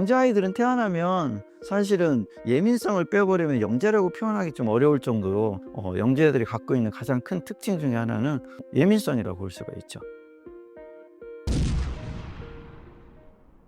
영재 아이들은 태어나면 사실은 예민성을 빼버리면 영재라고 표현하기 좀 어려울 정도로 영재들이 갖고 있는 가장 큰 특징 중에 하나는 예민성이라고 볼 수가 있죠.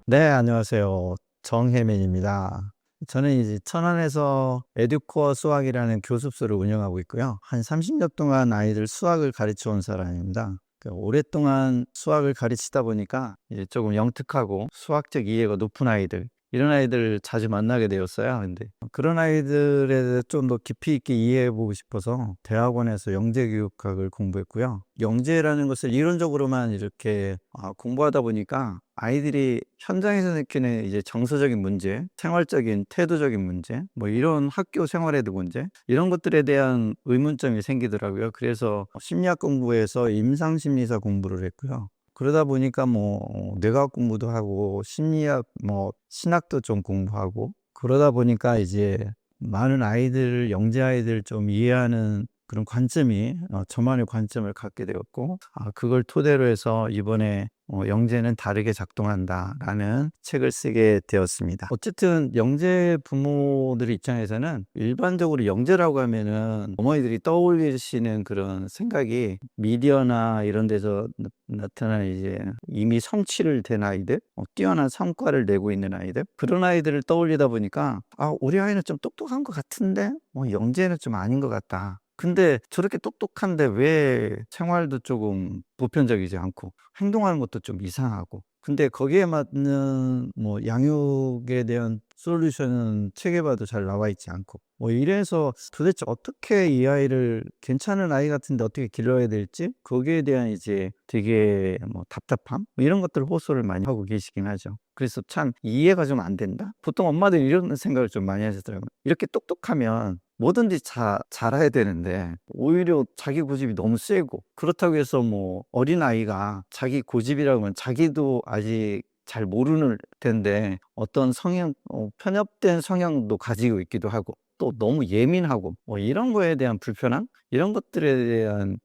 네, 안녕하세요. 정혜민입니다. 저는 이제 천안에서 에듀코어 수학이라는 교습소를 운영하고 있고요. 한 30년 동안 아이들 수학을 가르쳐 온 사람입니다. 오랫동안 수학을 가르치다 보니까 이제 조금 영특하고 수학적 이해가 높은 아이들, 이런 아이들을 자주 만나게 되었어요. 근데 그런 아이들에 대해 좀 더 깊이 있게 이해해 보고 싶어서 대학원에서 영재교육학을 공부했고요. 영재라는 것을 이론적으로만 이렇게 공부하다 보니까 아이들이 현장에서 느끼는 이제 정서적인 문제, 생활적인 태도적인 문제, 뭐 이런 학교 생활에도 문제, 이런 것들에 대한 의문점이 생기더라고요. 그래서 심리학 공부에서 임상심리사 공부를 했고요. 그러다 보니까 뭐 뇌과학 공부도 하고 심리학, 뭐 신학도 좀 공부하고, 그러다 보니까 이제 많은 아이들, 영재 아이들 좀 이해하는 그런 관점이 저만의 관점을 갖게 되었고, 그걸 토대로 해서 이번에 영재는 다르게 작동한다라는 책을 쓰게 되었습니다. 어쨌든 영재 부모들 입장에서는 일반적으로 영재라고 하면은 어머니들이 떠올리시는 그런 생각이 미디어나 이런 데서 나타나는 이제 이미 성취를 된 아이들, 뛰어난 성과를 내고 있는 아이들, 그런 아이들을 떠올리다 보니까 우리 아이는 좀 똑똑한 것 같은데 영재는 좀 아닌 것 같다. 근데 저렇게 똑똑한데 왜 생활도 조금 보편적이지 않고 행동하는 것도 좀 이상하고, 근데 거기에 맞는 뭐 양육에 대한 솔루션은 책에 봐도 잘 나와 있지 않고, 뭐 이래서 도대체 어떻게 이 아이를, 괜찮은 아이 같은데 어떻게 길러야 될지, 거기에 대한 이제 되게 뭐 답답함, 뭐 이런 것들 호소를 많이 하고 계시긴 하죠. 그래서 참 이해가 좀 안 된다. 보통 엄마들이 이런 생각을 좀 많이 하시더라고요. 이렇게 똑똑하면 뭐든지 잘해야 되는데 오히려 자기 고집이 너무 세고, 그렇다고 해서 뭐 어린아이가 자기 고집이라고 하면 자기도 아직 잘 모르는 텐데 어떤 성향, 편협된 성향도 가지고 있기도 하고, 또 너무 예민하고, 뭐 이런 거에 대한 불편함, 이런 것들에 대한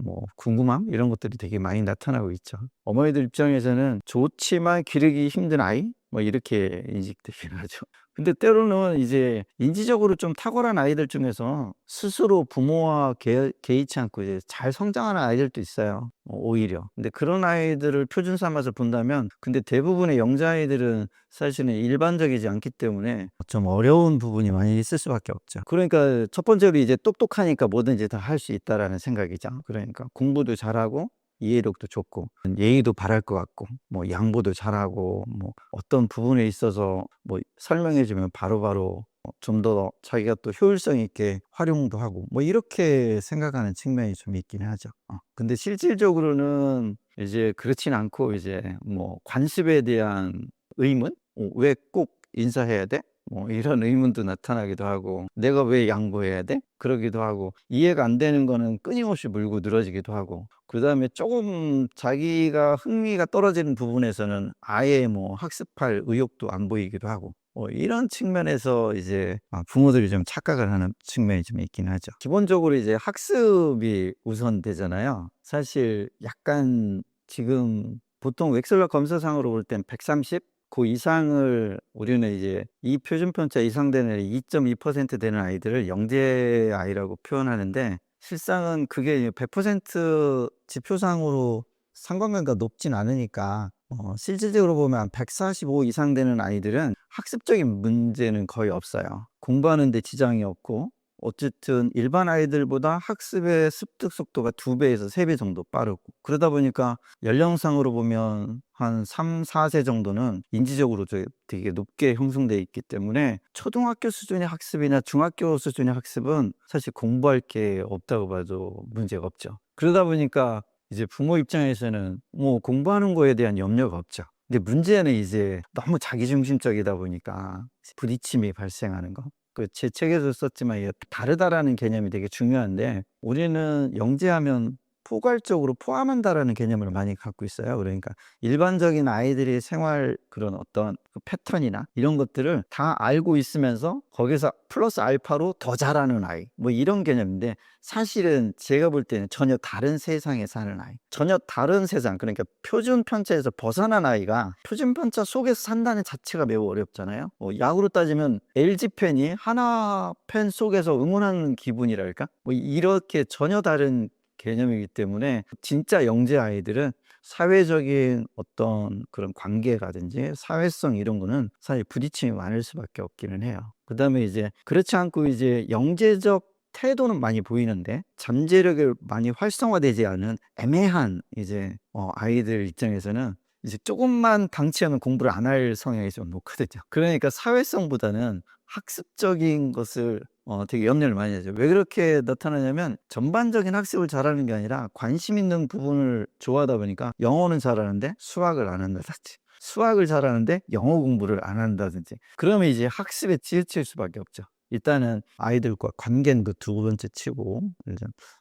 뭐 궁금함, 이런 것들이 되게 많이 나타나고 있죠. 어머니들 입장에서는 좋지만 기르기 힘든 아이, 뭐 이렇게 인식되긴 하죠. 근데 때로는 이제 인지적으로 좀 탁월한 아이들 중에서 스스로 부모와 개의치 않고 이제 잘 성장하는 아이들도 있어요, 오히려. 근데 그런 아이들을 표준 삼아서 본다면, 근데 대부분의 영재 아이들은 사실은 일반적이지 않기 때문에 좀 어려운 부분이 많이 있을 수밖에 없죠. 그러니까 첫 번째로 이제 똑똑하니까 뭐든지 다 할 수 있다라는 생각이죠. 그러니까 공부도 잘하고 이해력도 좋고 예의도 바랄 것 같고, 뭐 양보도 잘하고, 뭐 어떤 부분에 있어서 뭐 설명해 주면 바로바로 좀 더 자기가 또 효율성 있게 활용도 하고, 뭐 이렇게 생각하는 측면이 좀 있긴 하죠. 근데 실질적으로는 이제 그렇진 않고, 이제 뭐 관습에 대한 의문? 왜 꼭 인사해야 돼? 뭐 이런 의문도 나타나기도 하고, 내가 왜 양보해야 돼? 그러기도 하고, 이해가 안 되는 거는 끊임없이 물고 늘어지기도 하고, 그다음에 조금 자기가 흥미가 떨어지는 부분에서는 아예 뭐 학습할 의욕도 안 보이기도 하고, 이런 측면에서 이제 부모들이 좀 착각을 하는 측면이 좀 있긴 하죠. 기본적으로 이제 학습이 우선되잖아요. 사실 약간 지금 보통 웩슬러 검사상으로 볼 땐 130? 그 이상을, 우리는 이제 이 표준편차 이상 되는 2.2% 되는 아이들을 영재 아이라고 표현하는데, 실상은 그게 100% 지표상으로 상관관계가 높진 않으니까, 실질적으로 보면 145 이상 되는 아이들은 학습적인 문제는 거의 없어요. 공부하는 데 지장이 없고, 어쨌든 일반 아이들보다 학습의 습득 속도가 2배에서 3배 정도 빠르고, 그러다 보니까 연령상으로 보면 한 3, 4세 정도는 인지적으로 되게 높게 형성되어 있기 때문에, 초등학교 수준의 학습이나 중학교 수준의 학습은 사실 공부할 게 없다고 봐도 문제가 없죠. 그러다 보니까 이제 부모 입장에서는 뭐 공부하는 거에 대한 염려가 없죠. 근데 문제는 이제 너무 자기중심적이다 보니까 부딪힘이 발생하는 거. 제 책에도 썼지만 이게 다르다라는 개념이 되게 중요한데, 우리는 영재하면 포괄적으로 포함한다라는 개념을 많이 갖고 있어요. 그러니까 일반적인 아이들의 생활 그런 어떤 그 패턴이나 이런 것들을 다 알고 있으면서 거기서 플러스 알파로 더 잘하는 아이, 뭐 이런 개념인데, 사실은 제가 볼 때는 전혀 다른 세상에 사는 아이, 전혀 다른 세상, 그러니까 표준 편차에서 벗어난 아이가 표준 편차 속에서 산다는 자체가 매우 어렵잖아요. 야구로 따지면 LG 팬이 하나 팬 속에서 응원하는 기분이랄까, 뭐 이렇게 전혀 다른 개념이기 때문에 진짜 영재 아이들은 사회적인 어떤 그런 관계라든지 사회성 이런 거는 사실 부딪힘이 많을 수밖에 없기는 해요. 그다음에 이제 그렇지 않고 이제 영재적 태도는 많이 보이는데 잠재력을 많이 활성화되지 않은 애매한 이제 아이들 입장에서는 이제 조금만 방치하면 공부를 안 할 성향이 좀 높거든요. 그러니까 사회성보다는 학습적인 것을 되게 염려를 많이 하죠. 왜 그렇게 나타나냐면 전반적인 학습을 잘하는 게 아니라 관심 있는 부분을 좋아하다 보니까 영어는 잘하는데 수학을 안 한다든지, 수학을 잘하는데 영어 공부를 안 한다든지, 그러면 이제 학습에 치우칠 수밖에 없죠. 일단은 아이들과 관계는 그 두 번째 치고,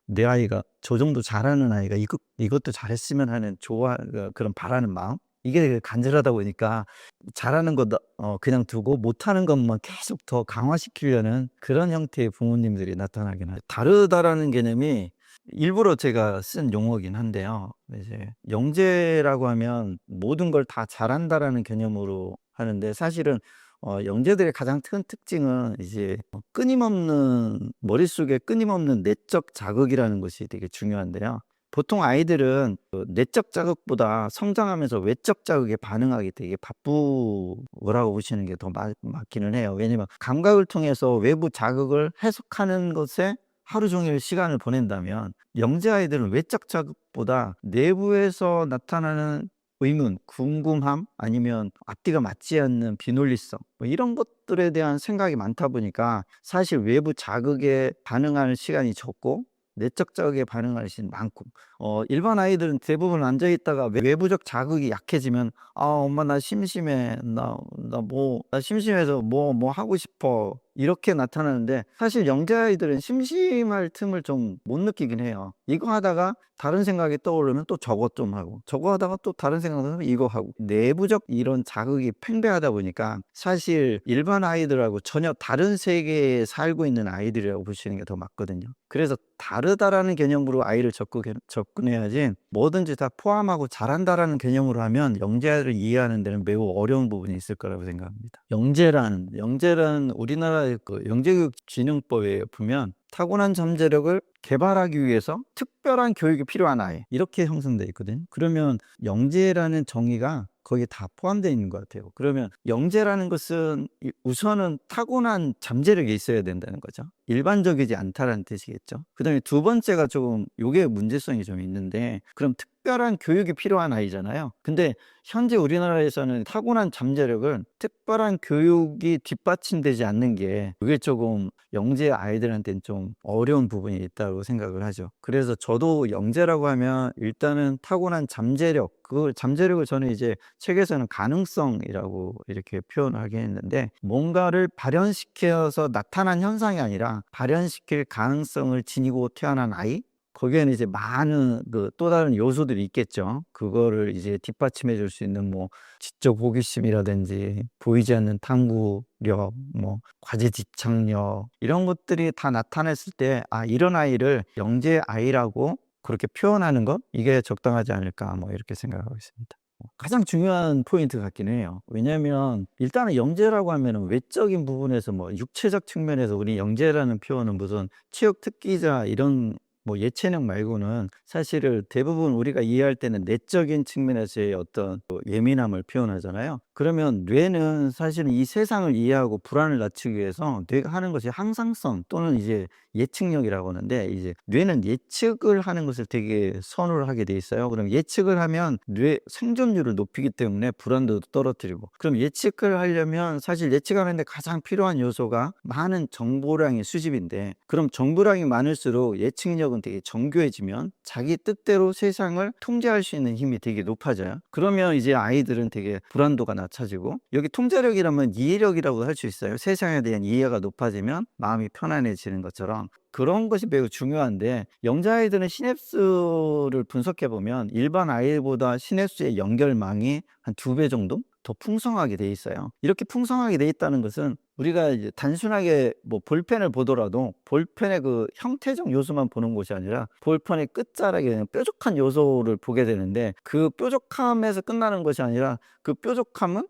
내 아이가 저 정도 잘하는 아이가 이것도 잘했으면 하는 그런 바라는 마음, 이게 간절하다 보니까 잘하는 거 그냥 두고 못하는 것만 계속 더 강화시키려는 그런 형태의 부모님들이 나타나긴 하죠. 다르다라는 개념이 일부러 제가 쓴 용어긴 한데요. 이제 영재라고 하면 모든 걸 다 잘한다라는 개념으로 하는데, 사실은 영재들의 가장 큰 특징은 이제 머릿속에 끊임없는 내적 자극이라는 것이 되게 중요한데요. 보통 아이들은 그 내적 자극보다 성장하면서 외적 자극에 반응하기 되게 바쁘라고 보시는 게 더 맞기는 해요. 왜냐면 감각을 통해서 외부 자극을 해석하는 것에 하루 종일 시간을 보낸다면, 영재 아이들은 외적 자극보다 내부에서 나타나는 의문, 궁금함, 아니면 앞뒤가 맞지 않는 비논리성, 뭐 이런 것들에 대한 생각이 많다 보니까 사실 외부 자극에 반응하는 시간이 적고 내적 자극에 반응하는 시간이 많고, 일반 아이들은 대부분 앉아 있다가 외부적 자극이 약해지면 엄마 나 심심해, 나 심심해서 뭐 하고 싶어, 이렇게 나타나는데, 사실 영재 아이들은 심심할 틈을 좀 못 느끼긴 해요. 이거 하다가 다른 생각이 떠오르면 또 저거 좀 하고, 저거 하다가 또 다른 생각하면 이거 하고, 내부적 이런 자극이 팽배하다 보니까 사실 일반 아이들하고 전혀 다른 세계에 살고 있는 아이들이라고 보시는 게 더 맞거든요. 그래서 다르다라는 개념으로 아이를 접근해야지, 뭐든지 다 포함하고 잘한다라는 개념으로 하면 영재를 이해하는 데는 매우 어려운 부분이 있을 거라고 생각합니다. 영재란 우리나라의 그 영재교육진흥법에 보면 타고난 잠재력을 개발하기 위해서 특별한 교육이 필요한 아이, 이렇게 형성되어 있거든요. 그러면 영재라는 정의가 거기에 다 포함되어 있는 것 같아요. 그러면 영재라는 것은 우선은 타고난 잠재력이 있어야 된다는 거죠. 일반적이지 않다라는 뜻이겠죠. 그 다음에 두 번째가 조금 요게 문제성이 좀 있는데, 그럼 특별한 교육이 필요한 아이잖아요. 근데 현재 우리나라에서는 타고난 잠재력은 특별한 교육이 뒷받침되지 않는 게, 그게 조금 영재 아이들한테는 좀 어려운 부분이 있다고 생각을 하죠. 그래서 저도 영재라고 하면 일단은 타고난 잠재력, 그 잠재력을 저는 이제 책에서는 가능성이라고 이렇게 표현을 하긴 했는데, 뭔가를 발현시켜서 나타난 현상이 아니라 발현시킬 가능성을 지니고 태어난 아이, 거기에는 이제 많은 그 또 다른 요소들이 있겠죠. 그거를 이제 뒷받침해 줄 수 있는 뭐 지적 호기심이라든지 보이지 않는 탐구력, 뭐 과제 집착력, 이런 것들이 다 나타났을 때 이런 아이를 영재 아이라고 그렇게 표현하는 것, 이게 적당하지 않을까, 뭐 이렇게 생각하고 있습니다. 가장 중요한 포인트 같긴 해요. 왜냐하면 일단은 영재라고 하면은 외적인 부분에서 뭐 육체적 측면에서 우리 영재라는 표현은 무슨 체육 특기자 이런 뭐 예체능 말고는 사실은 대부분 우리가 이해할 때는 내적인 측면에서의 어떤 예민함을 표현하잖아요. 그러면 뇌는 사실은 이 세상을 이해하고 불안을 낮추기 위해서 뇌가 하는 것이 항상성 또는 이제 예측력이라고 하는데, 이제 뇌는 예측을 하는 것을 되게 선호를 하게 돼 있어요. 그럼 예측을 하면 뇌 생존율을 높이기 때문에 불안도도 떨어뜨리고, 그럼 예측을 하려면 사실 예측하는데 가장 필요한 요소가 많은 정보량의 수집인데, 그럼 정보량이 많을수록 예측력은 되게 정교해지면 자기 뜻대로 세상을 통제할 수 있는 힘이 되게 높아져요. 그러면 이제 아이들은 되게 불안도가 낮춰지고, 여기 통제력이라면 이해력이라고 할 수 있어요. 세상에 대한 이해가 높아지면 마음이 편안해지는 것처럼 그런 것이 매우 중요한데, 영자아이들은 시냅스를 분석해 보면 일반 아이보다 시냅스의 연결망이 한 2배 정도 더 풍성하게 돼 있어요. 이렇게 풍성하게 돼 있다는 것은 우리가 이제 단순하게 뭐 볼펜을 보더라도 볼펜의 그 형태적 요소만 보는 것이 아니라 볼펜의 끝자락에 그냥 뾰족한 요소를 보게 되는데, 그 뾰족함에서 끝나는 것이 아니라 그 뾰족함은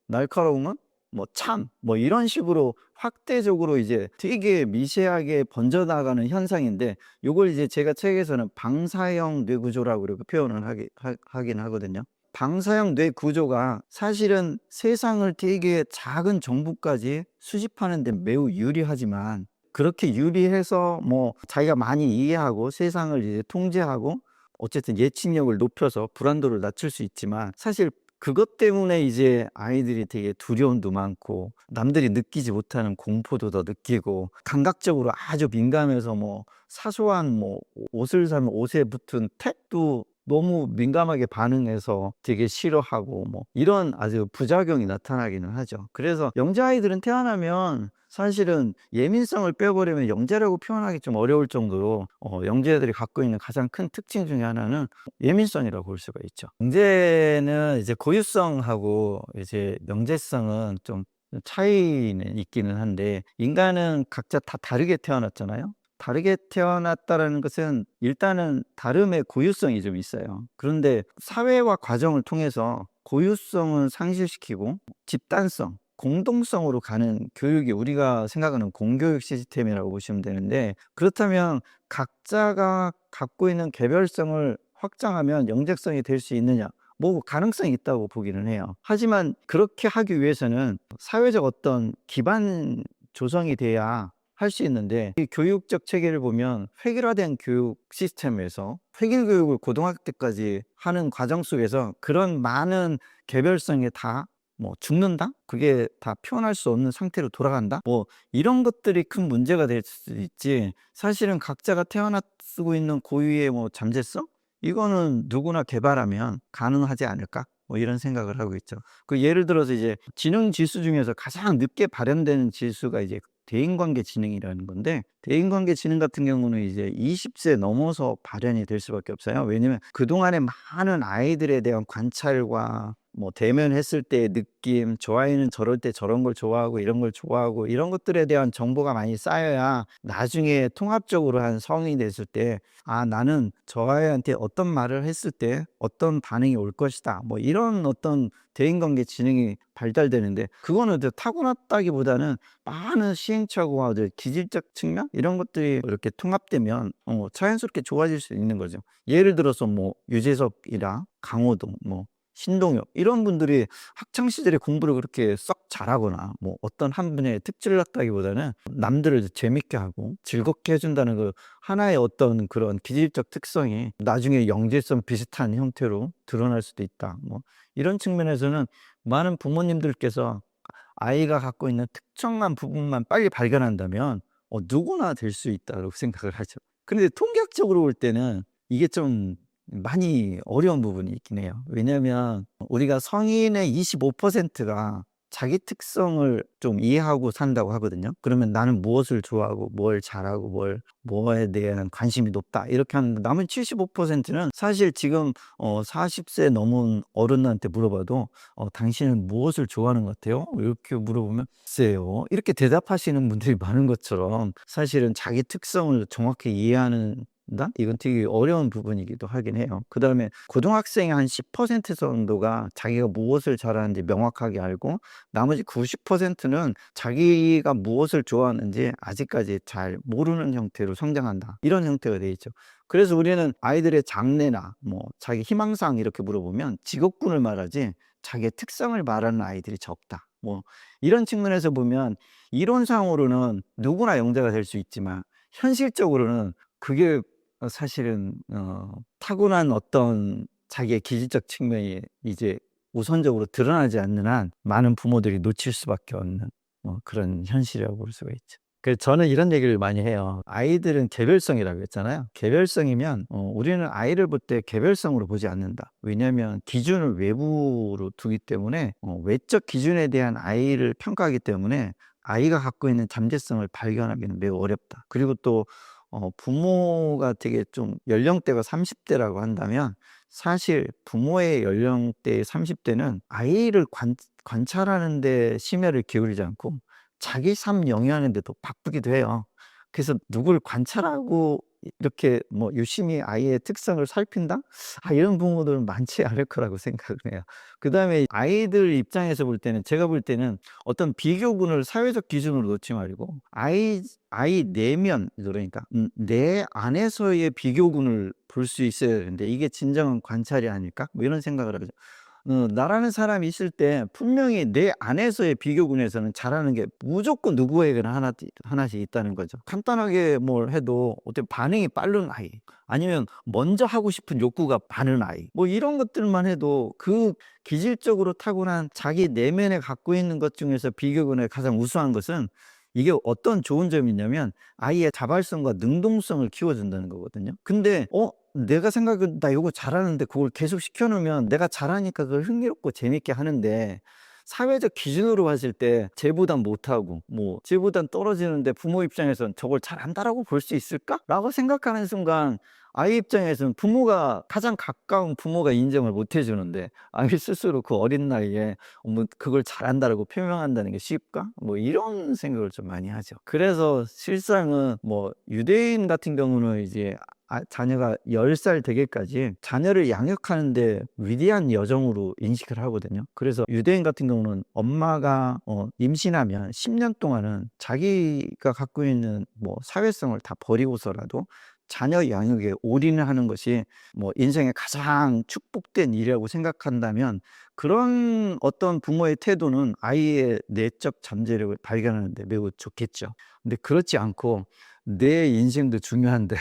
날카로움은 뭐 참, 뭐 이런 식으로 확대적으로 이제 되게 미세하게 번져나가는 현상인데, 요걸 이제 제가 책에서는 방사형 뇌구조라고 이렇게 표현을 하긴 하거든요. 방사형 뇌 구조가 사실은 세상을 되게 작은 정보까지 수집하는 데 매우 유리하지만, 그렇게 유리해서 뭐 자기가 많이 이해하고 세상을 이제 통제하고 어쨌든 예측력을 높여서 불안도를 낮출 수 있지만, 사실 그것 때문에 이제 아이들이 되게 두려움도 많고 남들이 느끼지 못하는 공포도 더 느끼고, 감각적으로 아주 민감해서 뭐 사소한 뭐 옷을 사면 옷에 붙은 택도 너무 민감하게 반응해서 되게 싫어하고, 뭐 이런 아주 부작용이 나타나기는 하죠. 그래서 영재아이들은 태어나면 사실은 예민성을 빼버리면 영재라고 표현하기 좀 어려울 정도로 영재들이 갖고 있는 가장 큰 특징 중에 하나는 예민성이라고 볼 수가 있죠. 영재는 이제 고유성하고 이제 영재성은 좀 차이는 있기는 한데, 인간은 각자 다 다르게 태어났잖아요. 다르게 태어났다라는 것은 일단은 다름의 고유성이 좀 있어요. 그런데 사회와 과정을 통해서 고유성을 상실시키고 집단성, 공동성으로 가는 교육이 우리가 생각하는 공교육 시스템이라고 보시면 되는데, 그렇다면 각자가 갖고 있는 개별성을 확장하면 영재성이 될 수 있느냐? 뭐 가능성이 있다고 보기는 해요. 하지만 그렇게 하기 위해서는 사회적 어떤 기반 조성이 돼야 할 수 있는데, 이 교육적 체계를 보면 획일화된 교육 시스템에서 획일 교육을 고등학교 때까지 하는 과정 속에서 그런 많은 개별성에 다 뭐 죽는다? 그게 다 표현할 수 없는 상태로 돌아간다? 뭐 이런 것들이 큰 문제가 될 수 있지, 사실은 각자가 태어나고 있는 고유의 뭐 잠재성? 이거는 누구나 개발하면 가능하지 않을까? 뭐 이런 생각을 하고 있죠. 그 예를 들어서 이제 지능 지수 중에서 가장 늦게 발현되는 지수가 이제 대인관계 지능이라는 건데, 대인관계 지능 같은 경우는 이제 20세 넘어서 발현이 될 수밖에 없어요. 왜냐면 그동안에 많은 아이들에 대한 관찰과 뭐 대면했을 때의 느낌, 저 아이는 저럴 때 저런 걸 좋아하고 이런 걸 좋아하고 이런 것들에 대한 정보가 많이 쌓여야 나중에 통합적으로 한 성인이 됐을 때, 아, 나는 저 아이한테 어떤 말을 했을 때 어떤 반응이 올 것이다, 뭐 이런 어떤 대인관계 지능이 발달되는데, 그거는 타고났다기보다는 많은 시행착오와 기질적 측면 이런 것들이 이렇게 통합되면 자연스럽게 좋아질 수 있는 거죠. 예를 들어서 뭐 유재석이랑 강호동, 뭐 신동엽 이런 분들이 학창 시절에 공부를 그렇게 썩 잘하거나 뭐 어떤 한 분야의 특질을 갖다기보다는 남들을 재밌게 하고 즐겁게 해준다는 그 하나의 어떤 그런 기질적 특성이 나중에 영재성 비슷한 형태로 드러날 수도 있다. 뭐 이런 측면에서는 많은 부모님들께서 아이가 갖고 있는 특정한 부분만 빨리 발견한다면 누구나 될 수 있다고 생각을 하죠. 그런데 통계학적으로 볼 때는 이게 좀 많이 어려운 부분이 있긴 해요. 왜냐하면 우리가 성인의 25%가 자기 특성을 좀 이해하고 산다고 하거든요. 그러면 나는 무엇을 좋아하고 뭘 잘하고 뭐에 대한 관심이 높다 이렇게 하는데, 남은 75%는 사실 지금 40세 넘은 어른한테 물어봐도 당신은 무엇을 좋아하는 것 같아요? 이렇게 물어보면 글쎄요, 이렇게 대답하시는 분들이 많은 것처럼 사실은 자기 특성을 정확히 이해하는 이건 되게 어려운 부분이기도 하긴 해요. 그 다음에 고등학생의 한 10% 정도가 자기가 무엇을 잘하는지 명확하게 알고, 나머지 90%는 자기가 무엇을 좋아하는지 아직까지 잘 모르는 형태로 성장한다, 이런 형태가 돼 있죠. 그래서 우리는 아이들의 장래나 뭐 자기 희망사항 이렇게 물어보면 직업군을 말하지 자기의 특성을 말하는 아이들이 적다. 뭐 이런 측면에서 보면 이론상으로는 누구나 영재가 될 수 있지만, 현실적으로는 그게 사실은 타고난 어떤 자기의 기질적 측면이 이제 우선적으로 드러나지 않는 한 많은 부모들이 놓칠 수밖에 없는 그런 현실이라고 볼 수가 있죠. 저는 이런 얘기를 많이 해요. 아이들은 개별성이라고 했잖아요. 개별성이면 우리는 아이를 볼 때 개별성으로 보지 않는다. 왜냐하면 기준을 외부로 두기 때문에 외적 기준에 대한 아이를 평가하기 때문에 아이가 갖고 있는 잠재성을 발견하기는 매우 어렵다. 그리고 또 부모가 되게 좀 연령대가 30대라고 한다면 사실 부모의 연령대 30대는 아이를 관찰하는 데 심혈을 기울이지 않고 자기 삶 영위하는 데도 바쁘기도 해요. 그래서 누구를 관찰하고 이렇게 뭐 유심히 아이의 특성을 살핀다? 이런 부모들은 많지 않을 거라고 생각을 해요. 그다음에 아이들 입장에서 볼 때는 제가 볼 때는 어떤 비교군을 사회적 기준으로 놓지 말고 아이 내면, 그러니까 내 안에서의 비교군을 볼 수 있어야 되는데 '이게 진정한 관찰이 아닐까?' 뭐 이런 생각을 하죠. 나라는 사람이 있을 때 분명히 내 안에서의 비교군에서는 잘하는 게 무조건 누구에게나 하나씩 있다는 거죠. 간단하게 뭘 해도 어떻게 반응이 빠른 아이, 아니면 먼저 하고 싶은 욕구가 많은 아이, 뭐 이런 것들만 해도 그 기질적으로 타고난 자기 내면에 갖고 있는 것 중에서 비교군에 가장 우수한 것은, 이게 어떤 좋은 점이 있냐면 아이의 자발성과 능동성을 키워준다는 거거든요. 근데 내가 생각은 나 이거 잘하는데 그걸 계속 시켜 놓으면 내가 잘하니까 그걸 흥미롭고 재밌게 하는데, 사회적 기준으로 봤을 때 쟤보단 못하고 뭐 쟤보단 떨어지는데 부모 입장에서는 '저걸 잘한다.'라고 볼 수 있을까?'라고 생각하는 순간 아이 입장에서는 부모가 가장 가까운 부모가 인정을 못 해 주는데 아이 스스로 그 어린 나이에 뭐 '그걸 잘한다.'라고 표명한다는 게 쉽까? 뭐 이런 생각을 좀 많이 하죠. 그래서 실상은 뭐 유대인 같은 경우는 이제 자녀가 10살 되기까지 자녀를 양육하는 데 위대한 여정으로 인식을 하거든요. 그래서 유대인 같은 경우는 엄마가 임신하면 10년 동안은 자기가 갖고 있는 뭐 사회성을 다 버리고서라도 자녀 양육에 올인을 하는 것이 뭐 인생의 가장 축복된 일이라고 생각한다면, 그런 어떤 부모의 태도는 아이의 내적 잠재력을 발견하는 데 매우 좋겠죠. 근데 그렇지 않고 내 인생도 중요한데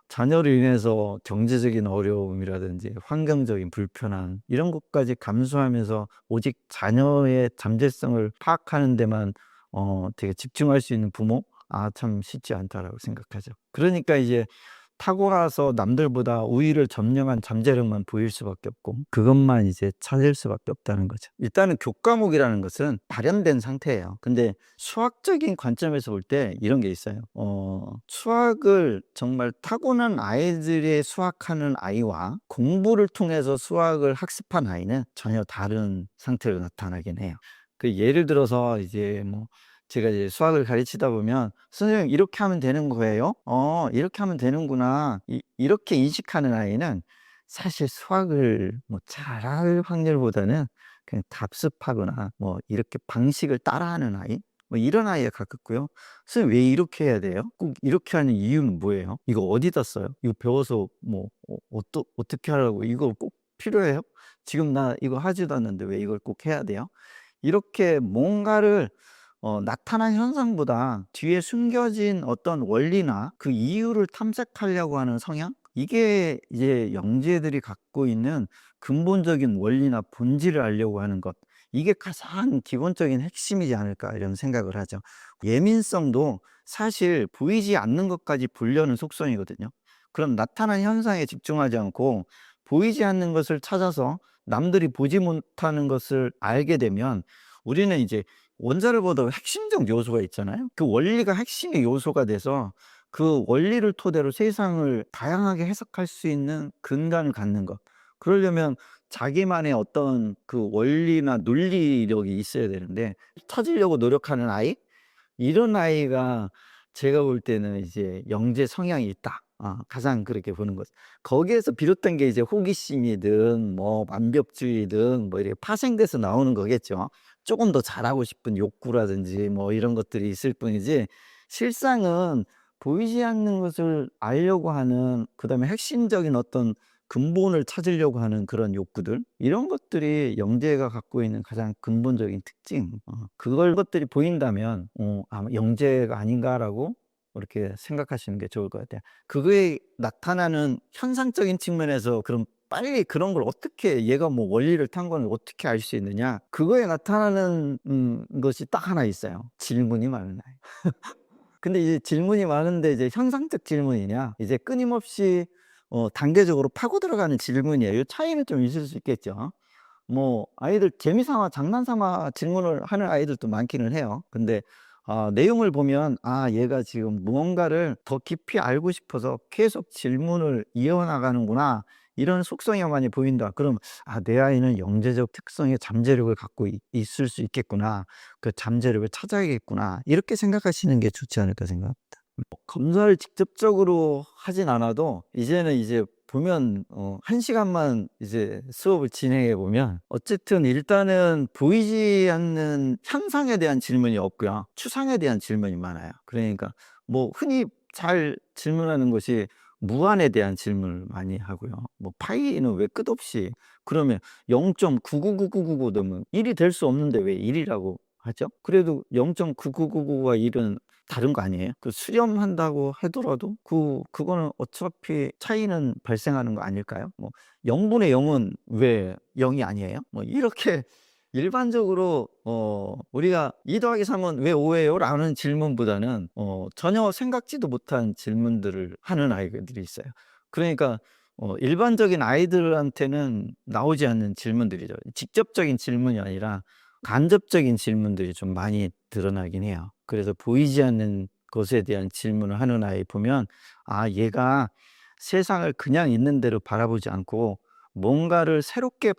자녀로 인해서 경제적인 어려움이라든지 환경적인 불편함, 이런 것까지 감수하면서 오직 자녀의 잠재성을 파악하는 데만 되게 집중할 수 있는 부모? 참 쉽지 않다라고 생각하죠. 그러니까 이제 타고나서 남들보다 우위를 점령한 잠재력만 보일 수밖에 없고 그것만 이제 찾을 수밖에 없다는 거죠. 일단은 교과목이라는 것은 발현된 상태예요. 근데 수학적인 관점에서 볼 때 이런 게 있어요. 수학을 정말 타고난 아이들의 수학하는 아이와 공부를 통해서 수학을 학습한 아이는 전혀 다른 상태로 나타나긴 해요. 예를 들어서 이제 뭐 제가 이제 수학을 가르치다 보면 "선생님 이렇게 하면 되는 거예요? 이렇게 하면 되는구나." 이렇게 인식하는 아이는 사실 수학을 뭐 잘할 확률보다는 그냥 답습하거나 뭐 이렇게 방식을 따라하는 아이, 뭐 이런 아이에 가깝고요. "선생님 왜 이렇게 해야 돼요? 꼭 이렇게 하는 이유는 뭐예요? 이거 어디다 써요? 이거 배워서 뭐 어떻게 하라고, 이거 꼭 필요해요? 지금 나 이거 하지도 않는데 왜 이걸 꼭 해야 돼요?" 이렇게 뭔가를 나타난 현상보다 뒤에 숨겨진 어떤 원리나 그 이유를 탐색하려고 하는 성향? 이게 이제 영재들이 갖고 있는 근본적인 원리나 본질을 알려고 하는 것. 이게 가장 기본적인 핵심이지 않을까 이런 생각을 하죠. 예민성도 사실 보이지 않는 것까지 보려는 속성이거든요. 그럼 나타난 현상에 집중하지 않고 보이지 않는 것을 찾아서 남들이 보지 못하는 것을 알게 되면, 우리는 이제 원자를 보다 핵심적 요소가 있잖아요. 그 원리가 핵심의 요소가 돼서 그 원리를 토대로 세상을 다양하게 해석할 수 있는 근간을 갖는 것. 그러려면 자기만의 어떤 그 원리나 논리력이 있어야 되는데 찾으려고 노력하는 아이? 이런 아이가 제가 볼 때는 이제 영재 성향이 있다. 가장 그렇게 보는 거죠. 거기에서 비롯된 게 이제 호기심이든 뭐 완벽주의든 뭐 이렇게 파생돼서 나오는 거겠죠. 조금 더 잘하고 싶은 욕구라든지 뭐 이런 것들이 있을 뿐이지, 실상은 보이지 않는 것을 알려고 하는, 그다음에 핵심적인 어떤 근본을 찾으려고 하는 그런 욕구들, 이런 것들이 영재가 갖고 있는 가장 근본적인 특징. 그걸 것들이 보인다면 아마 '영재가 아닌가.'라고 그렇게 생각하시는 게 좋을 것 같아요. 그거에 나타나는 현상적인 측면에서 그럼 빨리 그런 걸 어떻게, 얘가 뭐 원리를 탄 건 어떻게 알 수 있느냐? 그거에 나타나는 것이 딱 하나 있어요. 질문이 많은 아이. 근데 이제 질문이 많은데 이제 현상적 질문이냐 이제 끊임없이 단계적으로 파고 들어가는 질문이에요. 요 차이는 좀 있을 수 있겠죠. 뭐 아이들 재미 삼아 장난 삼아 질문을 하는 아이들도 많기는 해요. 근데 내용을 보면 '아 얘가 지금 무언가를 더 깊이 알고 싶어서 계속 질문을 이어나가는구나.' 이런 속성이 많이 보인다. 그럼 '아 내 아이는 영재적 특성의 잠재력을 갖고 있을 수 있겠구나. 그 잠재력을 찾아야겠구나.' 이렇게 생각하시는 게 좋지 않을까 생각합니다. 검사를 직접적으로 하진 않아도 이제는 이제 보면 1 시간만 이제 수업을 진행해 보면 어쨌든 일단은 보이지 않는 현상에 대한 질문이 없고요. 추상에 대한 질문이 많아요. 그러니까 뭐 흔히 잘 질문하는 것이 무한에 대한 질문을 많이 하고요. 뭐 파이는 왜 끝없이 그러면 0.999999 넣으면 1이 될 수 없는데 왜 1 이라고 하죠? 그래도 0.9999가 1은 다른 거 아니에요? 그 수렴한다고 하더라도 그거는 어차피 차이는 발생하는 거 아닐까요? 뭐 0 분의 0은 왜 0이 아니에요? 뭐 이렇게 일반적으로 우리가 "2 더하기 3은 왜 5 예요?" 라는 질문보다는 전혀 생각지도 못한 질문들을 하는 아이들이 있어요. 그러니까 일반적인 아이들한테는 나오지 않는 질문들이죠. 직접적인 질문이 아니라 간접적인 질문들이 좀 많이 드러나긴 해요. 그래서 보이지 않는 것에 대한 질문을 하는 아이 보면 '아 얘가 세상을 그냥 있는 대로 바라보지 않고 뭔가를 새롭게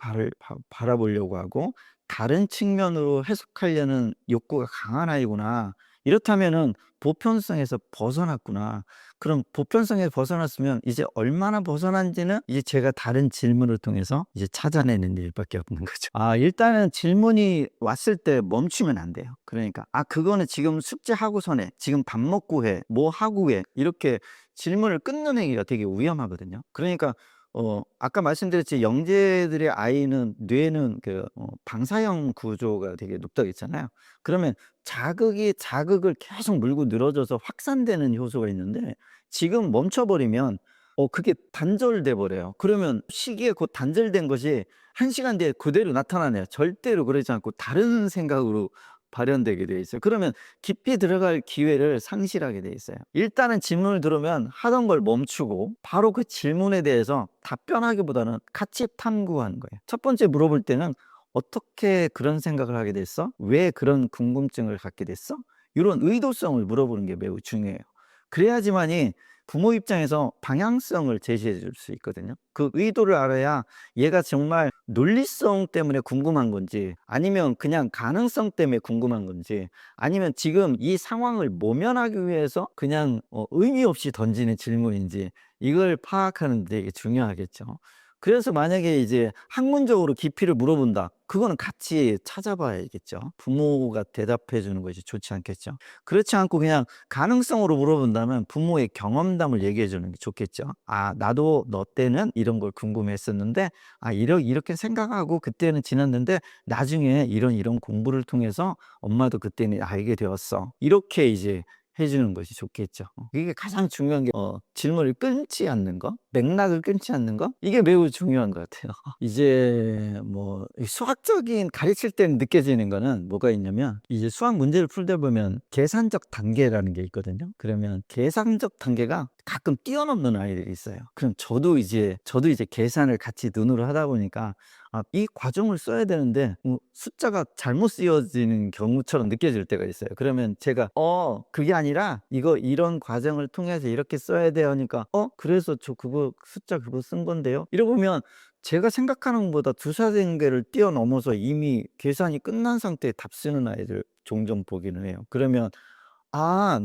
바라보려고 하고 다른 측면으로 해석하려는 욕구가 강한 아이구나. 이렇다면은 보편성에서 벗어났구나.' 그럼 보편성에서 벗어났으면 이제 얼마나 벗어난지는 이제 제가 다른 질문을 통해서 이제 찾아내는 일밖에 없는 거죠. 일단은 질문이 왔을 때 멈추면 안 돼요. 그러니까 그거는 지금 숙제하고서 해. 지금 밥 먹고 해. 뭐 하고 해." 이렇게 질문을 끊는 행위가 되게 위험하거든요. 그러니까 아까 말씀드렸지 영재들의 아이는 뇌는 방사형 구조가 되게 높다고 했잖아요. 그러면 자극이 자극을 계속 물고 늘어져서 확산되는 효소가 있는데 지금 멈춰 버리면 그게 단절돼 버려요. 그러면 시기에 곧 단절된 것이 1 시간 뒤에 그대로 나타나네요. 절대로 그러지 않고 다른 생각으로 발현되게 돼 있어요. 그러면 깊이 들어갈 기회를 상실하게 돼 있어요. 일단은 질문을 들으면 하던 걸 멈추고 바로 그 질문에 대해서 답변하기보다는 같이 탐구하는 거예요. 첫 번째 물어볼 때는 "어떻게 그런 생각을 하게 됐어? 왜 그런 궁금증을 갖게 됐어?" 이런 의도성을 물어보는 게 매우 중요해요. 그래야지만이 부모 입장에서 방향성을 제시해 줄 수 있거든요. 그 의도를 알아야 얘가 정말 논리성 때문에 궁금한 건지 아니면 그냥 가능성 때문에 궁금한 건지 아니면 지금 이 상황을 모면하기 위해서 그냥 의미 없이 던지는 질문인지 이걸 파악하는 데 되게 중요하겠죠. 그래서 만약에 이제 학문적으로 깊이를 물어본다. 그거는 같이 찾아봐야겠죠. 부모가 대답해 주는 것이 좋지 않겠죠. 그렇지 않고 그냥 가능성으로 물어본다면 부모의 경험담을 얘기해 주는 게 좋겠죠. 나도 너 때는 이런 걸 궁금했었는데 이렇게 생각하고 그때는 지났는데 나중에 이런 공부를 통해서 엄마도 그때는 알게 되었어." 이렇게 이제 해 주는 것이 좋겠죠. 이게 가장 중요한 게 질문을 끊지 않는 거, 맥락을 끊지 않는 거 이게 매우 중요한 것 같아요. 이제 뭐 이 수학적인 가르칠 때 느껴지는 거는 뭐가 있냐면 이제 수학 문제를 풀다 보면 계산적 단계라는 게 있거든요. 그러면 계산적 단계가 가끔 뛰어넘는 아이들이 있어요. 그럼 저도 이제 계산을 같이 눈으로 하다 보니까 이 과정을 써야 되는데 숫자가 잘못 쓰여지는 경우처럼 느껴질 때가 있어요. 그러면 제가 그게 아니라 이거 이런 과정을 통해서 이렇게 써야 돼요." 하니까 그래서 저 그거 숫자 그거 쓴 건데요." 이러보면 제가 생각하는 것보다 두세 단계를 뛰어넘어서 이미 계산이 끝난 상태에 답 쓰는 아이들 종종 보기는 해요. 그러면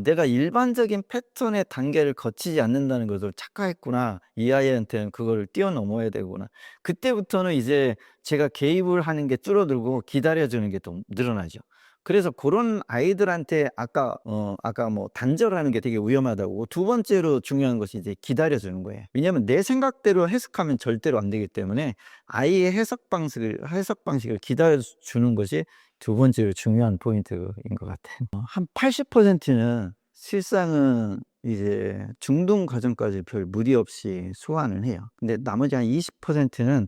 내가 일반적인 패턴의 단계를 거치지 않는다는 것을 착각했구나. 이 아이한테는 그거를 뛰어넘어야 되구나. 그때부터는 이제 제가 개입을 하는 게 줄어들고 기다려 주는 게 더 늘어나죠. 그래서 고런 아이들한테 아까 뭐 단절하는 게 되게 위험하다고 두 번째로 중요한 것이 이제 기다려 주는 거예요. 왜냐하면 내 생각대로 해석하면 절대로 안 되기 때문에 아이의 해석 방식을 기다려 주는 것이 두 번째로 중요한 포인트인 것 같아요. 한 80%는 실상은 이제 중등 과정까지 별 무리 없이 소화는 해요. 근데 나머지 한 20%는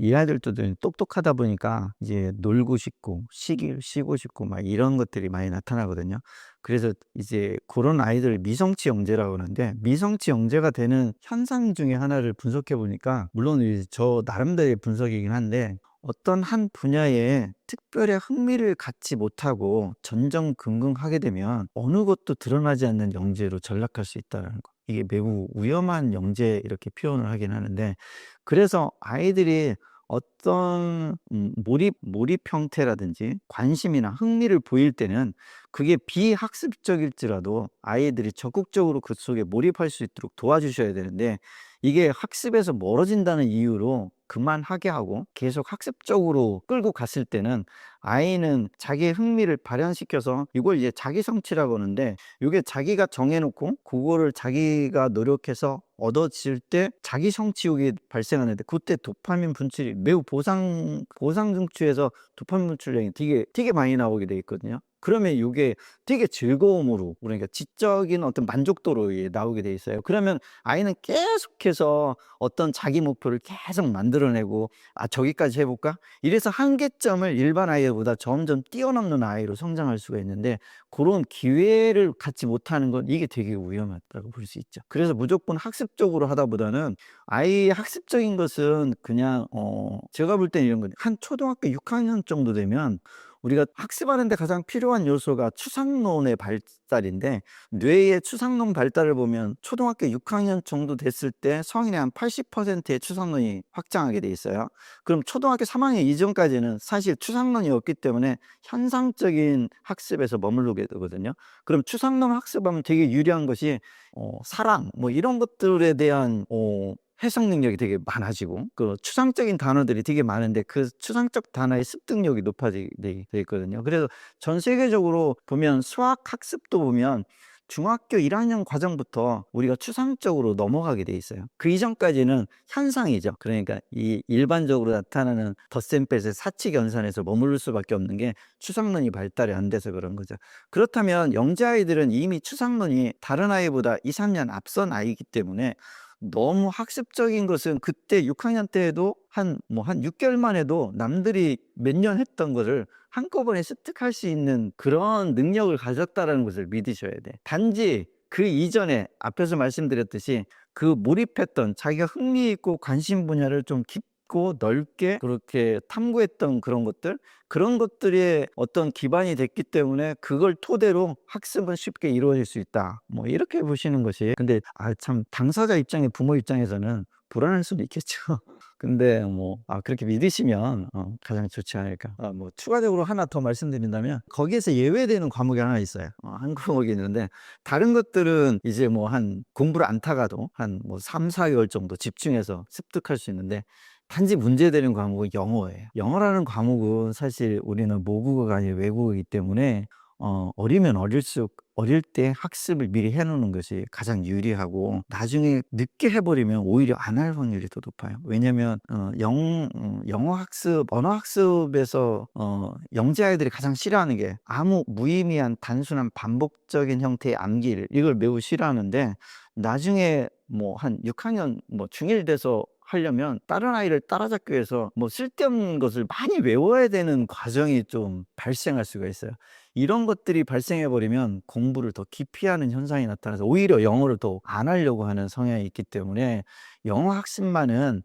이 아이들도 좀 똑똑하다 보니까 이제 놀고 싶고 쉬고 싶고 막 이런 것들이 많이 나타나거든요. 그래서 이제 그런 아이들을 미성취 영재라고 하는데, 미성취 영재가 되는 현상 중에 하나를 분석해 보니까, 물론 이제 저 나름대로의 분석이긴 한데, 어떤 한 분야에 특별히 흥미를 갖지 못하고 전전긍긍하게 되면 어느 것도 드러나지 않는 영재로 전락할 수 있다는 거. 이게 매우 위험한 영재 이렇게 표현을 하긴 하는데, 그래서 아이들이 어떤 몰입 형태라든지 관심이나 흥미를 보일 때는 그게 비학습적일지라도 아이들이 적극적으로 그 속에 몰입할 수 있도록 도와주셔야 되는데, 이게 학습에서 멀어진다는 이유로 그만하게 하고 계속 학습적으로 끌고 갔을 때는 아이는 자기의 흥미를 발현시켜서, 이걸 이제 자기 성취라고 하는데, 이게 자기가 정해 놓고 그거를 자기가 노력해서 얻어질 때 자기 성취욕이 발생하는데, 그때 도파민 분출이 매우 보상 중추에서 도파민 분출량이 되게 많이 나오게 돼 있거든요. 그러면 이게 되게 즐거움으로, 그러니까 지적인 어떤 만족도로 나오게 돼 있어요. 그러면 아이는 계속해서 어떤 자기 목표를 계속 만들어내고, 아 저기까지 해볼까? 이래서 한계점을 일반 아이보다 점점 뛰어넘는 아이로 성장할 수가 있는데, 그런 기회를 갖지 못하는 건 이게 되게 위험하다고 볼 수 있죠. 그래서 무조건 학습적으로 하다 보다는, 아이의 학습적인 것은 그냥 제가 볼 때는 이런 거죠. 한 초등학교 6학년 정도 되면 우리가 학습하는 데 가장 필요한 요소가 추상론의 발달인데, 뇌의 추상론 발달을 보면 초등학교 6학년 정도 됐을 때 성인의 한 80%의 추상론이 확장하게 돼 있어요. 그럼 초등학교 3학년 이전까지는 사실 추상론이 없기 때문에 현상적인 학습에서 머무르게 되거든요. 그럼 추상론 학습하면 되게 유리한 것이 사랑 뭐 이런 것들에 대한 해석 능력이 되게 많아지고, 그 추상적인 단어들이 되게 많은데 그 추상적 단어의 습득력이 높아지게 돼 있거든요. 그래서 전 세계적으로 보면 수학 학습도 보면 중학교 1학년 과정부터 우리가 추상적으로 넘어가게 돼 있어요. 그 이전까지는 현상이죠. 그러니까 이 일반적으로 나타나는 덧셈뺄의 사칙 연산에서 머무를 수밖에 없는 게 추상론이 발달이 안 돼서 그런 거죠. 그렇다면 영재 아이들은 이미 추상론이 다른 아이보다 2, 3년 앞선 아이이기 때문에, 너무 학습적인 것은 그때 6학년 때에도 한 6개월만 해도 남들이 몇 년 했던 거를 한꺼번에 습득할 수 있는 그런 능력을 가졌다라는 것을 믿으셔야 돼. 단지 그 이전에 앞에서 말씀드렸듯이 그 몰입했던, 자기가 흥미 있고 관심 분야를 좀 깊고 넓게 그렇게 탐구했던 그런 것들의 어떤 기반이 됐기 때문에 그걸 토대로 학습은 쉽게 이루어질 수 있다. 뭐 이렇게 보시는 것이, 근데 참 당사자 입장에, 부모 입장에서는 불안할 수도 있겠죠. 근데 그렇게 믿으시면 가장 좋지 않을까. 뭐 추가적으로 하나 더 말씀드린다면, 거기에서 예외되는 과목이 하나 있어요. 한 과목이 있는데, 다른 것들은 이제 한 공부를 안 타가도 한 3, 4개월 정도 집중해서 습득할 수 있는데, 단지 문제되는 과목은 영어예요. 영어라는 과목은 사실 우리는 모국어가 아닌 외국어이기 때문에 어리면 어릴수록 어릴 때 학습을 미리 해 놓는 것이 가장 유리하고, 나중에 늦게 해 버리면 오히려 안 할 확률이 더 높아요. 왜냐면 영어 학습, 언어 학습에서 영재 아이들이 가장 싫어하는 게 아무 무의미한 단순한 반복적인 형태의 암기를, 이걸 매우 싫어하는데, 나중에 한 6학년 중1 돼서 하려면 다른 아이를 따라잡기 위해서 쓸데없는 것을 많이 외워야 되는 과정이 좀 발생할 수가 있어요. 이런 것들이 발생해 버리면 공부를 더 기피하는 현상이 나타나서 오히려 영어를 더 안 하려고 하는 성향이 있기 때문에, 영어 학습만은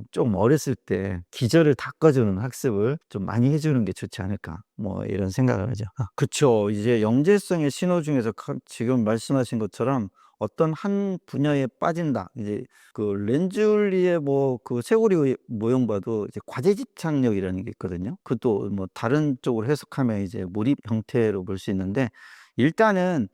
좀 어렸을 때 기저를 닦아주는 학습을 좀 많이 해주는 게 좋지 않을까, 이런 생각을 하죠. 그쵸. 이제 영재성의 신호 중에서 지금 말씀하신 것처럼 어떤 한 분야에 빠진다. 이제 그 렌즐리의 그 쇠고리 모형 봐도 이제 과제 집착력이라는 게 있거든요. 그것도 다른 쪽으로 해석하면 이제 몰입 형태로 볼 수 있는데, 일단은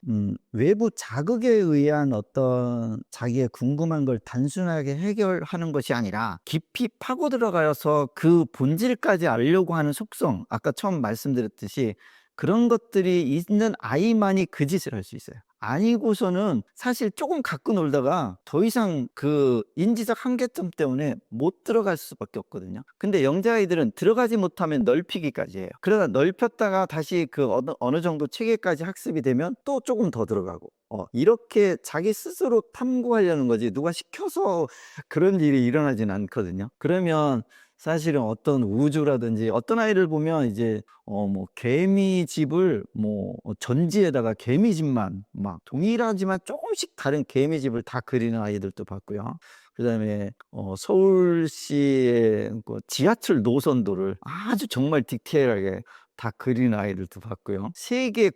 외부 자극에 의한 어떤 자기의 궁금한 걸 단순하게 해결하는 것이 아니라 깊이 파고 들어가서 그 본질까지 알려고 하는 속성, 아까 처음 말씀드렸듯이 그런 것들이 있는 아이만이 그 짓을 할 수 있어요. 아니고서는 사실 조금 갖고 놀다가 더 이상 그 인지적 한계점 때문에 못 들어갈 수밖에 없거든요. 근데 영재 아이들은 들어가지 못하면 넓히기까지 해요. 그러다 넓혔다가 다시 그 어느 정도 체계까지 학습이 되면 또 조금 더 들어가고, 이렇게 자기 스스로 탐구하려는 거지, 누가 시켜서 그런 일이 일어나진 않거든요. 그러면 사실은 어떤 우주라든지 어떤 아이를 보면 이제 뭐 개미집을 뭐 전지에다가 개미집만 막 동일하지만 조금씩 다른 개미집을 다 그리는 아이들도 봤고요. 그다음에 서울시의 그 지하철 노선도를 아주 정말 디테일하게 다 그리는 아이들도 봤고요. 세계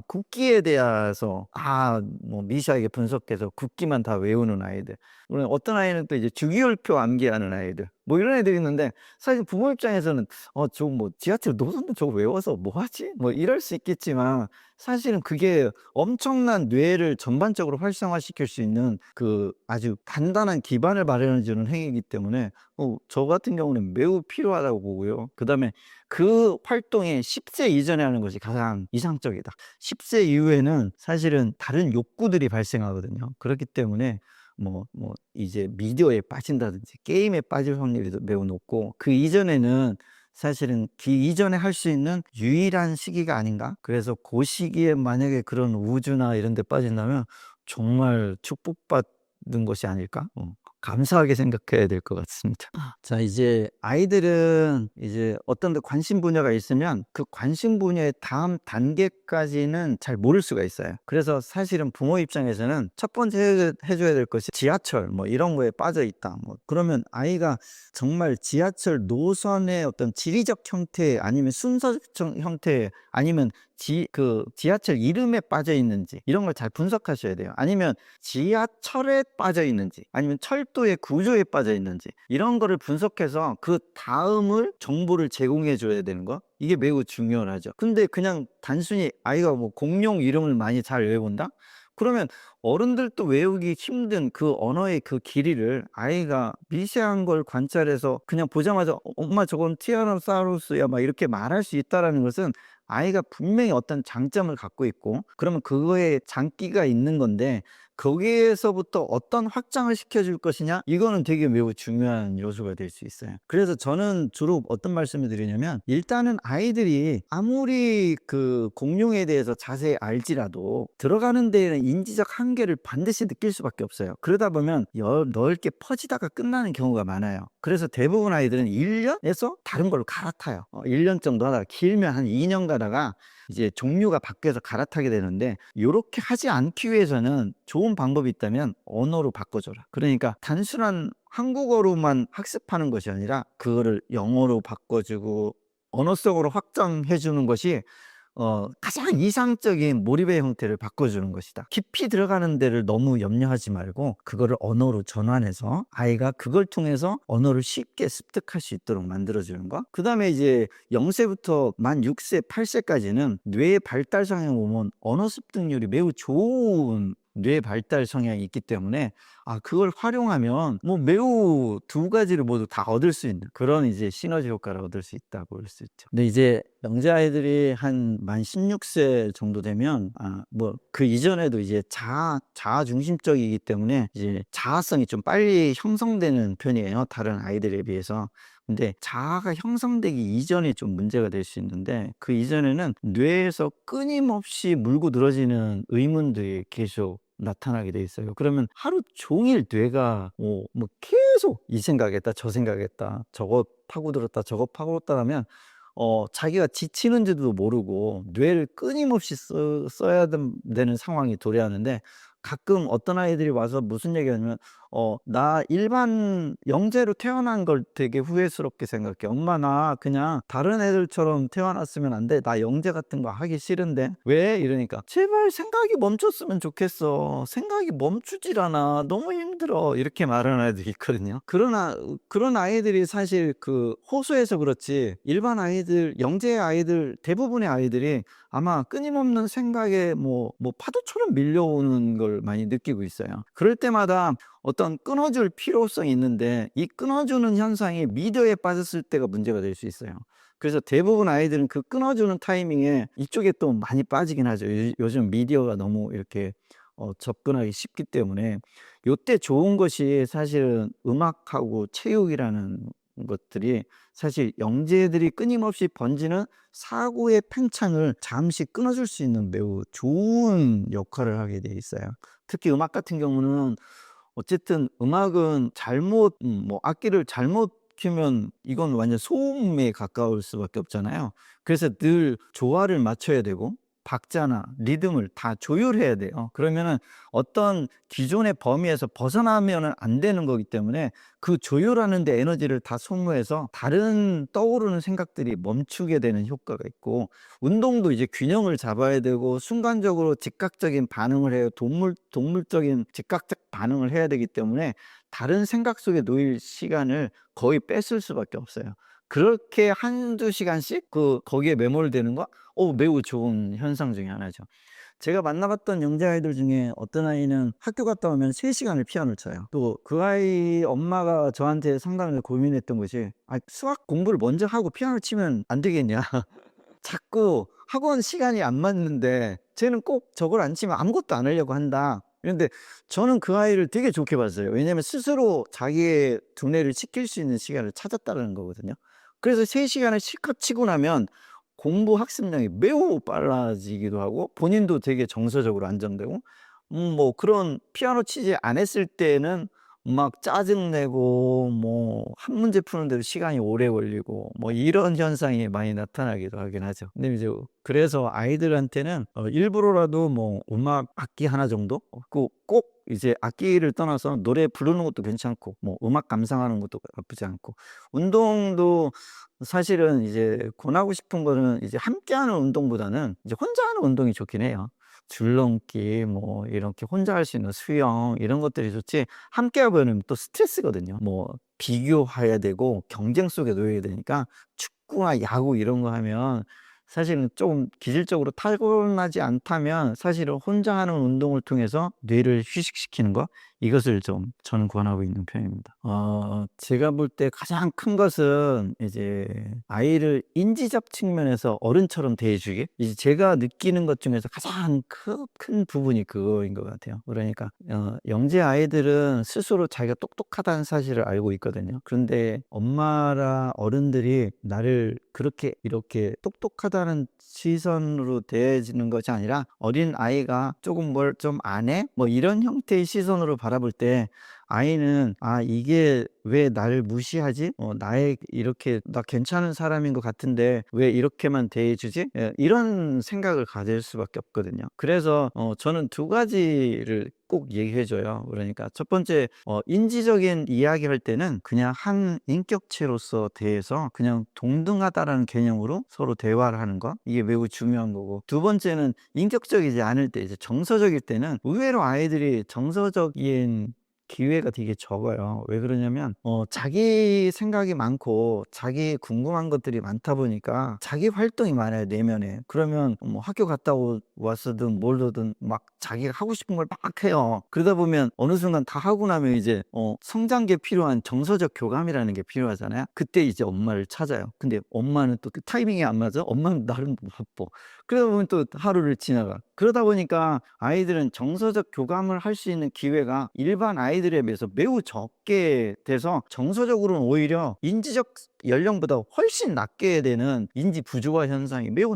국기에 대해서 뭐 미시하게 분석해서 국기만 다 외우는 아이들. 물론 어떤 아이는 또 이제 주기율표 암기하는 아이들. 뭐 이런 애들이 있는데 사실 부모 입장에서는 저거 뭐 지하철 노선도 저거 외워서 뭐 하지? 뭐 이럴 수 있겠지만 사실은 그게 엄청난 뇌를 전반적으로 활성화시킬 수 있는 그 아주 단단한 기반을 마련해 주는 행위이기 때문에 저 같은 경우는 매우 필요하다고 보고요. 그다음에 그 활동이 10세 이전에 하는 것이 가장 이상적이다. 10세 이후에는 사실은 다른 욕구들이 발생하거든요. 그렇기 때문에 이제 미디어에 빠진다든지 게임에 빠질 확률이 매우 높고, 그 이전에는 사실은 그 이전에 할 수 있는 유일한 시기가 아닌가? 그래서 그 시기에 만약에 그런 우주나 이런 데 빠진다면 정말 축복받는 것이 아닐까? 감사하게 생각해야 될 것 같습니다. 자, 이제 아이들은 이제 어떤 데 관심 분야가 있으면 그 관심 분야의 다음 단계까지는 잘 모를 수가 있어요. 그래서 사실은 부모 입장에서는 첫 번째 해줘야 될 것이 지하철 뭐 이런 거에 빠져 있다. 뭐 그러면 아이가 정말 지하철 노선의 어떤 지리적 형태 아니면 순서적 형태 아니면 지하철 이름에 빠져 있는지 이런 걸 잘 분석하셔야 돼요. 아니면 지하철에 빠져 있는지 아니면 철도의 구조에 빠져 있는지 이런 거를 분석해서 그 다음을 정보를 제공해 줘야 되는 거, 이게 매우 중요하죠. 근데 그냥 단순히 아이가 뭐 공룡 이름을 많이 잘 외운다? 그러면 어른들도 외우기 힘든 그 언어의 그 길이를 아이가 미세한 걸 관찰해서 그냥 보자마자 엄마 저건 티라노사우루스야 막 이렇게 말할 수 있다라는 것은 아이가 분명히 어떤 장점을 갖고 있고 그러면 그거에 장기가 있는 건데, 거기에서부터 어떤 확장을 시켜줄 것이냐, 이거는 되게 매우 중요한 요소가 될 수 있어요. 그래서 저는 주로 어떤 말씀을 드리냐면, 일단은 아이들이 아무리 그 공룡에 대해서 자세히 알지라도 들어가는 데에는 인지적 한계를 반드시 느낄 수밖에 없어요. 그러다 보면 넓게 퍼지다가 끝나는 경우가 많아요. 그래서 대부분 아이들은 1년에서 다른 걸로 갈아타요. 1년 정도 하다가 길면 한 2년 가다가 이제 종류가 바뀌어서 갈아타게 되는데, 이렇게 하지 않기 위해서는 좋은 방법이 있다면 언어로 바꿔줘라. 그러니까 단순한 한국어로만 학습하는 것이 아니라 그거를 영어로 바꿔주고 언어성으로 확장해 주는 것이 가장 이상적인 몰입의 형태를 바꿔주는 것이다. 깊이 들어가는 데를 너무 염려하지 말고 그거를 언어로 전환해서 아이가 그걸 통해서 언어를 쉽게 습득할 수 있도록 만들어주는 것. 그 다음에 이제 0세부터 만 6세, 8세까지는 뇌의 발달 성향을 보면 언어 습득률이 매우 좋은 뇌 발달 성향이 있기 때문에 그걸 활용하면 뭐 매우 두 가지를 모두 다 얻을 수 있는 그런 이제 시너지 효과를 얻을 수 있다고 볼 수 있죠. 근데 이제 영재 아이들이 한 만 16세 정도 되면 뭐 그 이전에도 이제 자아 중심적이기 때문에 이제 자아성이 좀 빨리 형성되는 편이에요, 다른 아이들에 비해서. 근데 자아가 형성되기 이전에 좀 문제가 될 수 있는데, 그 이전에는 뇌에서 끊임없이 물고 늘어지는 의문들이 계속 나타나게 돼 있어요. 그러면 하루 종일 뇌가 계속 이 생각했다 저 생각했다, 저거 파고들었다 저거 파고들었다 하면 자기가 지치는지도 모르고 뇌를 끊임없이 써야 되는 상황이 도래하는데, 가끔 어떤 아이들이 와서 무슨 얘기하냐면 나 일반 영재로 태어난 걸 되게 후회스럽게 생각해. 엄마 나 그냥 다른 애들처럼 태어났으면 안 돼. 나 영재 같은 거 하기 싫은데. 왜? 이러니까 제발 생각이 멈췄으면 좋겠어. 생각이 멈추질 않아. 너무 힘들어. 이렇게 말하는 아이들이 있거든요. 그러나 그런 아이들이 사실 그 호소해서 그렇지, 일반 아이들, 영재 아이들 대부분의 아이들이 아마 끊임없는 생각에 뭐 파도처럼 밀려오는 걸 많이 느끼고 있어요. 그럴 때마다 어떤 끊어줄 필요성이 있는데, 이 끊어주는 현상이 미디어에 빠졌을 때가 문제가 될 수 있어요. 그래서 대부분 아이들은 그 끊어주는 타이밍에 이쪽에 또 많이 빠지긴 하죠. 요즘 미디어가 너무 이렇게 접근하기 쉽기 때문에. 요때 좋은 것이 사실은 음악하고 체육이라는 것들이 사실 영재들이 끊임없이 번지는 사고의 팽창을 잠시 끊어줄 수 있는 매우 좋은 역할을 하게 돼 있어요. 특히 음악 같은 경우는 어쨌든 음악은 악기를 잘못 시키면 이건 완전 소음에 가까울 수밖에 없잖아요. 그래서 늘 조화를 맞춰야 되고 박자나 리듬을 다 조율해야 돼요. 그러면은 어떤 기존의 범위에서 벗어나면은 안 되는 거기 때문에 그 조율하는 데 에너지를 다 소모해서 다른 떠오르는 생각들이 멈추게 되는 효과가 있고, 운동도 이제 균형을 잡아야 되고 순간적으로 즉각적인 반응을 해요. 동물적인 즉각적 반응을 해야 되기 때문에 다른 생각 속에 놓일 시간을 거의 뺏을 수밖에 없어요. 그렇게 한두 시간씩 거기에 매몰되는 거 매우 좋은 현상 중에 하나죠. 제가 만나봤던 영재 아이들 중에 어떤 아이는 학교 갔다 오면 3 시간을 피아노를 쳐요. 또 그 아이 엄마가 저한테 상담을 고민했던 것이 수학 공부를 먼저 하고 피아노를 치면 안 되겠냐." 자꾸 학원 시간이 안 맞는데 쟤는 꼭 저걸 안 치면 아무것도 안 하려고 한다. 그런데 저는 그 아이를 되게 좋게 봤어요. 왜냐하면 스스로 자기의 두뇌를 시킬 수 있는 시간을 찾았다는 거거든요. 그래서 3 시간을 실컷 치고 나면 공부 학습량이 매우 빨라지기도 하고 본인도 되게 정서적으로 안정되고, 뭐 그런 피아노 치지 않았을 때는 막 짜증 내고 뭐 한 문제 푸는데도 시간이 오래 걸리고 뭐 이런 현상이 많이 나타나기도 하긴 하죠. 근데 이제 그래서 아이들한테는 일부러라도 뭐 음악 악기 하나 정도 꼭 이제 악기를 떠나서 노래 부르는 것도 괜찮고 뭐 음악 감상하는 것도 나쁘지 않고, 운동도 사실은 이제 권하고 싶은 거는 이제 함께하는 운동보다는 이제 혼자 하는 운동이 좋긴 해요. 줄넘기 뭐 이렇게 혼자 할 수 있는 수영 이런 것들이 좋지, 함께 하면은 또 스트레스거든요. 뭐 비교해야 되고 경쟁 속에 놓여야 되니까 축구나 야구 이런 거 하면 사실은 좀 기질적으로 타고나지 않다면 사실은 혼자 하는 운동을 통해서 뇌를 휴식시키는 거, 이것을 좀 저는 권하고 있는 편입니다. 제가 볼 때 가장 큰 것은 이제 아이를 인지적 측면에서 어른처럼 대해 주기. 이제 제가 느끼는 것 중에서 가장 큰 부분이 그거인 것 같아요. 그러니까 영재 아이들은 스스로 자기가 똑똑하다는 사실을 알고 있거든요. 그런데 엄마나 어른들이 나를 그렇게 이렇게 똑똑하다는 시선으로 대해지는 것이 아니라 어린아이가 조금 뭘 좀 안 해? 뭐 이런 형태의 시선으로 바라볼 때 아이는 '아 이게 왜 나를 무시하지? 나의 이렇게 나 괜찮은 사람인 것 같은데 왜 이렇게만 대해 주지?' 예, 이런 생각을 가질 수밖에 없거든요. 그래서 저는 2 가지를 꼭 얘기해 줘요. 그러니까 첫 번째, 인지적인 이야기할 때는 그냥 한 인격체로서 대해서 그냥 동등하다라는 개념으로 서로 대화를 하는 거, 이게 매우 중요한 거고, 두 번째는 인격적이지 않을 때 이제 정서적일 때는 의외로 아이들이 정서적인 기회가 되게 적어요. 왜 그러냐면 자기 생각이 많고 자기 궁금한 것들이 많다 보니까 자기 활동이 많아요, 내면에. 그러면 뭐 학교 갔다 왔으든 뭘로든 막 자기가 하고 싶은 걸 막 해요. 그러다 보면 어느 순간 다 하고 나면 이제 성장기에 필요한 정서적 교감이라는 게 필요하잖아요. 그때 이제 엄마를 찾아요. 근데 엄마는 또 그 타이밍이 안 맞아. 엄마는 나름 바빠. 그러다 보면 또 하루를 지나가. 그러다 보니까 아이들은 정서적 교감을 할 수 있는 기회가 일반 아이들에 비해서 매우 적게 돼서 정서적으로는 오히려 인지적 연령보다 훨씬 낮게 되는 인지 부조화 현상이 매우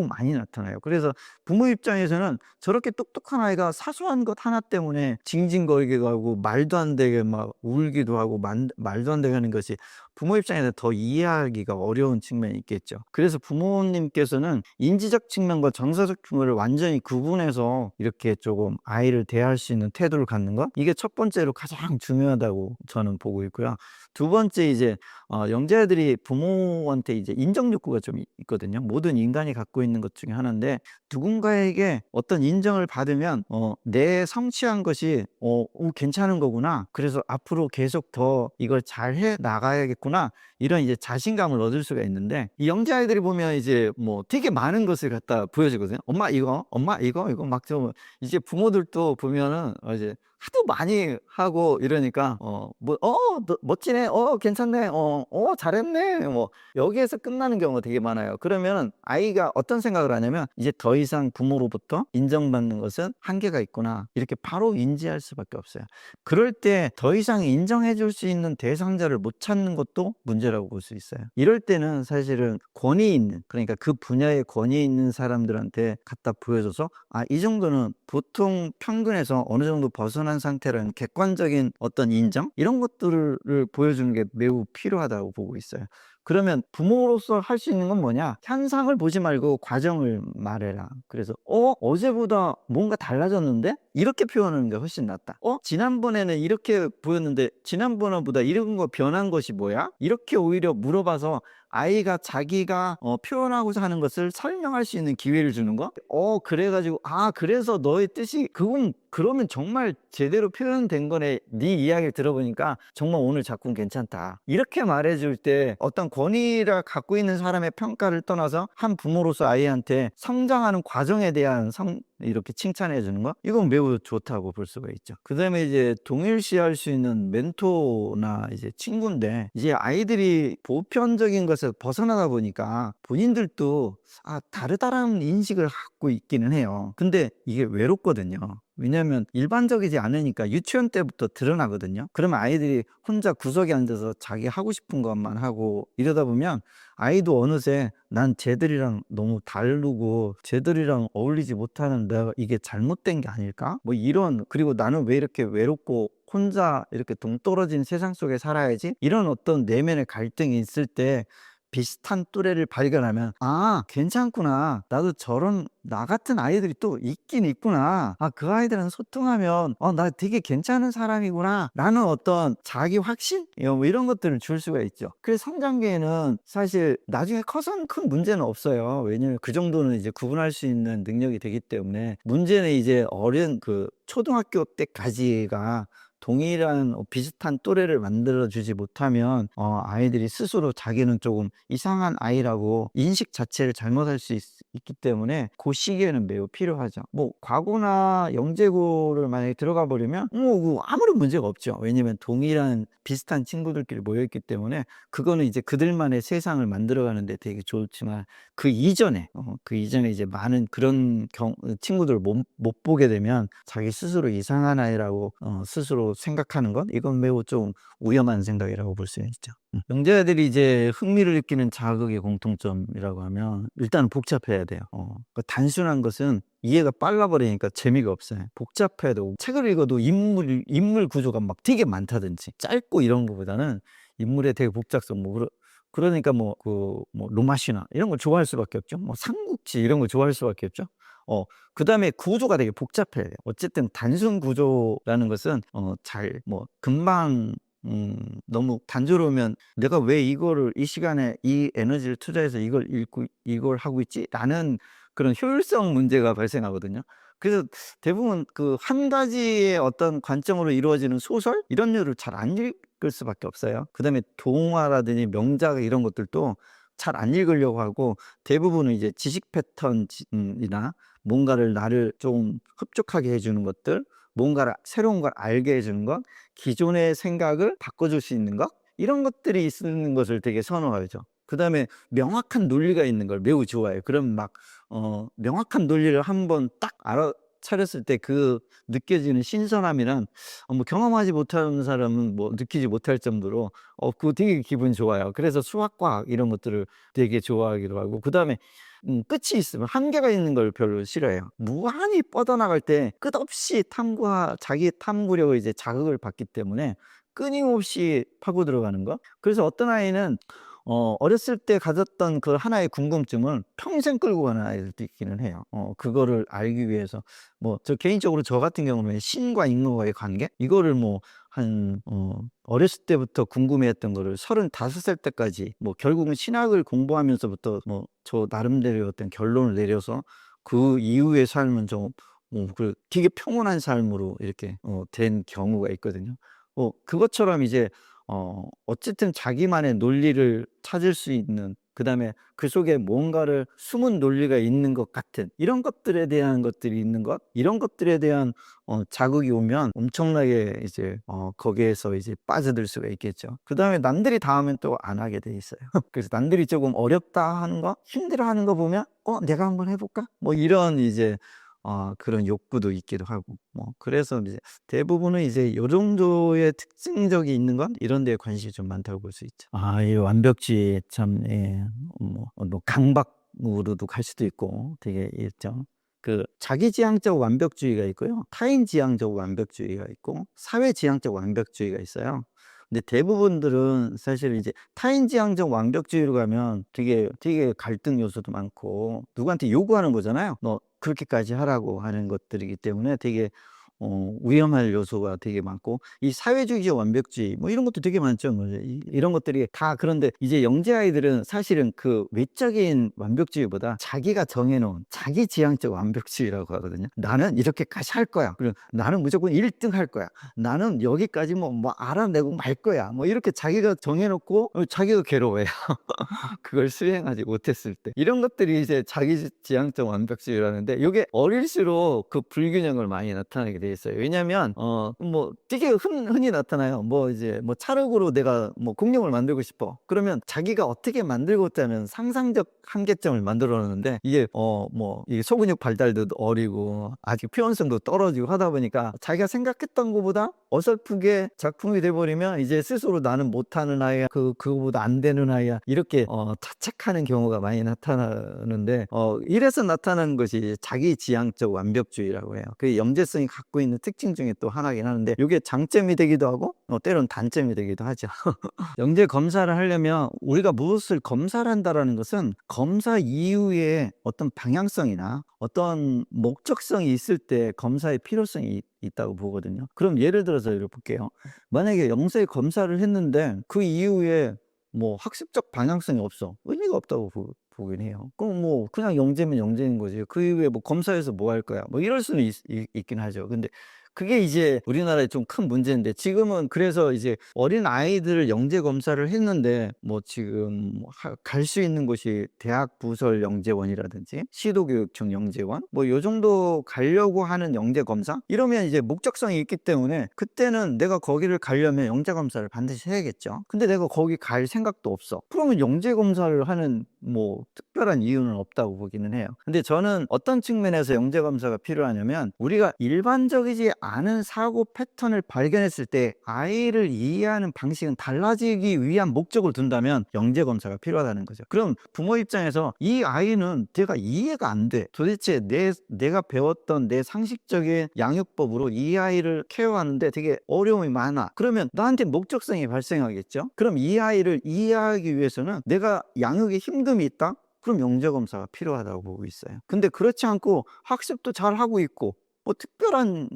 많이 나타나요. 그래서 부모 입장에서는 저렇게 똑똑한 아이가 사소한 것 하나 때문에 징징거리기도 하고 말도 안 되게 막 울기도 하고 말도 안 되게 하는 것이 부모 입장에서 더 이해하기가 어려운 측면이 있겠죠. 그래서 부모님께서는 인지적 측면과 정서적 측면을 완전히 구분해서 이렇게 조금 아이를 대할 수 있는 태도를 갖는 것, 이게 첫 번째로 가장 중요하다고 저는 보고 있고요. 두 번째, 이제 영재아들이 부모한테 이제 인정 욕구가 좀 있거든요. 모든 인간이 갖고 있는 것 중에 하나인데, 누군가에게 어떤 인정을 받으면 내 성취한 것이 괜찮은 거구나, 그래서 앞으로 계속 더 이걸 잘해 나가야겠구나, 이런 이제 자신감을 얻을 수가 있는데, 이 영재아이들이 보면 이제 뭐 되게 많은 것을 갖다 보여주거든요. 엄마 이거, 엄마 이거 막 좀, 이제 부모들도 보면은 이제 하도 많이 하고 이러니까 뭐 너 멋지네. 괜찮네. 잘했네. 뭐 여기에서 끝나는 경우가 되게 많아요. 그러면 아이가 어떤 생각을 하냐면 이제 더 이상 부모로부터 인정받는 것은 한계가 있구나, 이렇게 바로 인지할 수밖에 없어요. 그럴 때 더 이상 인정해 줄 수 있는 대상자를 못 찾는 것도 문제라고 볼 수 있어요. 이럴 때는 사실은 권위 있는, 그러니까 그 분야에 권위 있는 사람들한테 갖다 보여줘서 이 정도는 보통 평균에서 어느 정도 벗어나 온전한 상태라는 객관적인 어떤 인정? 이런 것들을 보여주는 게 매우 필요하다고 보고 있어요. 그러면 부모로서 할 수 있는 건 뭐냐? 현상을 보지 말고 과정을 말해라. 그래서 어제보다 뭔가 달라졌는데? 이렇게 표현하는 게 훨씬 낫다. 지난번에는 이렇게 보였는데 지난번보다 이런 거 변한 것이 뭐야? 이렇게 오히려 물어봐서 아이가 자기가 표현하고자 하는 것을 설명할 수 있는 기회를 주는 거? 그래가지고 그래서 너의 뜻이 그건 그러면 정말 제대로 표현된 거네. 네 이야기를 들어보니까 정말 오늘 작품 괜찮다. 이렇게 말해줄 때 어떤 권위를 갖고 있는 사람의 평가를 떠나서 한 부모로서 아이한테 성장하는 과정에 대한 이렇게 칭찬해 주는 거, 이건 매우 좋다고 볼 수가 있죠. 그 다음에 이제 동일시할 수 있는 멘토나 이제 친구인데, 이제 아이들이 보편적인 것을 벗어나다 보니까 본인들도 다르다라는 인식을 갖고 있기는 해요. 근데 이게 외롭거든요. 왜냐하면 일반적이지 않으니까 유치원 때부터 드러나거든요. 그러면 아이들이 혼자 구석에 앉아서 자기 하고 싶은 것만 하고 이러다 보면 아이도 어느새 난 쟤들이랑 너무 다르고 쟤들이랑 어울리지 못하는 내가 이게 잘못된 게 아닐까? 뭐 이런, 그리고 나는 왜 이렇게 외롭고 혼자 이렇게 동떨어진 세상 속에 살아야지? 이런 어떤 내면의 갈등이 있을 때 비슷한 또래를 발견하면 괜찮구나, 나도 저런 나 같은 아이들이 또 있긴 있구나, 그 아이들은 소통하면 나 되게 괜찮은 사람이구나 라는 어떤 자기 확신, 뭐 이런 것들을 줄 수가 있죠. 그래서 성장기에는 사실 나중에 커서는 큰 문제는 없어요. 왜냐면 그 정도는 이제 구분할 수 있는 능력이 되기 때문에. 문제는 이제 어린 그 초등학교 때까지가 동일한 비슷한 또래를 만들어 주지 못하면 아이들이 스스로 자기는 조금 이상한 아이라고 인식 자체를 잘못할 수 있기 때문에 그 시기에는 매우 필요하죠. 뭐 과고나 영재고를 만약에 들어가 버리면 아무런 문제가 없죠. 왜냐면 동일한 비슷한 친구들끼리 모여 있기 때문에 그거는 이제 그들만의 세상을 만들어 가는데 되게 좋지만, 그 이전에 이제 많은 그런 친구들을 못 보게 되면 자기 스스로 이상한 아이라고 스스로 생각하는 것, 이건 매우 좀 위험한 생각이라고 볼 수 있죠. 영재아들이 이제 흥미를 느끼는 자극의 공통점이라고 하면 일단 복잡해야 돼요. 그러니까 단순한 것은 이해가 빨라 버리니까 재미가 없어요. 복잡해야 되고, 책을 읽어도 인물 구조가 막 되게 많다든지 짧고 이런 거보다는 인물의 되게 복잡성, 그러니까 로마 신화 이런 걸 좋아할 수밖에 없죠. 삼국지 이런 걸 좋아할 수밖에 없죠. 그 다음에 구조가 되게 복잡해야 돼요. 어쨌든 단순 구조라는 것은 금방 너무 단조로우면 내가 왜 이거를 이 시간에 이 에너지를 투자해서 이걸 읽고 이걸 하고 있지? 라는 그런 효율성 문제가 발생하거든요. 그래서 대부분 그 한 가지의 어떤 관점으로 이루어지는 소설 이런 류를 잘 안 읽을 수밖에 없어요. 그 다음에 동화라든지 명작 이런 것들도 잘 안 읽으려고 하고, 대부분은 이제 지식 패턴이나 뭔가를 나를 좀 흡족하게 해주는 것들, 뭔가를 새로운 걸 알게 해주는 것, 기존의 생각을 바꿔줄 수 있는 것, 이런 것들이 있는 것을 되게 선호하죠. 그 다음에 명확한 논리가 있는 걸 매우 좋아해요. 그럼 명확한 논리를 한번 딱 알아차렸을 때 그 느껴지는 신선함이란 경험하지 못하는 사람은 느끼지 못할 정도로 그거 되게 기분 좋아요. 그래서 수학과학 이런 것들을 되게 좋아하기도 하고, 그 다음에 끝이 있으면 한계가 있는 걸 별로 싫어해요. 무한히 뻗어나갈 때 끝없이 자기 탐구력을 이제 자극을 받기 때문에 끊임없이 파고 들어가는 거. 그래서 어떤 아이는 어렸을 때 가졌던 그 하나의 궁금증을 평생 끌고 가는 아이들도 있기는 해요. 그거를 알기 위해서 개인적으로 저 같은 경우는 신과 인과의 관계, 이거를 어렸을 때부터 궁금해했던 거를 35살 때까지 결국은 신학을 공부하면서부터 저 나름대로 어떤 결론을 내려서 그 이후의 삶은 좀 되게 평온한 삶으로 이렇게 된 경우가 있거든요. 그것처럼 이제 어쨌든 자기만의 논리를 찾을 수 있는, 그 다음에 그 속에 뭔가를 숨은 논리가 있는 것 같은 이런 것들에 대한 것들이 있는 것, 이런 것들에 대한 자극이 오면 엄청나게 이제 거기에서 이제 빠져들 수가 있겠죠. 그 다음에 남들이 다 하면 또 안 하게 돼 있어요. 그래서 남들이 조금 어렵다 하는 거, 힘들어 하는 거 보면 내가 한번 해볼까? 이런 이제 그런 욕구도 있기도 하고, 그래서 이제 대부분은 이제 요 정도의 특징적이 있는 건 이런 데에 관심이 좀 많다고 볼 수 있죠. 이 완벽주의 참, 강박으로도 갈 수도 있고 되게 있죠. 그 자기지향적 완벽주의가 있고요. 타인지향적 완벽주의가 있고 사회지향적 완벽주의가 있어요. 근데 대부분들은 사실 이제 타인지향적 완벽주의로 가면 되게 갈등 요소도 많고 누구한테 요구하는 거잖아요. "너 그렇게까지 하라."고 하는 것들이기 때문에 되게 위험할 요소가 되게 많고 이 사회주의적 완벽주의 뭐 이런 것도 되게 많죠. 뭐 이런 것들이 다 그런데 이제 영재 아이들은 사실은 그 외적인 완벽주의보다 자기가 정해 놓은 자기지향적 완벽주의라고 하거든요. '나는 이렇게까지 할 거야. 그리고 나는 무조건 1등 할 거야. 나는 여기까지 뭐 알아내고 말 거야.' 뭐 이렇게 자기가 정해 놓고 자기가 괴로워해요. 그걸 수행하지 못했을 때. 이런 것들이 이제 자기지향적 완벽주의라는데 요게 어릴수록 그 불균형을 많이 나타내게 돼 있어요. 왜냐면 뭐 되게 흔히 나타나요. 뭐 이제 뭐 찰흙으로 내가 뭐 공룡을 만들고 싶어. 그러면 자기가 어떻게 만들고자 는 상상적 한계점을 만들어 놓는데 이게 뭐 이게 소근육 발달도 어리고 아직 표현성도 떨어지고 하다 보니까 자기가 생각했던 것보다 어설프게 작품이 돼 버리면 이제 스스로 '나는 못하는 아이야. 그거보다 안 되는 아이야.' 이렇게 자책하는 경우가 많이 나타나는데 이래서 나타나는 것이 자기지향적 완벽주의라고 해요. 그게 영재성이 갖고 있는 특징 중에 또 하나긴 하는데 요게 장점이 되기도 하고 때로는 단점이 되기도 하죠. 영재 검사를 하려면 우리가 무엇을 검사를 한다라는 것은 검사 이후에 어떤 방향성이나 어떤 목적성이 있을 때 검사의 필요성이 있다고 보거든요. 그럼 예를 들어서 이렇게 볼게요. 만약에 영재 검사를 했는데 그 이후에 뭐 학습적 방향성이 없어. 의미가 없다고 보긴 해요. 그럼 뭐 그냥 영재면 영재인 거지. 그 이후에 뭐 검사해서 뭐 할 거야. 뭐 이럴 수는 있긴 하죠. 근데 그게 이제 우리나라의 좀 큰 문제인데 지금은 그래서 이제 어린아이들을 영재 검사를 했는데 뭐 지금 갈 수 있는 곳이 대학 부설 영재원이라든지 시도교육청 영재원 뭐 요 정도 가려고 하는 영재 검사 이러면 이제 목적성이 있기 때문에 그때는 내가 거기를 가려면 영재 검사를 반드시 해야겠죠. 근데 내가 거기 갈 생각도 없어. 그러면 영재 검사를 하는 뭐 특별한 이유는 없다고 보기는 해요. 근데 저는 어떤 측면에서 영재 검사가 필요하냐면 우리가 일반적이지 않은 사고 패턴을 발견했을 때 아이를 이해하는 방식은 달라지기 위한 목적을 둔다면 영재 검사가 필요하다는 거죠. 그럼 부모 입장에서 이 아이는 내가 이해가 안 돼. 도대체 내가 배웠던 내 상식적인 양육법으로 이 아이를 케어하는데 되게 어려움이 많아. 그러면 나한테 목적성이 발생하겠죠. 그럼 이 아이를 이해하기 위해서는 내가 양육에 힘듦이 있다? 그럼 영재 검사가 필요하다고 보고 있어요. 근데 그렇지 않고 학습도 잘하고 있고 뭐 특별한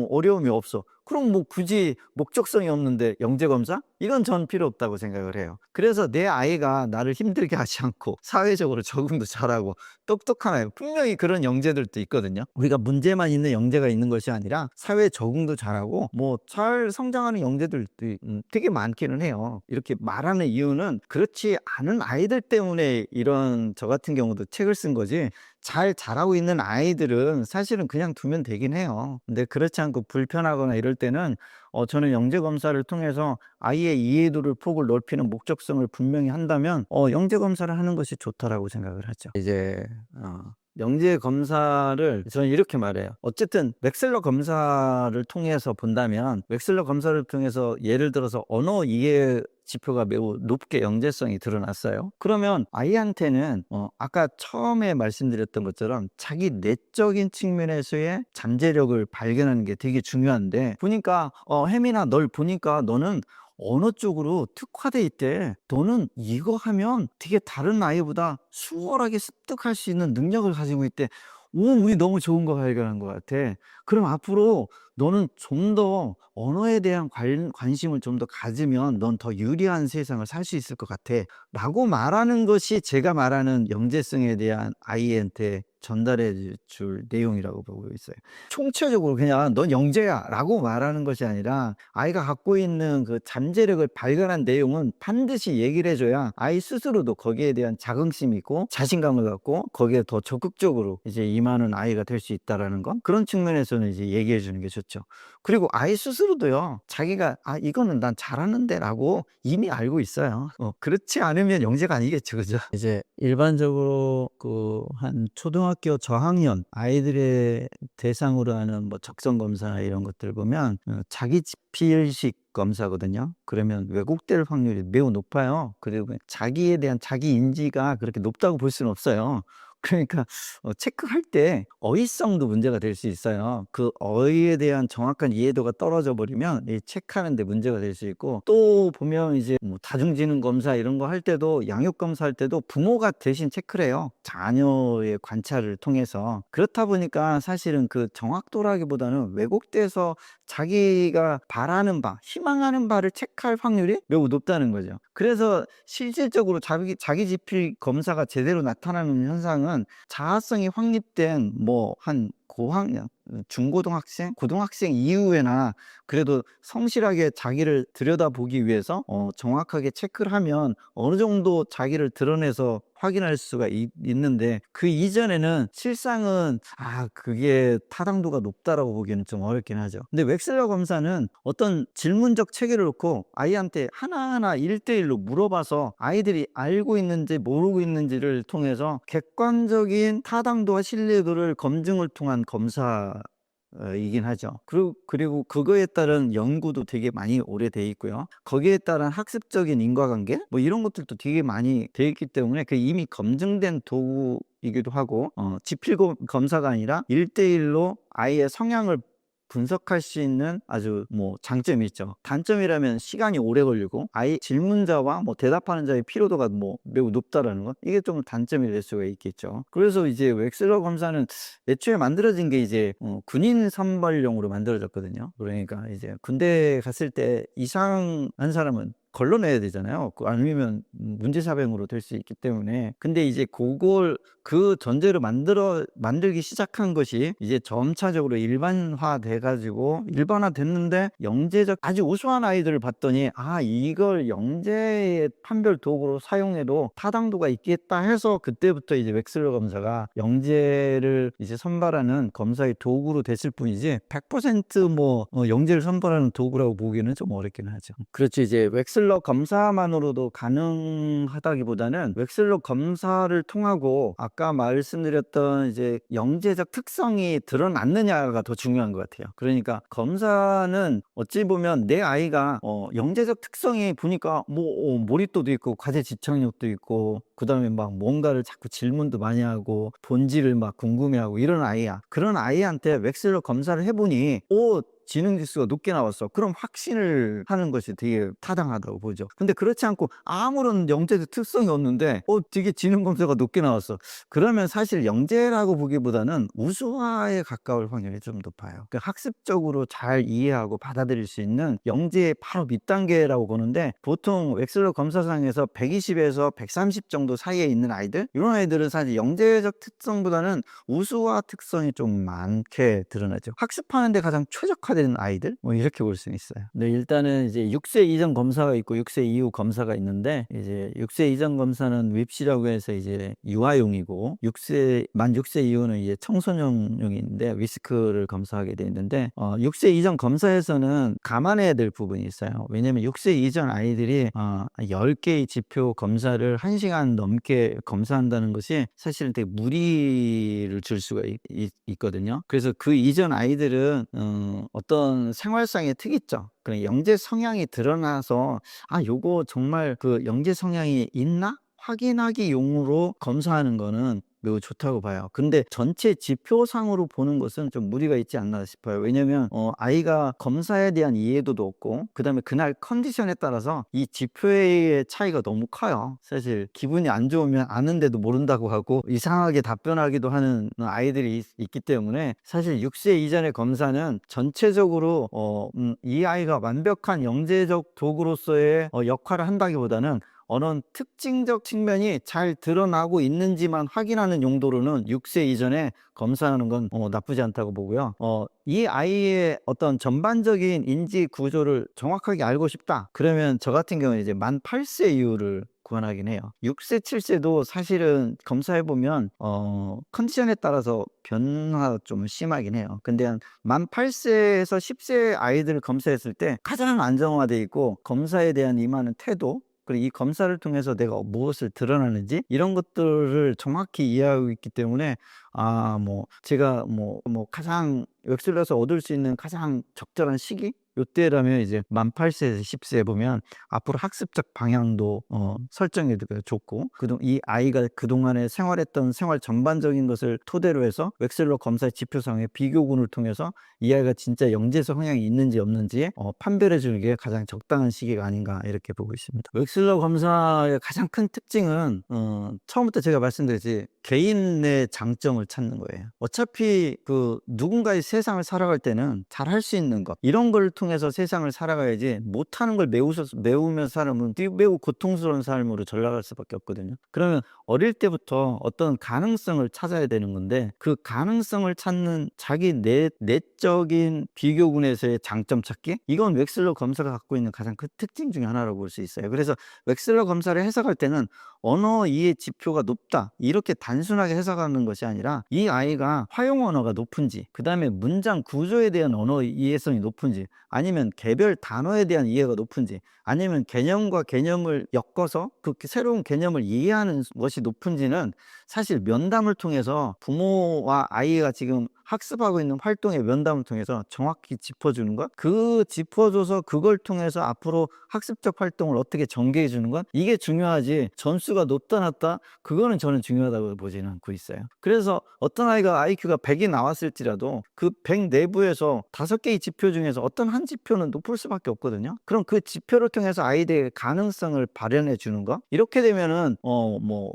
어려움이 없어. 그럼 뭐 굳이 목적성이 없는데 영재 검사? 이건 전 필요 없다고 생각을 해요. 그래서 내 아이가 나를 힘들게 하지 않고 사회적으로 적응도 잘하고 똑똑한 아이 분명히 그런 영재들도 있거든요. 우리가 문제만 있는 영재가 있는 것이 아니라 사회 적응도 잘하고 뭐 잘 성장하는 영재들도 되게 많기는 해요. 이렇게 말하는 이유는 그렇지 않은 아이들 때문에 이런 저 같은 경우도 책을 쓴 거지 잘 자라고 있는 아이들은 사실은 그냥 두면 되긴 해요. 근데 그렇지 않고 불편하거나 이럴 때는 저는 영재 검사를 통해서 아이의 이해도를 폭을 넓히는 목적성을 분명히 한다면 영재 검사를 하는 것이 좋다라고 생각을 하죠. 이제 영재 검사를 저는 이렇게 말해요. 어쨌든 웩슬러 검사를 통해서 본다면 웩슬러 검사를 통해서 예를 들어서 언어 이해 지표가 매우 높게 영재성이 드러났어요. 그러면 아이한테는 아까 처음에 말씀드렸던 것처럼 자기 내적인 측면에서의 잠재력을 발견하는 게 되게 중요한데 보니까 혜민아 널 보니까 너는 언어 쪽으로 특화돼 있대. 너는 이거 하면 되게 다른 아이보다 수월하게 습득할 수 있는 능력을 가지고 있대. 오, 우리 너무 좋은 거 발견한 것 같아. 그럼 앞으로 너는 좀 더 언어에 대한 관심을 좀 더 가지면 넌 더 유리한 세상을 살 수 있을 것 같아. 라고 말하는 것이 제가 말하는 영재성에 대한 아이한테 전달해 줄 내용이라고 보고 있어요. 총체적으로 그냥 넌 영재야 라고 말하는 것이 아니라 아이가 갖고 있는 그 잠재력을 발견한 내용은 반드시 얘기를 해줘야 아이 스스로도 거기에 대한 자긍심이 있고 자신감을 갖고 거기에 더 적극적으로 이제 임하는 아이가 될 수 있다라는 건 그런 측면에서는 이제 얘기해 주는 게 좋죠. 그리고 아이 스스로도요, 자기가 이거는 난 잘하는데 라고 이미 알고 있어요. 그렇지 않으면 영재가 아니겠죠. 그죠? 이제 일반적으로 한 초등학교 저학년 아이들의 대상으로 하는 뭐 적성 검사 이런 것들 보면 자기 지필식 검사거든요. 그러면 왜곡될 확률이 매우 높아요. 그리고 자기에 대한 자기 인지가 그렇게 높다고 볼 수는 없어요. 그러니까 체크할 때 어휘성도 문제가 될 수 있어요. 그 어휘에 대한 정확한 이해도가 떨어져 버리면 이 체크하는 데 문제가 될 수 있고, 또 보면 이제 뭐 다중지능 검사 이런 거 할 때도, 양육 검사할 때도 부모가 대신 체크를 해요, 자녀의 관찰을 통해서. 그렇다 보니까 사실은 그 정확도라기보다는 왜곡돼서 자기가 바라는 바, 희망하는 바를 체크할 확률이 매우 높다는 거죠. 그래서 실질적으로 자기 지필 검사가 제대로 나타나는 현상은, 자아성이 확립된 뭐 한 고학년, 중고등학생, 고등학생 이후에나 그래도 성실하게 자기를 들여다보기 위해서 정확하게 체크를 하면 어느 정도 자기를 드러내서 확인할 수가 있는데, 그 이전에는 실상은 그게 타당도가 높다라고 보기에는 좀 어렵긴 하죠. 근데 웩슬러 검사는 어떤 질문적 체계를 놓고 아이한테 하나하나 1대1로 물어봐서 아이들이 알고 있는지 모르고 있는지를 통해서 객관적인 타당도와 신뢰도를 검증을 통한 검사 이긴 하죠. 그리고 그거에 따른 연구도 되게 많이 오래돼 있고요. 거기에 따른 학습적인 인과관계 뭐 이런 것들도 되게 많이 돼 있기 때문에 그 이미 검증된 도구이기도 하고, 지필 검사가 아니라 1대1로 아이의 성향을 분석할 수 있는 아주 뭐 장점이 있죠. 단점이라면 시간이 오래 걸리고 아이 질문자와 뭐 대답하는 자의 피로도가 뭐 매우 높다라는 것, 이게 좀 단점이 될 수가 있겠죠. 그래서 이제 웩슬러 검사는 애초에 만들어진 게 이제 군인 선발용으로 만들어졌거든요. 그러니까 이제 군대 갔을 때 이상한 사람은 걸러내야 되잖아요. 아니면 문제사병으로 될 수 있기 때문에. 근데 이제 그걸 그 전제로 만들기 시작한 것이 이제 점차적으로 일반화돼 가지고, 일반화됐는데 영재적 아주 우수한 아이들을 봤더니 이걸 영재의 판별 도구로 사용해도 타당도가 있겠다 해서, 그때부터 이제 웩슬러 검사가 영재를 이제 선발하는 검사의 도구로 됐을 뿐이지 100% 영재를 선발하는 도구라고 보기에는 좀 어렵긴 하죠. 그렇죠. 이제 웩슬러 검사만으로도 가능하다기보다는 웩슬러 검사를 통하고 아까 말씀드렸던 이제 영재적 특성이 드러났느냐가 더 중요한 것 같아요. 그러니까 검사는 어찌 보면 내 아이가 영재적 특성이 보니까 뭐 몰입도도 있고 과제 집착력도 있고, 그다음에 막 뭔가를 자꾸 질문도 많이 하고 본질을 막 궁금해하고 이런 아이야. 그런 아이한테 웩슬러 검사를 해보니 지능 지수가 높게 나왔어. 그럼 확신을 하는 것이 되게 타당하다고 보죠. 근데 그렇지 않고 아무런 영재적 특성이 없는데 되게 지능 검사가 높게 나왔어. 그러면 사실 영재라고 보기보다는 우수화에 가까울 확률이 좀 높아요. 그러니까 학습적으로 잘 이해하고 받아들일 수 있는 영재의 바로 밑단계라고 보는데, 보통 웩슬러 검사상에서 120에서 130 정도 사이에 있는 아이들, 이런 아이들은 사실 영재적 특성보다는 우수화 특성이 좀 많게 드러나죠. 학습하는 데 가장 최적화된 아이들, 뭐 이렇게 볼 수는 있어요. 네, 일단은 이제 6세 이전 검사가 있고 6세 이후 검사가 있는데, 이제 6세 이전 검사는 윕시라고 해서 이제 유아용이고, 만 6세 이후는 이제 청소년용인데 위스크를 검사하게 돼 있는데, 6세 이전 검사에서는 감안해야 될 부분이 있어요. 왜냐면 6세 이전 아이들이 10개의 지표 검사를 1시간 넘게 검사한다는 것이 사실은 되게 무리를 줄 수가 있거든요. 그래서 그 이전 아이들은 어떤 생활상의 특이점, 그런 영재 성향이 드러나서 요거 정말 그 영재 성향이 있나 확인하기 용으로 검사하는 거는 매우 좋다고 봐요. 근데 전체 지표상으로 보는 것은 좀 무리가 있지 않나 싶어요. 왜냐면 아이가 검사에 대한 이해도도 없고, 그다음에 그날 컨디션에 따라서 이 지표의 차이가 너무 커요. 사실 기분이 안 좋으면 아는데도 모른다고 하고 이상하게 답변하기도 하는 아이들이 있기 때문에, 사실 6세 이전의 검사는 전체적으로 이 아이가 완벽한 영재적 도구로서의 역할을 한다기보다는 어느 특징적 측면이 잘 드러나고 있는지만 확인하는 용도로는 6세 이전에 검사하는 건 나쁘지 않다고 보고요. 이 아이의 어떤 전반적인 인지 구조를 정확하게 알고 싶다, 그러면 저 같은 경우는 이제 만 8세 이후를 권하긴 해요. 6세, 7세도 사실은 검사해보면 컨디션에 따라서 변화가 좀 심하긴 해요. 근데 만 8세에서 10세 아이들을 검사했을 때 가장 안정화되어 있고, 검사에 대한 임하는 태도, 그리고 이 검사를 통해서 내가 무엇을 드러나는지 이런 것들을 정확히 이해하고 있기 때문에, 제가 가장 웩슬러에서 얻을 수 있는 가장 적절한 시기, 요때라면 이제 만 8세에서 10세 보면 앞으로 학습적 방향도 설정해두기가 좋고, 이 아이가 그동안에 생활했던 생활 전반적인 것을 토대로 해서 웩슬러 검사의 지표상의 비교군을 통해서 이 아이가 진짜 영재 성향이 있는지 없는지 판별해 주는 게 가장 적당한 시기가 아닌가 이렇게 보고 있습니다. 웩슬러 검사의 가장 큰 특징은 처음부터 제가 말씀드렸지, 개인의 장점을 찾는 거예요. 어차피 누군가의 세상을 살아갈 때는 잘할 수 있는 것, 이런 걸 통해서 세상을 살아가야지, 못하는 걸 메우면 사람은 매우 고통스러운 삶으로 전락할 수밖에 없거든요. 그러면 어릴 때부터 어떤 가능성을 찾아야 되는 건데, 그 가능성을 찾는 자기 내적인 비교군에서의 장점 찾기, 이건 웩슬러 검사가 갖고 있는 가장 큰 특징 중에 하나라고 볼 수 있어요. 그래서 웩슬러 검사를 해석할 때는 언어 이해 지표가 높다 이렇게 단순하게 해석하는 것이 아니라, 이 아이가 활용 언어가 높은지, 그 다음에 문장 구조에 대한 언어 이해성이 높은지, 아니면 개별 단어에 대한 이해가 높은지, 아니면 개념과 개념을 엮어서 그 새로운 개념을 이해하는 것이 높은지는 사실 면담을 통해서 부모와 아이가 지금 학습하고 있는 활동의 면담을 통해서 정확히 짚어주는 것, 그 짚어줘서 그걸 통해서 앞으로 학습적 활동을 어떻게 전개해 주는 것, 이게 중요하지, 점수가 높다 낮다 그거는 저는 중요하다고 보지는 않고 있어요. 그래서 어떤 아이가 IQ가 100이 나왔을지라도 그 100 내부에서 5개의 지표 중에서 어떤 한 지표는 높을 수밖에 없거든요. 그럼 그 지표를 통해서 아이들의 가능성을 발현해 주는 것, 이렇게 되면은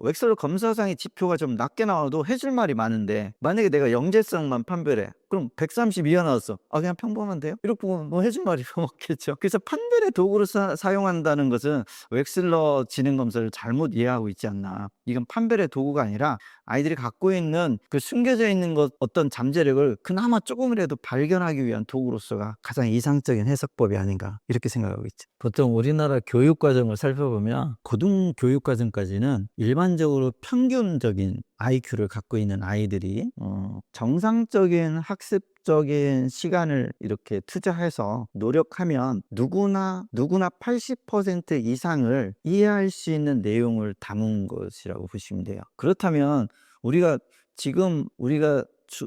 웩슬러 검사상의 지표가 좀 낮게 나와도 해줄 말이 많은데, 만약에 내가 영재성만 판별해, 그럼 130 이하 나왔어, 그냥 평범한데요? 이렇게 보면 해줄 말이 없겠죠. 그래서 판별의 도구로 사용한다는 것은 웩슬러 지능 검사를 잘못 이해하고 있지 않나. 이건 판별의 도구가 아니라 아이들이 갖고 있는 그 숨겨져 있는 어떤 잠재력을 그나마 조금이라도 발견하기 위한 도구로서가 가장 이상적인 해석법이 아닌가 이렇게 생각하고 있죠. 보통 우리나라 교육 과정을 살펴보면 고등교육 과정까지는 일반적으로 평균적인 IQ를 갖고 있는 아이들이 정상적인 학습적인 시간을 이렇게 투자해서 노력하면 누구나 80% 이상을 이해할 수 있는 내용을 담은 것이라고 보시면 돼요. 그렇다면 우리가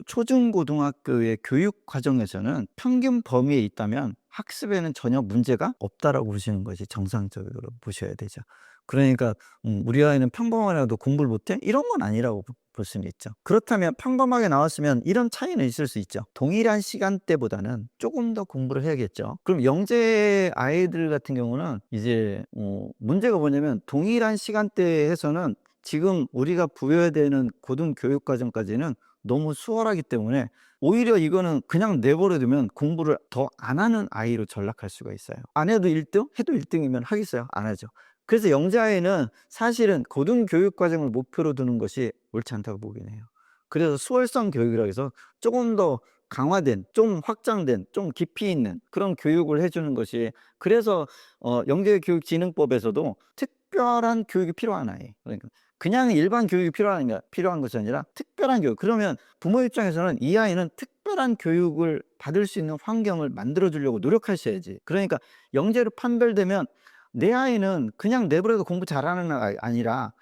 초중고등학교의 교육 과정에서는 평균 범위에 있다면 학습에는 전혀 문제가 없다라고 보시는 것이 정상적으로 보셔야 되죠. 그러니까 우리 아이는 평범하게도 공부를 못해? 이런 건 아니라고 볼 수는 있죠. 그렇다면 평범하게 나왔으면 이런 차이는 있을 수 있죠. 동일한 시간대보다는 조금 더 공부를 해야겠죠. 그럼 영재 아이들 같은 경우는 이제 문제가 뭐냐면, 동일한 시간대에서는 지금 우리가 부여해야 되는 고등교육 과정까지는 너무 수월하기 때문에 오히려 이거는 그냥 내버려두면 공부를 더 안 하는 아이로 전락할 수가 있어요. 안 해도 1등? 해도 1등이면 하겠어요? 안 하죠. 그래서 영재아이는 사실은 고등교육 과정을 목표로 두는 것이 옳지 않다고 보긴 해요. 그래서 수월성 교육이라고 해서 조금 더 강화된, 좀 확장된, 좀 깊이 있는 그런 교육을 해주는 것이, 그래서 영재교육진흥법에서도 특별한 교육이 필요한 아이, 그러니까 그냥 일반 교육이 필요한 것이 아니라 특별한 교육. 그러면 부모 입장에서는 이 아이는 특별한 교육을 받을 수 있는 환경을 만들어 주려고 노력하셔야지. 그러니까 영재로 판별되면 내 아이는 그냥 내버려도 공부 잘하는 아이 아니라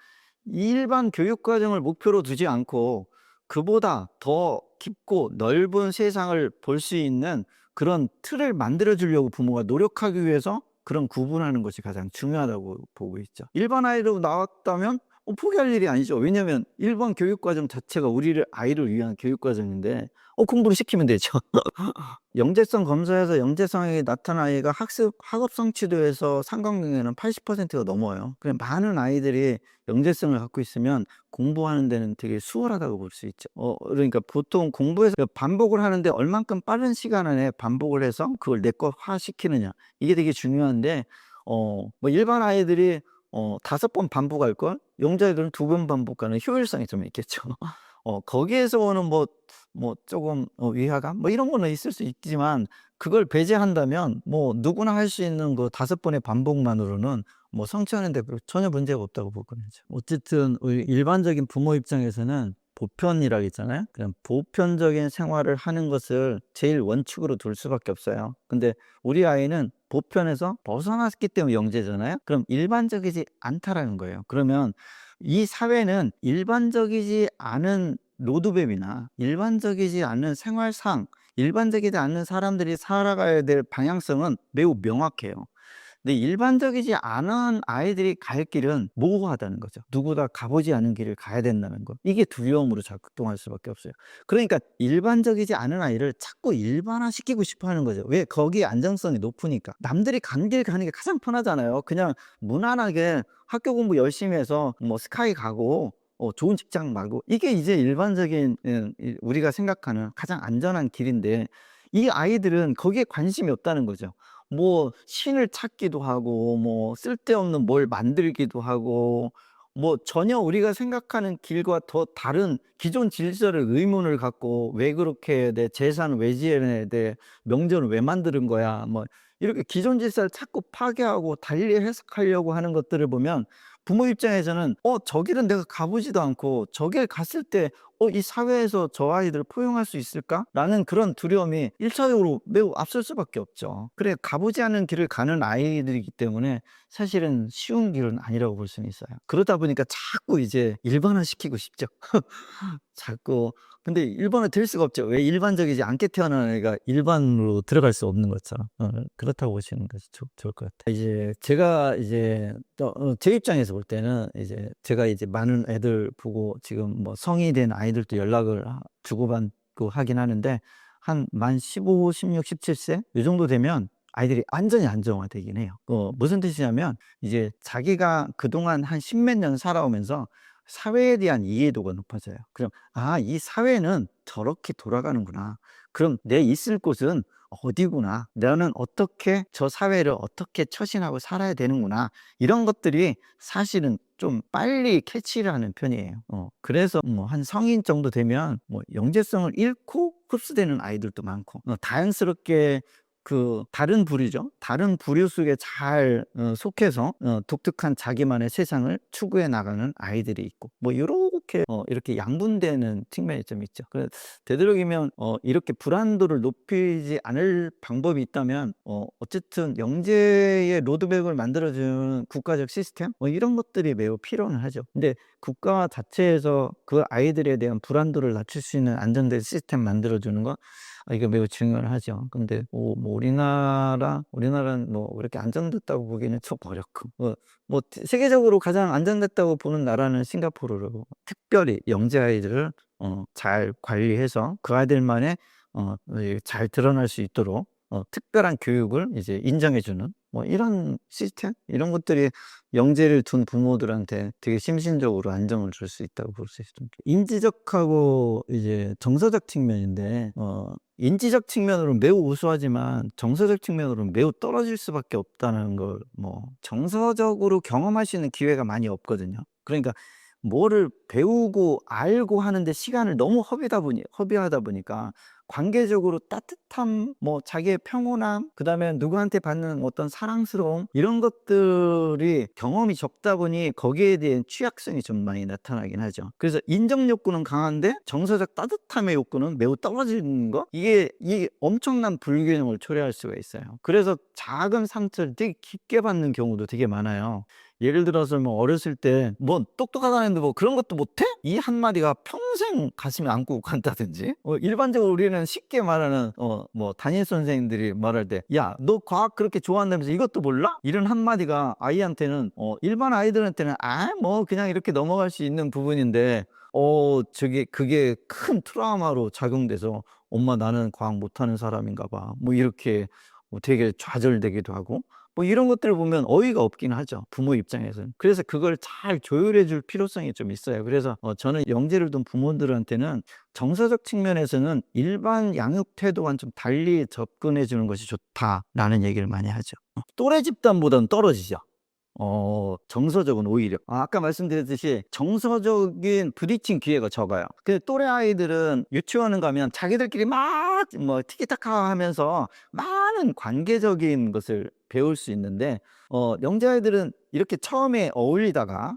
일반 교육 과정을 목표로 두지 않고 그보다 더 깊고 넓은 세상을 볼 수 있는 그런 틀을 만들어 주려고 부모가 노력하기 위해서 그런 구분하는 것이 가장 중요하다고 보고 있죠. 일반 아이로 나왔다면 포기할 일이 아니죠. 왜냐하면 일반 교육 과정 자체가 아이를 위한 교육 과정인데 공부를 시키면 되죠. 영재성 검사에서 영재성이 나타난 아이가 학업 성취도에서 상관관계는 80%가 넘어요. 그냥 많은 아이들이 영재성을 갖고 있으면 공부하는 데는 되게 수월하다고 볼 수 있죠. 그러니까 보통 공부에서 반복을 하는데 얼만큼 빠른 시간 안에 반복을 해서 그걸 내 것화 시키느냐, 이게 되게 중요한데 일반 아이들이 5번 반복할 걸 영재들은 2번 반복하는 효율성이 좀 있겠죠. 거기에서 오는 조금 위화감 이런 거는 있을 수 있지만, 그걸 배제한다면 누구나 할 수 있는 5번의 반복만으로는 성취하는 데 전혀 문제가 없다고 보거든요. 어쨌든 우리 일반적인 부모 입장에서는 보편이라고 했잖아요. 그냥 보편적인 생활을 하는 것을 제일 원칙으로 둘 수밖에 없어요. 근데 우리 아이는 보편에서 벗어났기 때문에 영재잖아요. 그럼 일반적이지 않다라는 거예요. 그러면 이 사회는 일반적이지 않은 로드맵이나 일반적이지 않은 생활상, 일반적이지 않은 사람들이 살아가야 될 방향성은 매우 명확해요. 근데 일반적이지 않은 아이들이 갈 길은 모호하다는 거죠. 누구나 가보지 않은 길을 가야 된다는 거. 이게 두려움으로 작동할 수밖에 없어요. 그러니까 일반적이지 않은 아이를 자꾸 일반화시키고 싶어 하는 거죠. 왜? 거기에 안정성이 높으니까. 남들이 간 길 가는 게 가장 편하잖아요. 그냥 무난하게 학교 공부 열심히 해서 뭐 스카이 가고 좋은 직장 가고, 이게 이제 일반적인 우리가 생각하는 가장 안전한 길인데, 이 아이들은 거기에 관심이 없다는 거죠. 뭐 신을 찾기도 하고, 뭐 쓸데없는 뭘 만들기도 하고, 뭐 전혀 우리가 생각하는 길과 더 다른 기존 질서를 의문을 갖고, 왜 그렇게 해야 돼? 재산을 왜 지어내야 돼? 명절을 왜 만드는 거야? 뭐 이렇게 기존 질서를 자꾸 파괴하고 달리 해석하려고 하는 것들을 보면, 부모 입장에서는 저 길은 내가 가보지도 않고 저 길 갔을 때 이 사회에서 저 아이들을 포용할 수 있을까?라는 그런 두려움이 1차적으로 매우 앞설 수밖에 없죠. 그래, 가보지 않은 길을 가는 아이들이기 때문에 사실은 쉬운 길은 아니라고 볼 수는 있어요. 그러다 보니까 자꾸 이제 일반화시키고 싶죠. 자꾸. 근데 일반화 될 수가 없죠. 왜? 일반적이지 않게 태어난 애가 일반으로 들어갈 수 없는 것처럼. 그렇다고 보시는 것이 좋을 것 같아요. 이제 제가 이제 제 입장에서 볼 때는, 이제 제가 이제 많은 애들 보고 지금 뭐 성인이 된 아이들도 연락을 주고받고 하긴 하는데, 한 만 15, 16, 17세 이 정도 되면 아이들이 완전히 안정화되긴 해요. 무슨 뜻이냐면, 이제 자기가 그동안 한 십몇 년 살아오면서 사회에 대한 이해도가 높아져요. 그럼 이 사회는 저렇게 돌아가는구나. 그럼 내 있을 곳은 어디구나. 나는 어떻게 저 사회를 어떻게 처신하고 살아야 되는구나. 이런 것들이 사실은 좀 빨리 캐치를 하는 편이에요. 그래서 뭐 한 성인 정도 되면 뭐 영재성을 잃고 흡수되는 아이들도 많고, 다양스럽게 그 다른 부류죠. 다른 부류 속에 잘 속해서 독특한 자기만의 세상을 추구해 나가는 아이들이 있고, 뭐 요렇게 이렇게 양분되는 측면이 좀 있죠. 그래서 되도록이면 이렇게 불안도를 높이지 않을 방법이 있다면, 어쨌든 영재의 로드맵을 만들어주는 국가적 시스템, 이런 것들이 매우 필요는 하죠. 근데 국가 자체에서 그 아이들에 대한 불안도를 낮출 수 있는 안정된 시스템 만들어주는 건, 이게 매우 중요하죠. 근데 뭐 우리나라는 뭐 그렇게 안정됐다고 보기는 좀 어렵고, 뭐 세계적으로 가장 안정됐다고 보는 나라는 싱가포르고, 특별히 영재 아이들을 잘 관리해서 그 아이들만의 잘 드러날 수 있도록 특별한 교육을 이제 인정해 주는, 뭐 이런 시스템, 이런 것들이 영재를 둔 부모들한테 되게 심신적으로 안정을 줄 수 있다고 볼 수 있습니다. 인지적하고 이제 정서적 측면인데, 인지적 측면으로는 매우 우수하지만 정서적 측면으로는 매우 떨어질 수밖에 없다는 걸, 뭐 정서적으로 경험할 수 있는 기회가 많이 없거든요. 그러니까 뭐를 배우고 알고 하는데 시간을 너무 허비하다 보니까, 관계적으로 따뜻함, 뭐 자기의 평온함, 그다음에 누구한테 받는 어떤 사랑스러움, 이런 것들이 경험이 적다 보니 거기에 대한 취약성이 좀 많이 나타나긴 하죠. 그래서 인정 욕구는 강한데 정서적 따뜻함의 욕구는 매우 떨어지는 거, 이게 엄청난 불균형을 초래할 수가 있어요. 그래서 작은 상처를 되게 깊게 받는 경우도 되게 많아요. 예를 들어서 뭐 어렸을 때 뭐 똑똑하다는데 뭐 그런 것도 못해? 이 한마디가 평생 가슴에 안고 간다든지, 일반적으로 우리는 쉽게 말하는 뭐 담임 선생님들이 말할 때, 야, 너 과학 그렇게 좋아한다면서 이것도 몰라? 이런 한마디가 아이한테는, 일반 아이들한테는 뭐 그냥 이렇게 넘어갈 수 있는 부분인데, 그게 큰 트라우마로 작용돼서, 엄마 나는 과학 못하는 사람인가 봐, 뭐 이렇게 되게 좌절되기도 하고, 뭐 이런 것들을 보면 어이가 없긴 하죠, 부모 입장에서는. 그래서 그걸 잘 조율해 줄 필요성이 좀 있어요. 그래서 저는 영재를 둔 부모들한테는 정서적 측면에서는 일반 양육 태도와는 좀 달리 접근해 주는 것이 좋다라는 얘기를 많이 하죠. 또래 집단보다는 떨어지죠. 정서적은 오히려 아까 말씀드렸듯이 정서적인 부딪힌 기회가 적어요. 근데 또래 아이들은 유치원을 가면 자기들끼리 막 뭐 티키타카 하면서 많은 관계적인 것을 배울 수 있는데, 영재 아이들은 이렇게 처음에 어울리다가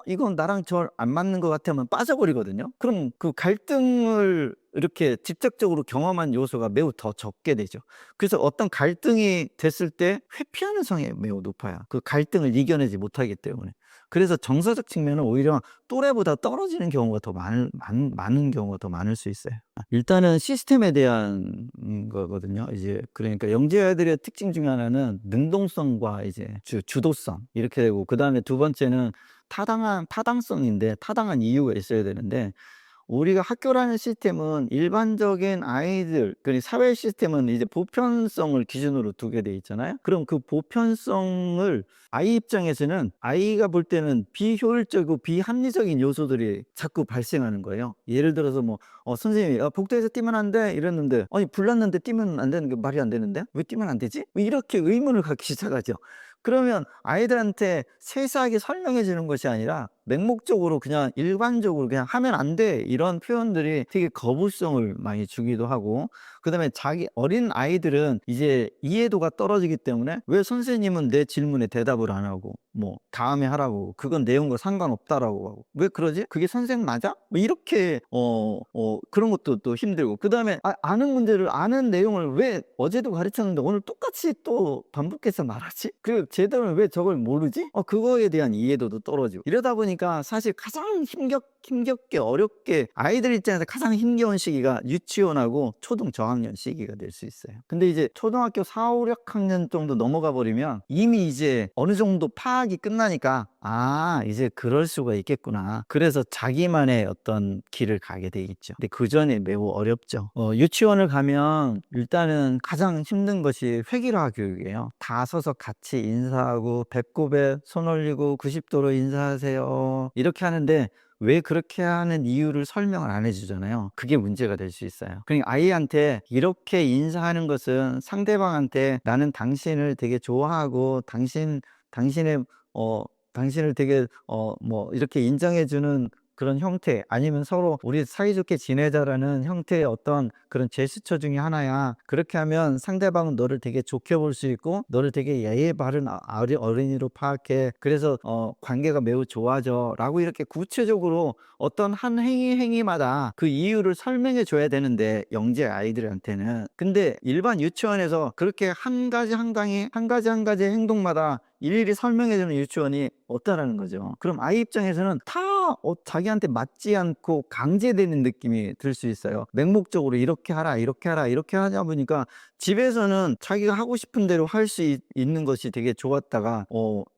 이건 나랑 절 안 맞는 것 같으면 빠져버리거든요. 그럼 그 갈등을 이렇게 직접적으로 경험한 요소가 매우 더 적게 되죠. 그래서 어떤 갈등이 됐을 때 회피하는 성향이 매우 높아요. 그 갈등을 이겨내지 못하기 때문에. 그래서 정서적 측면은 오히려 또래보다 떨어지는 경우가 더 많은 경우가 더 많을 수 있어요. 일단은 시스템에 대한 거거든요. 이제 그러니까 영재 아이들의 특징 중에 하나는 능동성과 이제 주도성 이렇게 되고, 그다음에 두 번째는 타당성인데, 타당한 이유가 있어야 되는데, 우리가 학교라는 시스템은 일반적인 아이들, 그리고 사회 시스템은 이제 보편성을 기준으로 두게 돼 있잖아요. 그럼 그 보편성을 아이 입장에서는, 아이가 볼 때는 비효율적이고 비합리적인 요소들이 자꾸 발생하는 거예요. 예를 들어서 뭐 선생님이 복도에서 뛰면 안 돼 이랬는데, 아니 불났는데 뛰면 안 되는 게 말이 안 되는데 왜 뛰면 안 되지? 뭐 이렇게 의문을 갖기 시작하죠. 그러면 아이들한테 세세하게 설명해 주는 것이 아니라 맹목적으로 그냥 일반적으로 그냥 하면 안 돼 이런 표현들이 되게 거부성을 많이 주기도 하고, 그다음에 어린 아이들은 이제 이해도가 떨어지기 때문에 왜 선생님은 내 질문에 대답을 안 하고 뭐 다음에 하라고, 그건 내용과 상관없다라고 하고, 왜 그러지? 그게 선생 맞아? 뭐 이렇게 그런 것도 또 힘들고, 그다음에 아는 문제를, 아는 내용을 왜 어제도 가르쳤는데 오늘 똑같이 또 반복해서 말하지? 그 제대로 왜 저걸 모르지? 그거에 대한 이해도도 떨어지고, 이러다 보니까 사실 가장 힘겹게 어렵게 아이들 입장에서 가장 힘겨운 시기가 유치원하고 초등 저학년 시기가 될 수 있어요. 근데 이제 초등학교 4, 5, 6학년 정도 넘어가 버리면 이미 이제 어느 정도 파악이 끝나니까 이제 그럴 수가 있겠구나. 그래서 자기만의 어떤 길을 가게 돼 있죠. 근데 그 전에 매우 어렵죠. 유치원을 가면 일단은 가장 힘든 것이 획일화 교육이에요. 다 서서 같이 인사하고 배꼽에 손 올리고 90도로 인사하세요 이렇게 하는데, 왜 그렇게 하는 이유를 설명을 안 해주잖아요. 그게 문제가 될 수 있어요. 그러니까 아이한테 이렇게 인사하는 것은 상대방한테 나는 당신을 되게 좋아하고 당신의 당신을 되게 뭐 이렇게 인정해주는 그런 형태, 아니면 서로 우리 사이좋게 지내자라는 형태의 어떤 그런 제스처 중에 하나야. 그렇게 하면 상대방은 너를 되게 좋게 볼 수 있고 너를 되게 예의 바른 어린이로 파악해. 그래서 관계가 매우 좋아져 라고 이렇게 구체적으로 어떤 한 행위마다 그 이유를 설명해 줘야 되는데, 영재 아이들한테는. 근데 일반 유치원에서 그렇게 한 가지 행동마다 일일이 설명해주는 유치원이 없다라는 거죠. 그럼 아이 입장에서는 다 자기한테 맞지 않고 강제되는 느낌이 들 수 있어요. 맹목적으로 이렇게 하라 이렇게 하다 보니까 집에서는 자기가 하고 싶은 대로 할 수 있는 것이 되게 좋았다가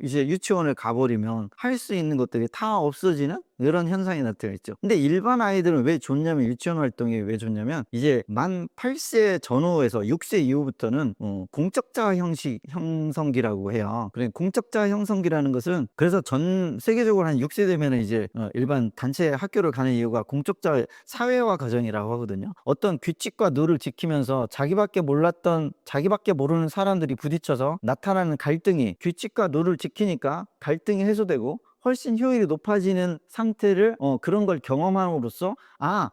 이제 유치원을 가버리면 할 수 있는 것들이 다 없어지는 이런 현상이 나타나 있죠. 근데 일반 아이들은 왜 좋냐면, 유치원 활동이 왜 좋냐면, 이제 만 8세 전후에서 6세 이후부터는 공적자 형성기라고 해요. 그래, 공적자 형성기라는 것은, 그래서 전 세계적으로 한 6세 되면은 이제 일반 단체 학교를 가는 이유가 공적자 사회화 과정이라고 하거든요. 어떤 규칙과 룰을 지키면서 자기밖에 모르는 사람들이 부딪혀서 나타나는 갈등이, 규칙과 룰을 지키니까 갈등이 해소되고 훨씬 효율이 높아지는 상태를 그런 걸 경험함으로써,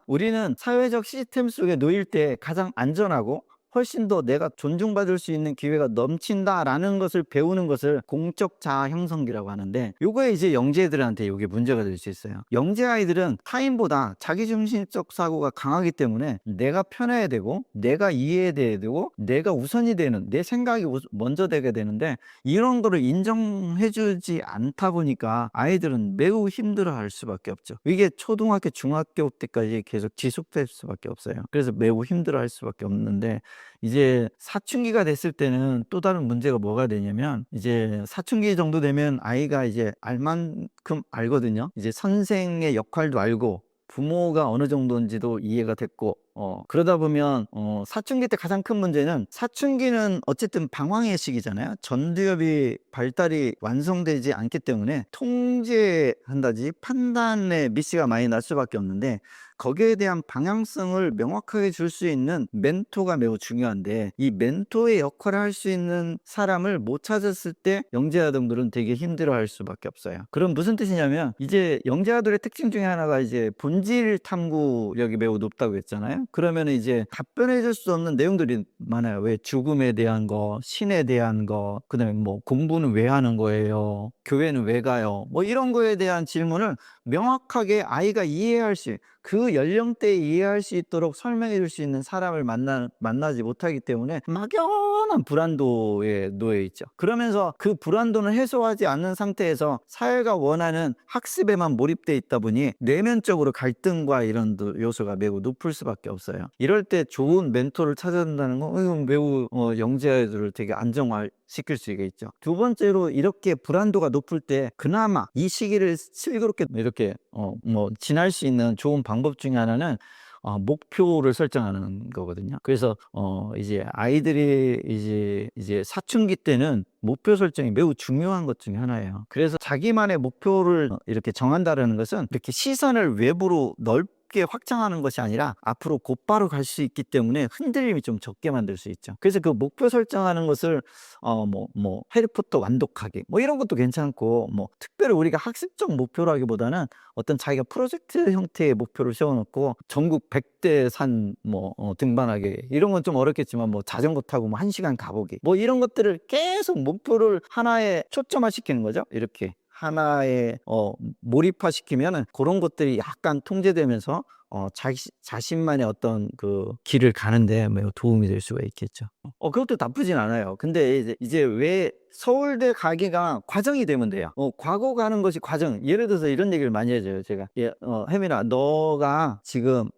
우리는 사회적 시스템 속에 놓일 때 가장 안전하고 훨씬 더 내가 존중받을 수 있는 기회가 넘친다라는 것을 배우는 것을 공적 자아 형성기라고 하는데, 요거에 이제 영재들한테 요게 문제가 될 수 있어요. 영재 아이들은 타인보다 자기중심적 사고가 강하기 때문에 내가 편해야 되고 내가 이해돼야 되고 내가 우선이 되는, 내 생각이 먼저 되게 되는데, 이런 거를 인정해주지 않다 보니까 아이들은 매우 힘들어할 수밖에 없죠. 이게 초등학교 중학교 때까지 계속 지속될 수밖에 없어요. 그래서 매우 힘들어할 수밖에 없는데, 이제 사춘기가 됐을 때는 또 다른 문제가 뭐가 되냐면, 이제 사춘기 정도 되면 아이가 이제 알만큼 알거든요. 이제 선생의 역할도 알고 부모가 어느 정도인지도 이해가 됐고, 그러다 보면 사춘기 때 가장 큰 문제는, 사춘기는 어쨌든 방황의 시기잖아요. 전두엽이 발달이 완성되지 않기 때문에 통제한다지 판단에 미스가 많이 날 수밖에 없는데, 거기에 대한 방향성을 명확하게 줄 수 있는 멘토가 매우 중요한데, 이 멘토의 역할을 할 수 있는 사람을 못 찾았을 때 영재아동들은 되게 힘들어할 수밖에 없어요. 그럼 무슨 뜻이냐면, 이제 영재아들의 특징 중에 하나가 이제 본질 탐구력이 매우 높다고 했잖아요. 그러면 이제 답변해 줄 수 없는 내용들이 많아요. 왜 죽음에 대한 거, 신에 대한 거, 그다음에 뭐 공부는 왜 하는 거예요? 교회는 왜 가요? 뭐 이런 거에 대한 질문을 명확하게 아이가 이해할 수, 그 연령대에 이해할 수 있도록 설명해 줄 수 있는 사람을 만나지 못하기 때문에 막연한 불안도에 놓여 있죠. 그러면서 그 불안도는 해소하지 않는 상태에서 사회가 원하는 학습에만 몰입돼 있다 보니 내면적으로 갈등과 이런 요소가 매우 높을 수밖에 없어요. 이럴 때 좋은 멘토를 찾아야 된다는 건 이건 매우 영재아이들을 되게 안정화시킬 수가 있죠. 두 번째로 이렇게 불안도가 높을 때 그나마 이 시기를 슬기롭게 이렇게 지날 수 있는 좋은 방법 중에 하나는 목표를 설정하는 거거든요. 그래서 이제 아이들이 이제 사춘기 때는 목표 설정이 매우 중요한 것 중에 하나예요. 그래서 자기만의 목표를 이렇게 정한다라는 것은 이렇게 시선을 외부로 넓게 확장하는 것이 아니라 앞으로 곧바로 갈 수 있기 때문에 흔들림이 좀 적게 만들 수 있죠. 그래서 그 목표 설정하는 것을 해리포터 완독하기 뭐 이런 것도 괜찮고, 뭐 특별히 우리가 학습적 목표라기보다는 어떤 자기가 프로젝트 형태의 목표를 세워놓고 전국 100대 산 등반하기 이런 건 좀 어렵겠지만 뭐 자전거 타고 뭐 1시간 가보기 뭐 이런 것들을 계속 목표를 하나에 초점화시키는 거죠. 이렇게 하나에 몰입화시키면은 그런 것들이 약간 통제되면서 자신만의 어떤 그 길을 가는데 매우 도움이 될 수가 있겠죠. 그것도 나쁘진 않아요. 근데 이제 왜 서울대 가기가 과정이 되면 돼요. 과거 가는 것이 과정. 예를 들어서 이런 얘기를 많이 해줘요. 제가 혜민아, 너가 지금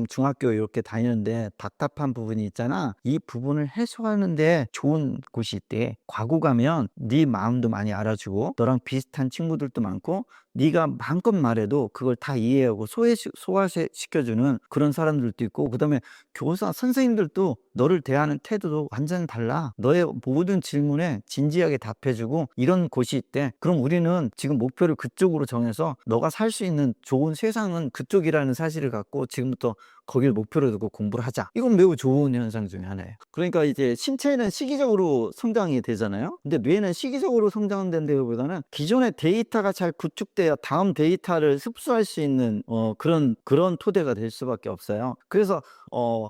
중학교 이렇게 다니는데 답답한 부분이 있잖아. 이 부분을 해소하는데 좋은 곳이 있대. 과거 가면 네 마음도 많이 알아주고 너랑 비슷한 친구들도 많고 네가 마음껏 말해도 그걸 다 이해하고 소화시켜주는 그런 사람들도 있고, 그다음에 교사 선생님들도 너를 대하는 태도도 완전 달라. 너의 모든 질문에 진지하게 답해주고 이런 곳이 있대. 그럼 우리는 지금 목표를 그쪽으로 정해서 너가 살 수 있는 좋은 세상은 그쪽이라는 사실을 갖고 지금부터 거길 목표로 두고 공부를 하자. 이건 매우 좋은 현상 중에 하나예요. 그러니까 이제 신체는 시기적으로 성장이 되잖아요. 근데 뇌는 시기적으로 성장된다기보다는 기존의 데이터가 잘 구축돼야 다음 데이터를 흡수할 수 있는 그런 토대가 될 수밖에 없어요. 그래서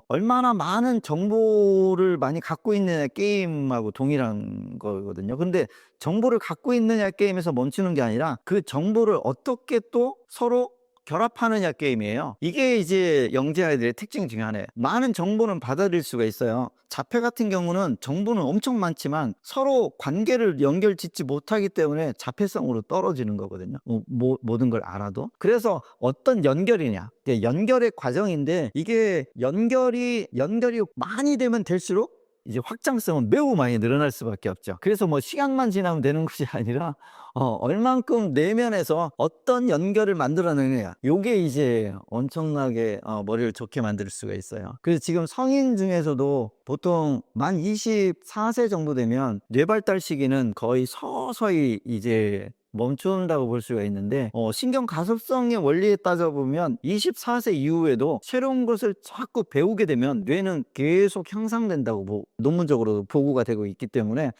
얼마나 많은 정보를 많이 갖고 있느냐 게임하고 동일한 거거든요. 근데 정보를 갖고 있느냐 게임에서 멈추는 게 아니라 그 정보를 어떻게 또 서로 결합하느냐 게임이에요. 이게 이제 영재아이들의 특징 중에 하나예요. 많은 정보는 받아들일 수가 있어요. 자폐 같은 경우는 정보는 엄청 많지만 서로 관계를 연결 짓지 못하기 때문에 자폐성으로 떨어지는 거거든요. 모든 걸 알아도. 그래서 어떤 연결이냐, 연결의 과정인데 이게 연결이 많이 되면 될수록 이제 확장성은 매우 많이 늘어날 수밖에 없죠. 그래서 뭐 시간만 지나면 되는 것이 아니라 얼만큼 내면에서 어떤 연결을 만들어내느냐, 요게 이제 엄청나게 머리를 좋게 만들 수가 있어요. 그래서 지금 성인 중에서도 보통 만 24세 정도 되면 뇌발달 시기는 거의 서서히 이제 멈춘다고 볼 수가 있는데, 신경 가속성의 원리에 따져보면 24세 이후에도 새로운 것을 자꾸 배우게 되면 뇌는 계속 향상된다고 논문적으로 보고가 되고 있기 때문에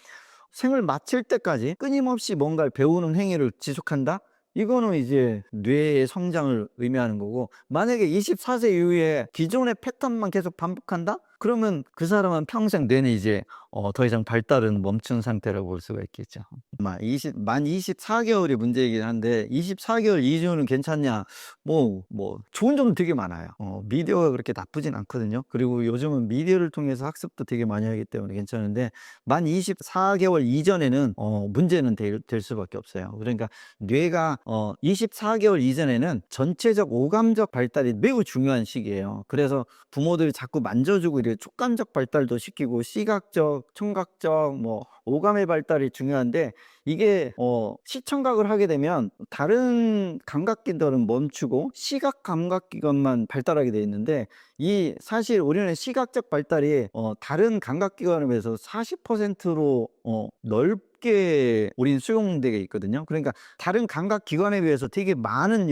생을 마칠 때까지 끊임없이 뭔가를 배우는 행위를 지속한다? 이거는 이제 뇌의 성장을 의미하는 거고, 만약에 24세 이후에 기존의 패턴만 계속 반복한다? 그러면 그 사람은 평생 뇌는 이제 더 이상 발달은 멈춘 상태라고 볼 수가 있겠죠. 만 24개월이 문제이긴 한데 24개월 이주는 괜찮냐? 뭐 좋은 점도 되게 많아요. 미디어가 그렇게 나쁘진 않거든요. 그리고 요즘은 미디어를 통해서 학습도 되게 많이 하기 때문에 괜찮은데, 만 24개월 이전에는 문제는 될 수밖에 없어요. 그러니까 뇌가 24개월 이전에는 전체적 오감적 발달이 매우 중요한 시기예요. 그래서 부모들이 자꾸 만져주고 이렇게 촉감적 발달도 시키고 시각적, 청각적, 오감의 발달이 중요한데, 이게 시청각을 하게 되면 다른 감각기들은 멈추고 시각 감각기관만 발달하게 돼 있는데, 이 사실 우리는 시각적 발달이 다른 감각기관에 비해서 40%로 넓게 우리는 수용되게 있거든요. 그러니까 다른 감각기관에 비해서 되게 많은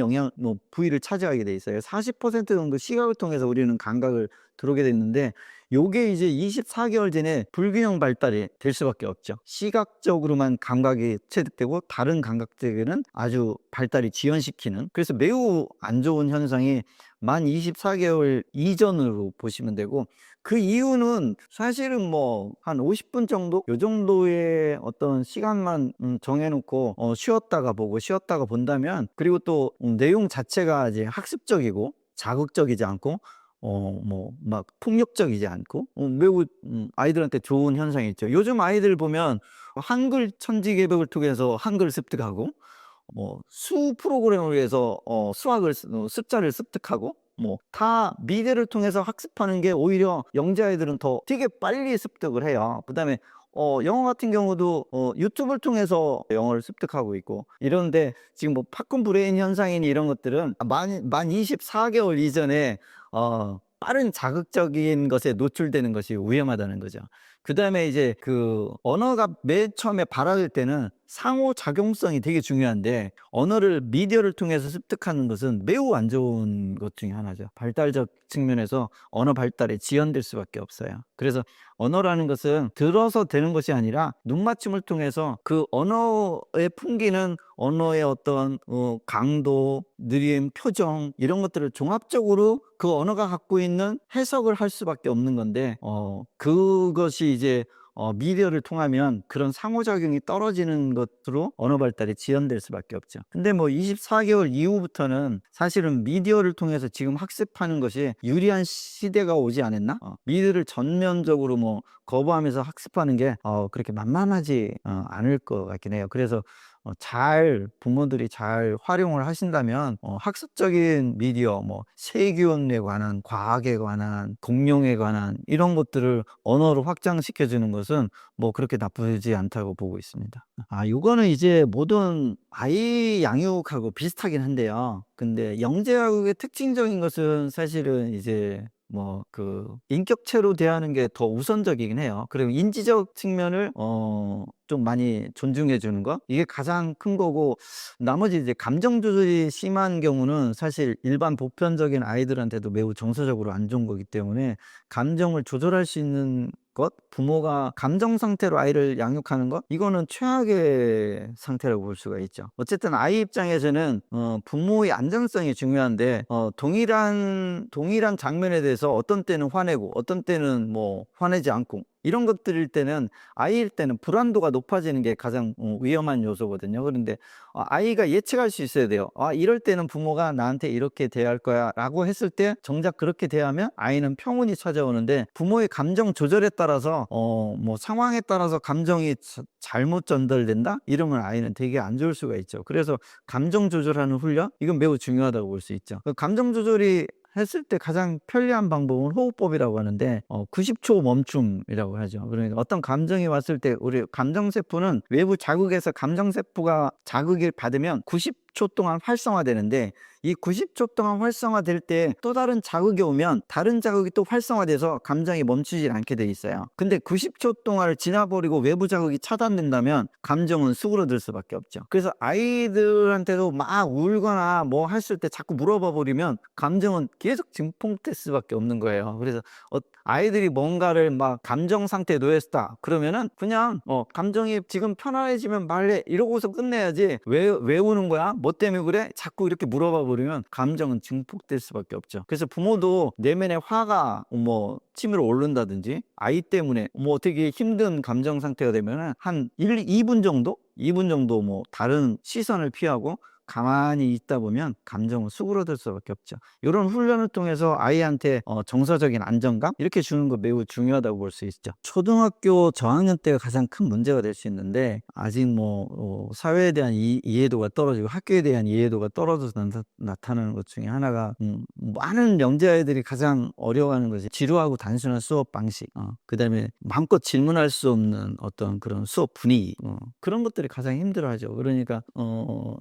부위를 차지하게 돼 있어요. 40% 정도 시각을 통해서 우리는 감각을 들어오게 됐는데, 요게 이제 24개월 전에 불균형 발달이 될 수밖에 없죠. 시각적으로만 감각이 체득되고 다른 감각적에는 아주 발달이 지연시키는, 그래서 매우 안 좋은 현상이 만 24개월 이전으로 보시면 되고, 그 이유는 사실은 뭐 한 50분 정도 요 정도의 어떤 시간만 정해 놓고 쉬었다가 보고 쉬었다가 본다면, 그리고 또 내용 자체가 이제 학습적이고 자극적이지 않고 뭐 막 폭력적이지 않고 매우 아이들한테 좋은 현상이 있죠. 요즘 아이들 보면 한글 천지개벽을 통해서 한글 습득하고, 뭐 수 프로그램을 위해서 수학을 숫자를 습득하고, 뭐 다 미디어를 통해서 학습하는 게 오히려 영재 아이들은 더 되게 빨리 습득을 해요. 그다음에 영어 같은 경우도 유튜브를 통해서 영어를 습득하고 있고 이러는데, 지금 뭐 팝콘 브레인 현상이니 이런 것들은 만 24개월 이전에 빠른 자극적인 것에 노출되는 것이 위험하다는 거죠. 그다음에 이제 그 언어가 맨 처음에 발화될 때는 상호작용성이 되게 중요한데, 언어를 미디어를 통해서 습득하는 것은 매우 안 좋은 것 중에 하나죠. 발달적 측면에서 언어 발달에 지연될 수밖에 없어요. 그래서 언어라는 것은 들어서 되는 것이 아니라 눈맞춤을 통해서 그 언어에 풍기는 언어의 어떤 강도, 느림, 표정 이런 것들을 종합적으로 그 언어가 갖고 있는 해석을 할 수밖에 없는 건데, 그것이 이제 미디어를 통하면 그런 상호작용이 떨어지는 것으로 언어 발달이 지연될 수밖에 없죠. 근데 뭐 24개월 이후부터는 사실은 미디어를 통해서 지금 학습하는 것이 유리한 시대가 오지 않았나? 미디어를 전면적으로 뭐 거부하면서 학습하는 게 그렇게 만만하지 않을 것 같긴 해요. 그래서 부모들이 잘 활용을 하신다면 학습적인 미디어, 뭐 세균에 관한, 과학에 관한, 공룡에 관한 이런 것들을 언어로 확장시켜 주는 것은 뭐 그렇게 나쁘지 않다고 보고 있습니다. 이거는 이제 모든 아이 양육하고 비슷하긴 한데요. 근데 영재학의 특징적인 것은 사실은 이제 뭐 그 인격체로 대하는 게 더 우선적이긴 해요. 그리고 인지적 측면을 좀 많이 존중해 주는 거, 이게 가장 큰 거고, 나머지 이제 감정 조절이 심한 경우는 사실 일반 보편적인 아이들한테도 매우 정서적으로 안 좋은 거기 때문에, 감정을 조절할 수 있는 것, 부모가 감정 상태로 아이를 양육하는 것, 이거는 최악의 상태라고 볼 수가 있죠. 어쨌든 아이 입장에서는 부모의 안정성이 중요한데, 동일한 장면에 대해서 어떤 때는 화내고 어떤 때는 뭐 화내지 않고 이런 것들일 때는, 아이일 때는 불안도가 높아지는 게 가장 위험한 요소거든요. 그런데 아이가 예측할 수 있어야 돼요. 이럴 때는 부모가 나한테 이렇게 대할 거야 라고 했을 때 정작 그렇게 대하면 아이는 평온이 찾아오는데, 부모의 감정 조절에 따라서 뭐 상황에 따라서 감정이 잘못 전달된다? 이러면 아이는 되게 안 좋을 수가 있죠. 그래서 감정 조절하는 훈련, 이건 매우 중요하다고 볼 수 있죠. 감정 조절이 했을 때 가장 편리한 방법은 호흡법이라고 하는데, 90초 멈춤이라고 하죠. 그러니까 어떤 감정이 왔을 때 우리 감정세포는 외부 자극에서 감정세포가 자극을 받으면 90초 동안 활성화되는데, 이 90초 동안 활성화될 때 또 다른 자극이 오면 다른 자극이 또 활성화돼서 감정이 멈추질 않게 돼 있어요. 근데 90초 동안을 지나버리고 외부 자극이 차단된다면 감정은 수그러들 수밖에 없죠. 그래서 아이들한테도 막 울거나 뭐 했을 때 자꾸 물어봐 버리면 감정은 계속 증폭될 수밖에 없는 거예요. 그래서 아이들이 뭔가를 막 감정 상태에 놓였다 그러면은 그냥 감정이 지금 편안해지면 말해 이러고서 끝내야지, 왜 우는 거야? 뭐 때문에 그래? 자꾸 이렇게 물어봐 버리면 감정은 증폭될 수밖에 없죠. 그래서 부모도 내면에 화가 뭐 치밀어 오른다든지, 아이 때문에 뭐 되게 힘든 감정 상태가 되면은 한 2분 정도 뭐 다른 시선을 피하고 가만히 있다 보면 감정은 수그러들 수밖에 없죠. 이런 훈련을 통해서 아이한테 정서적인 안정감 이렇게 주는 거 매우 중요하다고 볼 수 있죠. 초등학교 저학년 때가 가장 큰 문제가 될 수 있는데, 아직 뭐 사회에 대한 이해도가 떨어지고 학교에 대한 이해도가 떨어져서 나타나는 것 중에 하나가, 많은 영재 아이들이 가장 어려워하는 것이 지루하고 단순한 수업 방식, 그다음에 마음껏 질문할 수 없는 어떤 그런 수업 분위기, 그런 것들이 가장 힘들어하죠. 그러니까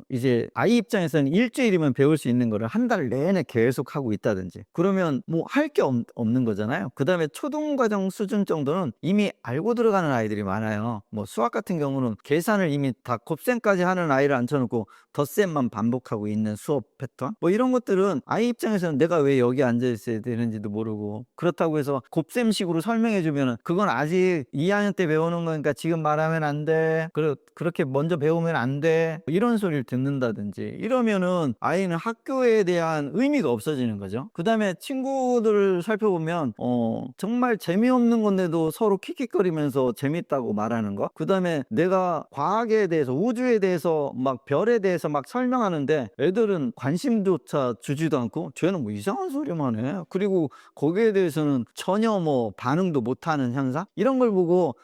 이제 아이 입장에서는 일주일이면 배울 수 있는 거를 한 달 내내 계속 하고 있다든지, 그러면 뭐 할 게 없는 거잖아요. 그 다음에 초등과정 수준 정도는 이미 알고 들어가는 아이들이 많아요. 뭐 수학 같은 경우는 계산을 이미 다 곱셈까지 하는 아이를 앉혀놓고 덧셈만 반복하고 있는 수업 패턴, 뭐 이런 것들은 아이 입장에서는 내가 왜 여기 앉아 있어야 되는지도 모르고, 그렇다고 해서 곱셈식으로 설명해 주면은 그건 아직 2학년 때 배우는 거니까 지금 말하면 안 돼, 그렇게 먼저 배우면 안 돼, 이런 소리를 듣는다든지, 된다든지 이러면은 아이는 학교에 대한 의미가 없어지는 거죠. 그다음에 친구들을 살펴보면 정말 재미없는 건데도 서로 킥킥거리면서 재밌다고 말하는 거. 그다음에 내가 과학에 대해서, 우주에 대해서, 막 별에 대해서 막 설명하는데 애들은 관심조차 주지도 않고 쟤는 뭐 이상한 소리만 해. 그리고 거기에 대해서는 전혀 뭐 반응도 못하는 현상? 이런 걸 보고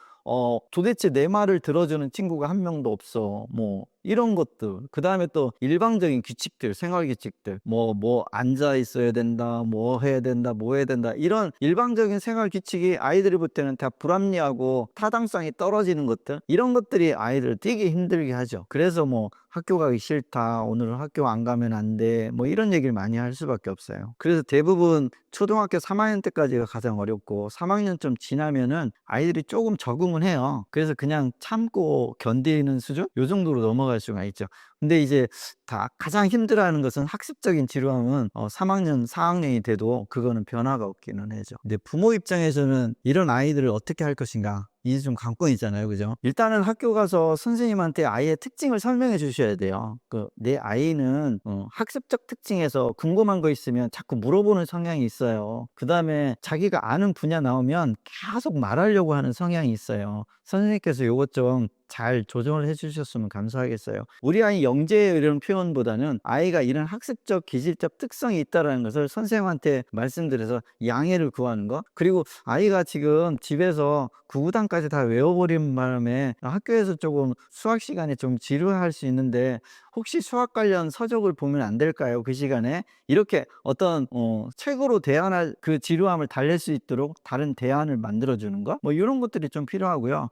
도대체 내 말을 들어주는 친구가 한 명도 없어. 뭐 이런 것들. 그다음에 또 일방적인 규칙들, 생활 규칙들. 뭐 앉아 있어야 된다, 뭐 해야 된다, 뭐 해야 된다. 이런 일방적인 생활 규칙이 아이들이 볼 때는 다 불합리하고 타당성이 떨어지는 것들. 이런 것들이 아이들을 되게 힘들게 하죠. 그래서 뭐 학교 가기 싫다, 오늘 학교 안 가면 안 돼, 뭐 이런 얘기를 많이 할 수밖에 없어요. 그래서 대부분 초등학교 3학년 때까지가 가장 어렵고 3학년 좀 지나면은 아이들이 조금 적응은 해요. 그래서 그냥 참고 견디는 수준? 요 정도로 넘어갈 수가 있죠. 근데 이제 다 가장 힘들어하는 것은 학습적인 지루함은 3학년, 4학년이 돼도 그거는 변화가 없기는 하죠. 근데 부모 입장에서는 이런 아이들을 어떻게 할 것인가? 이게 좀 관건이잖아요. 그죠? 일단은 학교 가서 선생님한테 아이의 특징을 설명해 주셔야 돼요. 내 아이는 학습적 특징에서 궁금한 거 있으면 자꾸 물어보는 성향이 있어요. 그 다음에 자기가 아는 분야 나오면 계속 말하려고 하는 성향이 있어요. 선생님께서 요것 좀 잘 조정을 해 주셨으면 감사하겠어요. 우리 아이 영재 이런 표현보다는 아이가 이런 학습적 기질적 특성이 있다는 것을 선생님한테 말씀드려서 양해를 구하는 거. 그리고 아이가 지금 집에서 구구단까지 다 외워버린 바람에 학교에서 조금 수학 시간에 좀 지루할 수 있는데 혹시 수학 관련 서적을 보면 안 될까요? 그 시간에 이렇게 어떤 책으로 대안할, 그 지루함을 달랠 수 있도록 다른 대안을 만들어 주는 거, 뭐 이런 것들이 좀 필요하고요.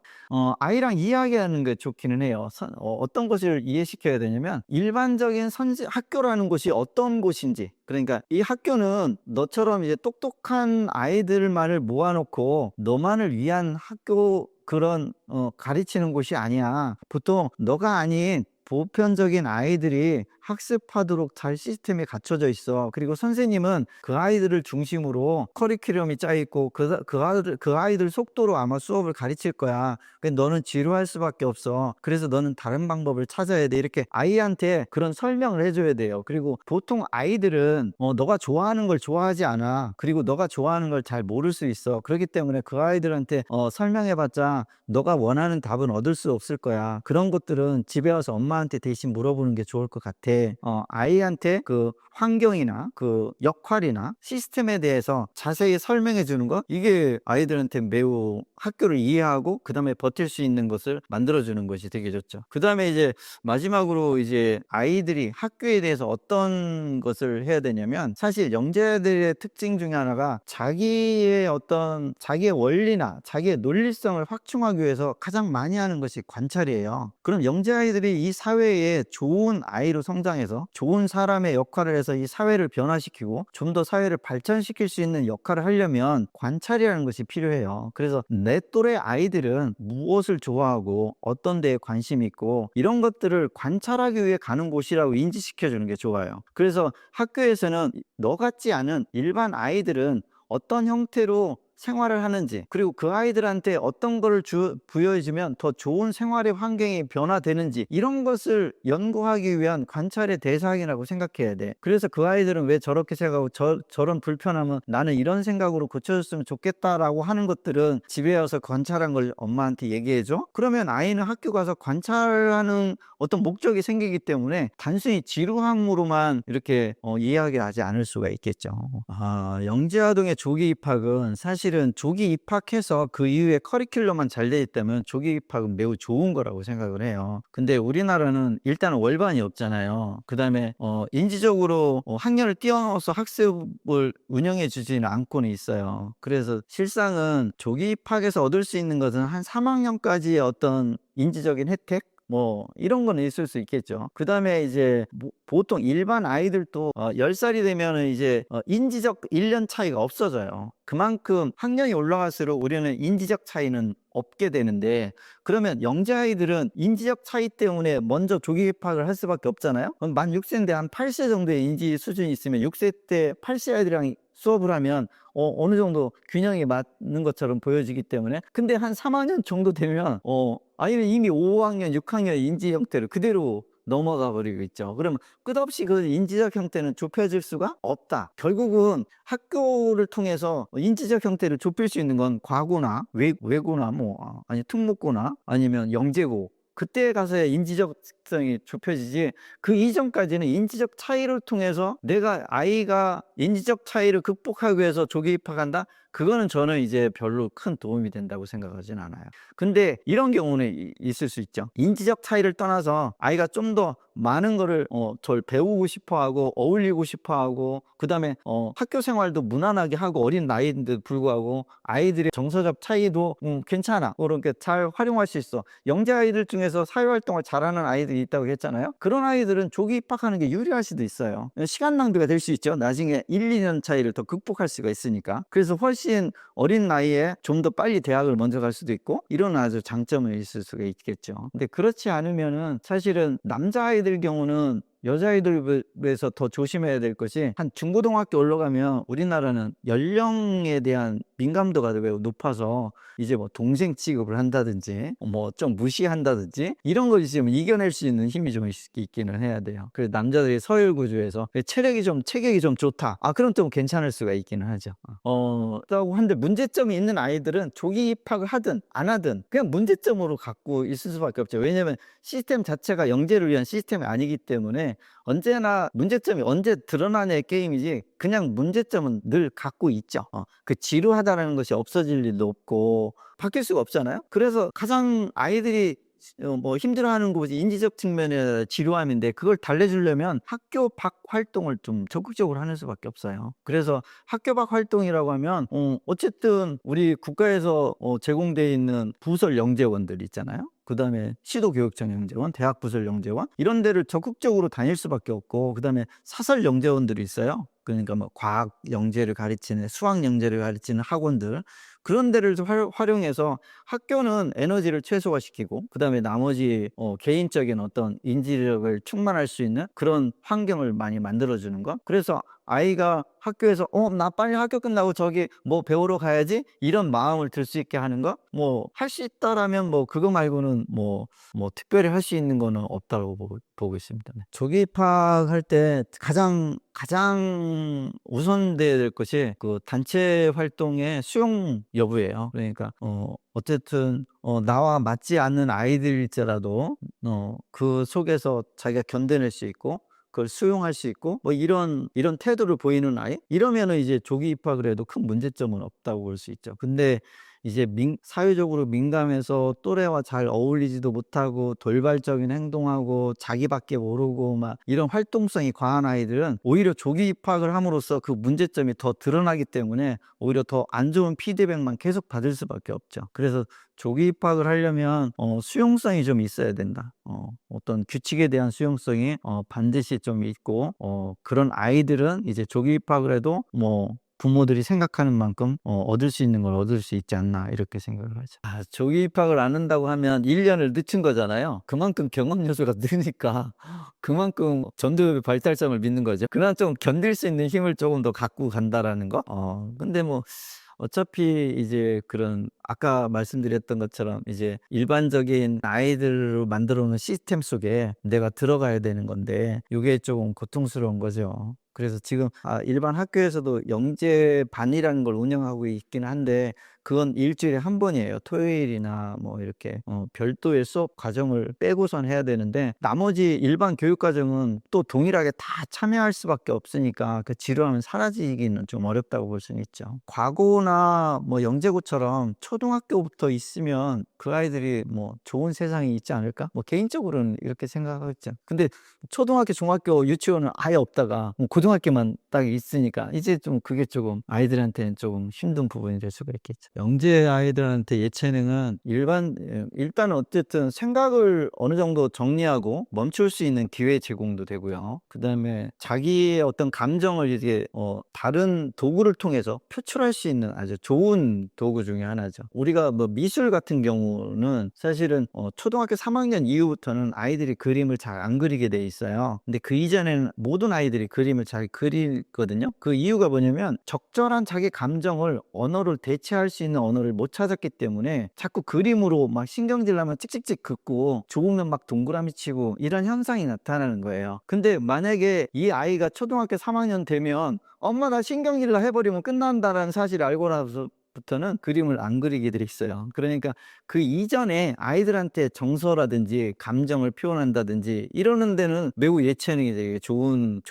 아이랑 이야기하는 게 좋기는 해요. 어떤 것을 이해시켜야 되냐면 일반적인 학교라는 곳이 어떤 곳인지, 그러니까 이 학교는 너처럼 이제 똑똑한 아이들만을 모아놓고 너만을 위한 학교, 그런 가르치는 곳이 아니야. 보통 너가 아닌 보편적인 아이들이 학습하도록 잘 시스템이 갖춰져 있어. 그리고 선생님은 그 아이들을 중심으로 커리큘럼이 짜 있고 그 아이들 속도로 아마 수업을 가르칠 거야. 너는 지루할 수밖에 없어. 그래서 너는 다른 방법을 찾아야 돼. 이렇게 아이한테 그런 설명을 해줘야 돼요. 그리고 보통 아이들은 너가 좋아하는 걸 좋아하지 않아. 그리고 너가 좋아하는 걸 잘 모를 수 있어. 그렇기 때문에 그 아이들한테 설명해봤자 너가 원하는 답은 얻을 수 없을 거야. 그런 것들은 집에 와서 엄마한테 대신 물어보는 게 좋을 것 같아. 아이한테 그 환경이나 그 역할이나 시스템에 대해서 자세히 설명해 주는 거, 이게 아이들한테 매우 학교를 이해하고 그 다음에 버틸 수 있는 것을 만들어 주는 것이 되게 좋죠. 그 다음에 이제 마지막으로 이제 아이들이 학교에 대해서 어떤 것을 해야 되냐면, 사실 영재들의 특징 중에 하나가 자기의 원리나 자기의 논리성을 확충하기 위해서 가장 많이 하는 것이 관찰이에요. 그럼 영재 아이들이 이 사회에 좋은 아이로 성장해서 좋은 사람의 역할을 해서 이 사회를 변화시키고 좀 더 사회를 발전시킬 수 있는 역할을 하려면 관찰이라는 것이 필요해요. 그래서 내 또래 아이들은 무엇을 좋아하고 어떤 데에 관심이 있고 이런 것들을 관찰하기 위해 가는 곳이라고 인지시켜 주는 게 좋아요. 그래서 학교에서는 너 같지 않은 일반 아이들은 어떤 형태로 생활을 하는지, 그리고 그 아이들한테 어떤 거를 부여해주면 더 좋은 생활의 환경이 변화되는지, 이런 것을 연구하기 위한 관찰의 대상이라고 생각해야 돼. 그래서 그 아이들은 왜 저렇게 생각하고 저런 불편함은 나는 이런 생각으로 고쳐줬으면 좋겠다라고 하는 것들은 집에 와서 관찰한 걸 엄마한테 얘기해줘. 그러면 아이는 학교 가서 관찰하는 어떤 목적이 생기기 때문에 단순히 지루함으로만 이렇게 이야기하지 않을 수가 있겠죠. 영재아동의 조기 입학은 사실은 조기 입학해서 그 이후에 커리큘럼만 잘 돼 있다면 조기 입학은 매우 좋은 거라고 생각을 해요. 근데 우리나라는 일단 월반이 없잖아요. 그 다음에 인지적으로 학년을 뛰어넘어서 학습을 운영해 주지는 않고는 있어요. 그래서 실상은 조기 입학에서 얻을 수 있는 것은 한 3학년까지의 어떤 인지적인 혜택, 뭐 이런 거는 있을 수 있겠죠. 그 다음에 이제 보통 일반 아이들도 10살이 되면은 이제 인지적 1년 차이가 없어져요. 그만큼 학년이 올라갈수록 우리는 인지적 차이는 없게 되는데, 그러면 영재 아이들은 인지적 차이 때문에 먼저 조기 입학을 할 수밖에 없잖아요. 그럼 만 6세인데 한 8세 정도의 인지 수준이 있으면 6세 때 8세 아이들이랑 수업을 하면 어느 정도 균형이 맞는 것처럼 보여지기 때문에, 근데 한 3학년 정도 되면 아이는 이미 5학년, 6학년 인지 형태를 그대로 넘어가 버리고 있죠. 그러면 끝없이 그 인지적 형태는 좁혀질 수가 없다. 결국은 학교를 통해서 인지적 형태를 좁힐 수 있는 건 과고나 외고나 뭐 아니 특목고나 아니면 영재고, 그때 가서야 인지적 특성이 좁혀지지, 그 이전까지는 인지적 차이를 통해서 내가 아이가 인지적 차이를 극복하기 위해서 조기 입학한다? 그거는 저는 이제 별로 큰 도움이 된다고 생각하진 않아요. 근데 이런 경우는 있을 수 있죠. 인지적 차이를 떠나서 아이가 좀 더 많은 거를 절 배우고 싶어하고 어울리고 싶어하고, 그다음에 학교 생활도 무난하게 하고 어린 나이인데도 불구하고 아이들의 정서적 차이도 괜찮아, 그렇게 잘 활용할 수 있어. 영재 아이들 중에서 사회활동을 잘하는 아이들이 있다고 했잖아요. 그런 아이들은 조기 입학하는 게 유리할 수도 있어요. 시간 낭비가 될 수 있죠. 나중에 1-2년 차이를 더 극복할 수가 있으니까. 그래서 훨씬 어린 나이에 좀 더 빨리 대학을 먼저 갈 수도 있고, 이런 아주 장점이 있을 수가 있겠죠. 근데 그렇지 않으면은 사실은 남자아이들 경우는 여자아이들에 비해서 더 조심해야 될 것이, 한 중고등학교 올라가면 우리나라는 연령에 대한 민감도가 매우 높아서 이제 뭐 동생 취급을 한다든지 뭐 좀 무시한다든지 이런 걸 지금 이겨낼 수 있는 힘이 좀 있기는 해야 돼요. 그래서 남자들이 서열 구조에서 체격이 좀 좋다, 그럼 좀 괜찮을 수가 있기는 하죠. 그렇다고 한데 문제점이 있는 아이들은 조기 입학을 하든 안 하든 그냥 문제점으로 갖고 있을 수밖에 없죠. 왜냐면 시스템 자체가 영재를 위한 시스템이 아니기 때문에 언제나 문제점이 언제 드러나냐의 게임이지, 그냥 문제점은 늘 갖고 있죠. 그 지루하다라는 것이 없어질 일도 없고 바뀔 수가 없잖아요. 그래서 가장 아이들이 뭐 힘들어하는 곳이 인지적 측면의 지루함인데, 그걸 달래주려면 학교 밖 활동을 좀 적극적으로 하는 수밖에 없어요. 그래서 학교 밖 활동이라고 하면 어쨌든 우리 국가에서 제공되어 있는 부설 영재원들 있잖아요. 그 다음에 시도교육청 영재원, 대학 부설 영재원, 이런 데를 적극적으로 다닐 수밖에 없고, 그 다음에 사설 영재원들이 있어요. 그러니까 뭐 과학 영재를 가르치는, 수학 영재를 가르치는 학원들, 그런 데를 활용해서 학교는 에너지를 최소화시키고, 그 다음에 나머지 개인적인 어떤 인지력을 충만할 수 있는 그런 환경을 많이 만들어주는 것. 그래서 아이가 학교에서 나 빨리 학교 끝나고 저기 뭐 배우러 가야지, 이런 마음을 들 수 있게 하는 거, 뭐 할 수 있다라면 뭐 그거 말고는 뭐 특별히 할 수 있는 거는 없다고 보고 있습니다. 네. 조기 입학할 때 가장 우선돼야 될 것이 그 단체 활동의 수용 여부예요. 그러니까 어쨌든 나와 맞지 않는 아이들일지라도 그 속에서 자기가 견뎌낼 수 있고 그걸 수용할 수 있고 뭐 이런 태도를 보이는 아이, 이러면은 이제 조기 입학을 해도 큰 문제점은 없다고 볼 수 있죠. 근데 이제 사회적으로 민감해서 또래와 잘 어울리지도 못하고 돌발적인 행동하고 자기밖에 모르고 막 이런 활동성이 과한 아이들은 오히려 조기 입학을 함으로써 그 문제점이 더 드러나기 때문에 오히려 더 안 좋은 피드백만 계속 받을 수밖에 없죠. 그래서 조기 입학을 하려면 수용성이 좀 있어야 된다. 어떤 규칙에 대한 수용성이 반드시 좀 있고, 그런 아이들은 이제 조기 입학을 해도 뭐 부모들이 생각하는 만큼 얻을 수 있는 걸 얻을 수 있지 않나, 이렇게 생각을 하죠. 조기 입학을 안 한다고 하면 1년을 늦춘 거잖아요. 그만큼 경험 요소가 느니까 그만큼 전두엽의 발달점을 믿는 거죠. 그나마 좀 견딜 수 있는 힘을 조금 더 갖고 간다라는 거. 근데 뭐 어차피 이제 그런 아까 말씀드렸던 것처럼 이제 일반적인 아이들로 만들어 놓은 시스템 속에 내가 들어가야 되는 건데, 이게 조금 고통스러운 거죠. 그래서 지금 일반 학교에서도 영재반이라는 걸 운영하고 있긴 한데, 그건 일주일에 한 번이에요. 토요일이나 뭐 이렇게 별도의 수업 과정을 빼고선 해야 되는데, 나머지 일반 교육 과정은 또 동일하게 다 참여할 수밖에 없으니까 그 지루함은 사라지기는 좀 어렵다고 볼 수는 있죠. 과고나 뭐 영재고처럼 초등학교부터 있으면 그 아이들이 뭐 좋은 세상이 있지 않을까? 뭐 개인적으로는 이렇게 생각하겠죠. 근데 초등학교, 중학교, 유치원은 아예 없다가 고등학교만 딱 있으니까 이제 좀 그게 조금 아이들한테는 조금 힘든 부분이 될 수가 있겠죠. 영재 아이들한테 예체능은 일단 어쨌든 생각을 어느 정도 정리하고 멈출 수 있는 기회 제공도 되고요. 그 다음에 자기의 어떤 감정을 이제 다른 도구를 통해서 표출할 수 있는 아주 좋은 도구 중에 하나죠. 우리가 뭐 미술 같은 경우는 사실은 초등학교 3학년 이후부터는 아이들이 그림을 잘 안 그리게 돼 있어요. 근데 그 이전에는 모든 아이들이 그림을 잘 그릴 있거든요. 그 이유가 뭐냐면 적절한 자기 감정을 언어를 대체할 수 있는 언어를 못 찾았기 때문에 자꾸 그림으로 막 신경질 나면 찍찍찍 긋고 조국면 막 동그라미 치고 이런 현상이 나타나는 거예요. 근데 만약에 이 아이가 초등학교 3학년 되면 엄마 나 신경질 나 해버리면 끝난다라는 사실을 알고 나서 부터는 그림을 안 그리게 돼 있어요. 그러니까 그 이전에 아이들한테 정서라든지 감정을 표현한다든지 이러는 데는 매우 예체능이 되게 좋은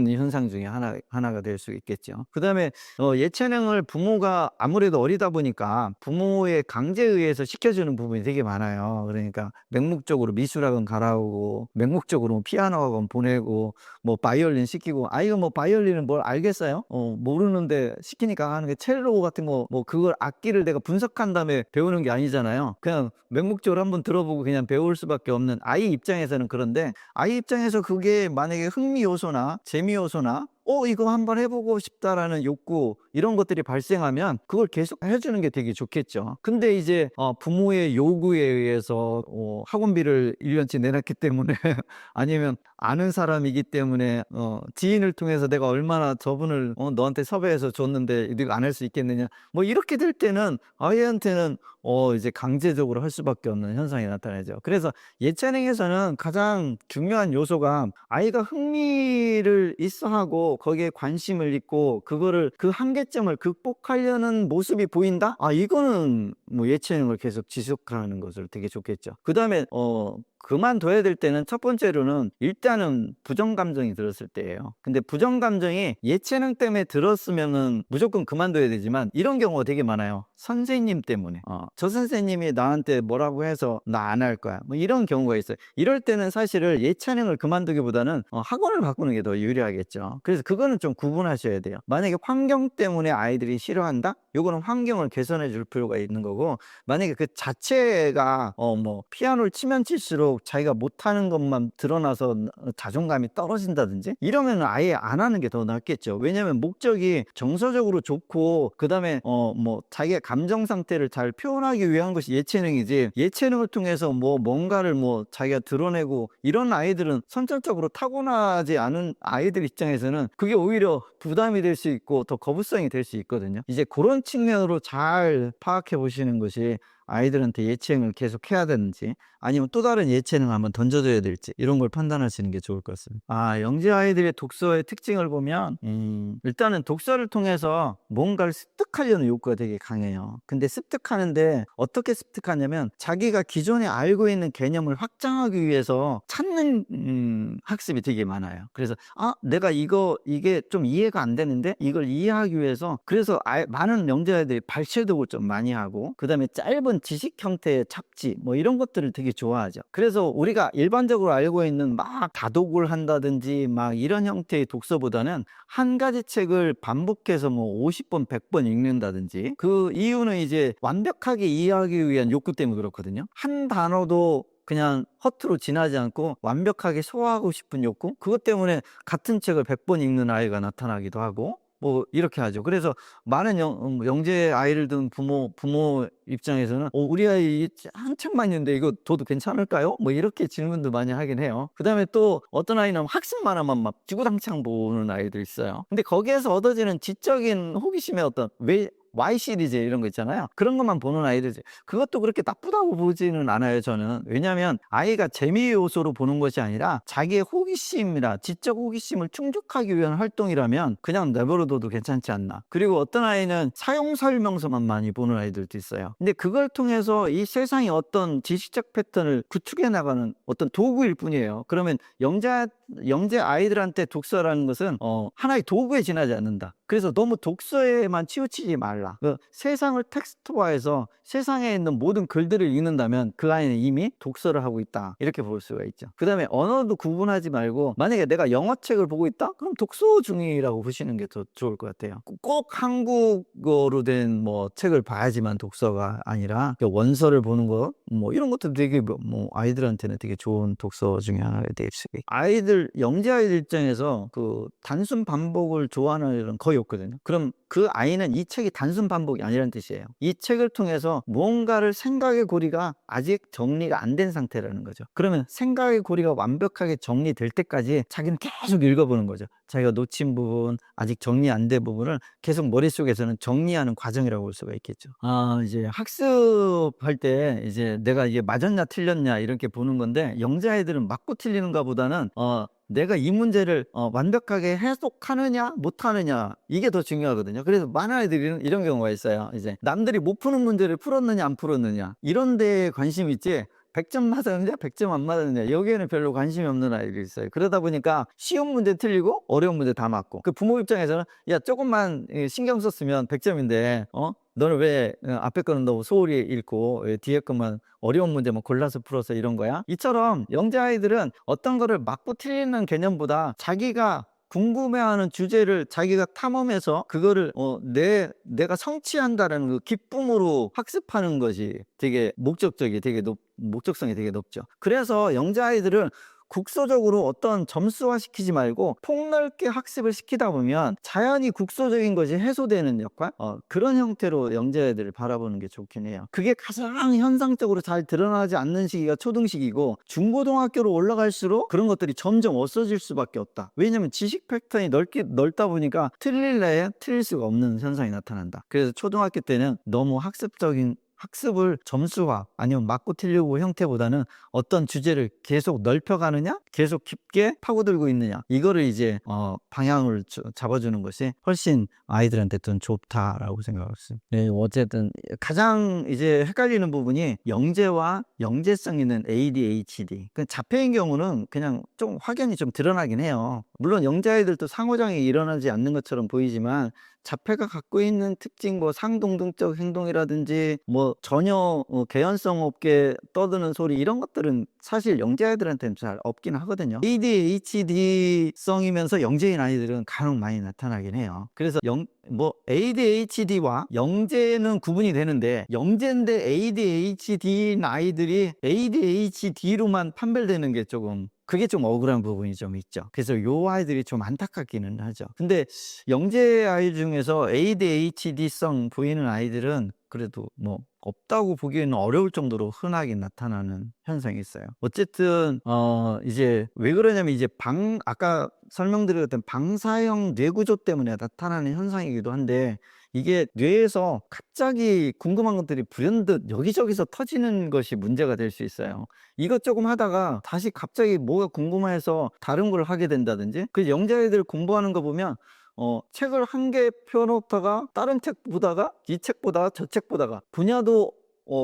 현상 중에 하나가 될 수 있겠죠. 그다음에 예체능을 부모가 아무래도 어리다 보니까 부모의 강제에 의해서 시켜주는 부분이 되게 많아요. 그러니까 맹목적으로 미술학원 가라오고 맹목적으로 피아노 학원 보내고 뭐 바이올린 시키고 아이가 뭐 바이올린은 뭘 알겠어요? 모르는데 시키니까 하는 게 첼로 같은 거 뭐 그걸 악기를 내가 분석한 다음에 배우는 게 아니잖아요. 그냥 맹목적으로 한번 들어보고 그냥 배울 수밖에 없는 아이 입장에서는. 그런데 아이 입장에서 그게 만약에 흥미 요소나 재미 요소나 이거 한번 해보고 싶다라는 욕구 이런 것들이 발생하면 그걸 계속 해주는 게 되게 좋겠죠. 근데 이제 부모의 요구에 의해서 학원비를 1년치 내놨기 때문에 아니면 아는 사람이기 때문에 지인을 통해서 내가 얼마나 저분을 너한테 섭외해서 줬는데 네가 안 할 수 있겠느냐 뭐 이렇게 될 때는 아이한테는 이제 강제적으로 할 수밖에 없는 현상이 나타나죠. 그래서 예체능에서는 가장 중요한 요소가 아이가 흥미를 있어하고 거기에 관심을 있고 그거를 그 한계점을 극복하려는 모습이 보인다? 이거는 뭐 예체능을 계속 지속하는 것을 되게 좋겠죠. 그다음에 그만둬야 될 때는 첫 번째로는 일단은 부정 감정이 들었을 때예요. 근데 부정 감정이 예체능 때문에 들었으면은 무조건 그만둬야 되지만 이런 경우가 되게 많아요. 선생님 때문에 저 선생님이 나한테 뭐라고 해서 나 안 할 거야 뭐 이런 경우가 있어요. 이럴 때는 사실은 예체능을 그만두기보다는 학원을 바꾸는 게 더 유리하겠죠. 그래서 그거는 좀 구분하셔야 돼요. 만약에 환경 때문에 아이들이 싫어한다? 요거는 환경을 개선해 줄 필요가 있는 거고, 만약에 그 자체가 뭐 피아노를 치면 칠수록 자기가 못하는 것만 드러나서 자존감이 떨어진다든지 이러면 아예 안 하는 게 더 낫겠죠. 왜냐면 목적이 정서적으로 좋고 그다음에 뭐 자기의 감정 상태를 잘 표현하기 위한 것이 예체능이지, 예체능을 통해서 뭐 뭔가를 뭐 자기가 드러내고 이런 아이들은 선천적으로 타고나지 않은 아이들 입장에서는 그게 오히려 부담이 될 수 있고 더 거부성이 될 수 있거든요. 이제 그런 측면으로 잘 파악해 보시는 것이 아이들한테 예체능을 계속 해야 되는지 아니면 또 다른 예체능을 한번 던져줘야 될지 이런 걸 판단하시는 게 좋을 것 같습니다. 영재 아이들의 독서의 특징을 보면 일단은 독서를 통해서 뭔가를 습득하려는 욕구가 되게 강해요. 근데 습득하는데 어떻게 습득하냐면 자기가 기존에 알고 있는 개념을 확장하기 위해서 찾는 학습이 되게 많아요. 그래서 내가 이게 좀 이해가 안 되는데 이걸 이해하기 위해서 그래서 많은 영재 아이들이 발췌독을 좀 많이 하고 그다음에 짧은 지식 형태의 잡지 뭐 이런 것들을 되게 좋아하죠. 그래서 우리가 일반적으로 알고 있는 막 다독을 한다든지 막 이런 형태의 독서보다는 한 가지 책을 반복해서 뭐 50번 100번 읽는다든지, 그 이유는 이제 완벽하게 이해하기 위한 욕구 때문에 그렇거든요. 한 단어도 그냥 허투루 지나지 않고 완벽하게 소화하고 싶은 욕구, 그것 때문에 같은 책을 100번 읽는 아이가 나타나기도 하고 뭐 이렇게 하죠. 그래서 많은 영재 아이를 둔 부모 입장에서는 우리 아이 한 책만 있는데 이거 둬도 괜찮을까요? 뭐 이렇게 질문도 많이 하긴 해요. 그다음에 또 어떤 아이는 학습 만화만 막 주구장창 보는 아이도 있어요. 근데 거기에서 얻어지는 지적인 호기심의 어떤 Y 시리즈 이런 거 있잖아요. 그런 것만 보는 아이들이 그것도 그렇게 나쁘다고 보지는 않아요, 저는. 왜냐하면 아이가 재미 요소로 보는 것이 아니라 자기의 호기심이라 지적 호기심을 충족하기 위한 활동이라면 그냥 내버려둬도 괜찮지 않나. 그리고 어떤 아이는 사용 설명서만 많이 보는 아이들도 있어요. 근데 그걸 통해서 이 세상의 어떤 지식적 패턴을 구축해 나가는 어떤 도구일 뿐이에요. 그러면 영재 아이들한테 독서라는 것은 하나의 도구에 지나지 않는다. 그래서 너무 독서에만 치우치지 말라. 세상을 텍스트화해서 세상에 있는 모든 글들을 읽는다면 그 아이는 이미 독서를 하고 있다, 이렇게 볼 수가 있죠. 그 다음에 언어도 구분하지 말고 만약에 내가 영어책을 보고 있다? 그럼 독서 중이라고 보시는 게 더 좋을 것 같아요. 꼭 한국어로 된 뭐 책을 봐야지만 독서가 아니라 원서를 보는 거 뭐 이런 것도 되게 뭐 아이들한테는 되게 좋은 독서 중에 하나가 될 수 있어요. 영재 아이들 입장에서 그 단순 반복을 좋아하는 아이들은 거의 없거든요. 그럼 그 아이는 이 책이 단순 반복이 아니라는 뜻이에요. 이 책을 통해서 무언가를 생각의 고리가 아직 정리가 안 된 상태라는 거죠. 그러면 생각의 고리가 완벽하게 정리될 때까지 자기는 계속 읽어보는 거죠. 자기가 놓친 부분, 아직 정리 안 된 부분을 계속 머릿속에서는 정리하는 과정이라고 볼 수가 있겠죠. 이제 학습할 때 이제 내가 이게 맞았냐 틀렸냐 이렇게 보는 건데, 영재 아이들은 맞고 틀리는가 보다는 내가 이 문제를 완벽하게 해석하느냐 못하느냐, 이게 더 중요하거든요. 그래서 많은 아이들이 이런 경우가 있어요. 이제 남들이 못 푸는 문제를 풀었느냐 안 풀었느냐 이런 데에 관심이 있지, 100점 맞았느냐 100점 안 맞았느냐 여기에는 별로 관심이 없는 아이들이 있어요. 그러다 보니까 쉬운 문제 틀리고 어려운 문제 다 맞고, 그 부모 입장에서는 야 조금만 신경 썼으면 100점인데 너는 왜 앞에 거는 너무 소홀히 읽고 왜 뒤에 것만 어려운 문제만 골라서 풀어서 이런 거야? 이처럼 영재 아이들은 어떤 거를 맞고 틀리는 개념보다 자기가 궁금해하는 주제를 자기가 탐험해서 그거를 내가 성취한다는 그 기쁨으로 학습하는 것이 되게 목적성이 되게 높죠. 그래서 영재 아이들은 국소적으로 어떤 점수화 시키지 말고 폭넓게 학습을 시키다 보면 자연히 국소적인 것이 해소되는 역할, 그런 형태로 영재애들을 바라보는 게 좋긴 해요. 그게 가장 현상적으로 잘 드러나지 않는 시기가 초등시기고, 중고등학교로 올라갈수록 그런 것들이 점점 없어질 수밖에 없다. 왜냐면 지식 패턴이 넓다 보니까 틀릴래야 틀릴 수가 없는 현상이 나타난다. 그래서 초등학교 때는 너무 학습을 점수화 아니면 맞고 틀리고 형태보다는 어떤 주제를 계속 넓혀가느냐, 계속 깊게 파고들고 있느냐, 이거를 이제 방향을 잡아주는 것이 훨씬 아이들한테 더 좋다라고 생각했습니다. 네, 어쨌든 가장 이제 헷갈리는 부분이 영재와 영재성 있는 ADHD. 자폐인 경우는 그냥 좀 확연히 좀 드러나긴 해요. 물론 영재 아이들도 상호작용이 일어나지 않는 것처럼 보이지만, 자폐가 갖고 있는 특징, 상동등적 행동이라든지 전혀 개연성 없게 떠드는 소리, 이런 것들은 사실 영재 아이들한테는 잘 없긴 하거든요. ADHD성이면서 영재인 아이들은 간혹 많이 나타나긴 해요. 그래서 ADHD와 영재는 구분이 되는데, 영재인데 ADHD인 아이들이 ADHD로만 판별되는 게 그게 좀 억울한 부분이 좀 있죠. 그래서 요 아이들이 좀 안타깝기는 하죠. 근데 영재 아이 중에서 ADHD성 보이는 아이들은 그래도 없다고 보기에는 어려울 정도로 흔하게 나타나는 현상이 있어요. 어쨌든 이제 왜 그러냐면, 이제 아까 설명드렸던 방사형 뇌구조 때문에 나타나는 현상이기도 한데, 이게 뇌에서 갑자기 궁금한 것들이 불현듯 여기저기서 터지는 것이 문제가 될 수 있어요. 이것 조금 하다가 다시 갑자기 뭐가 궁금해서 다른 걸 하게 된다든지. 그 영재애들 공부하는 거 보면 책을 한 개 펴놓다가 다른 책 보다가, 이 책 보다가 저 책 보다가, 분야도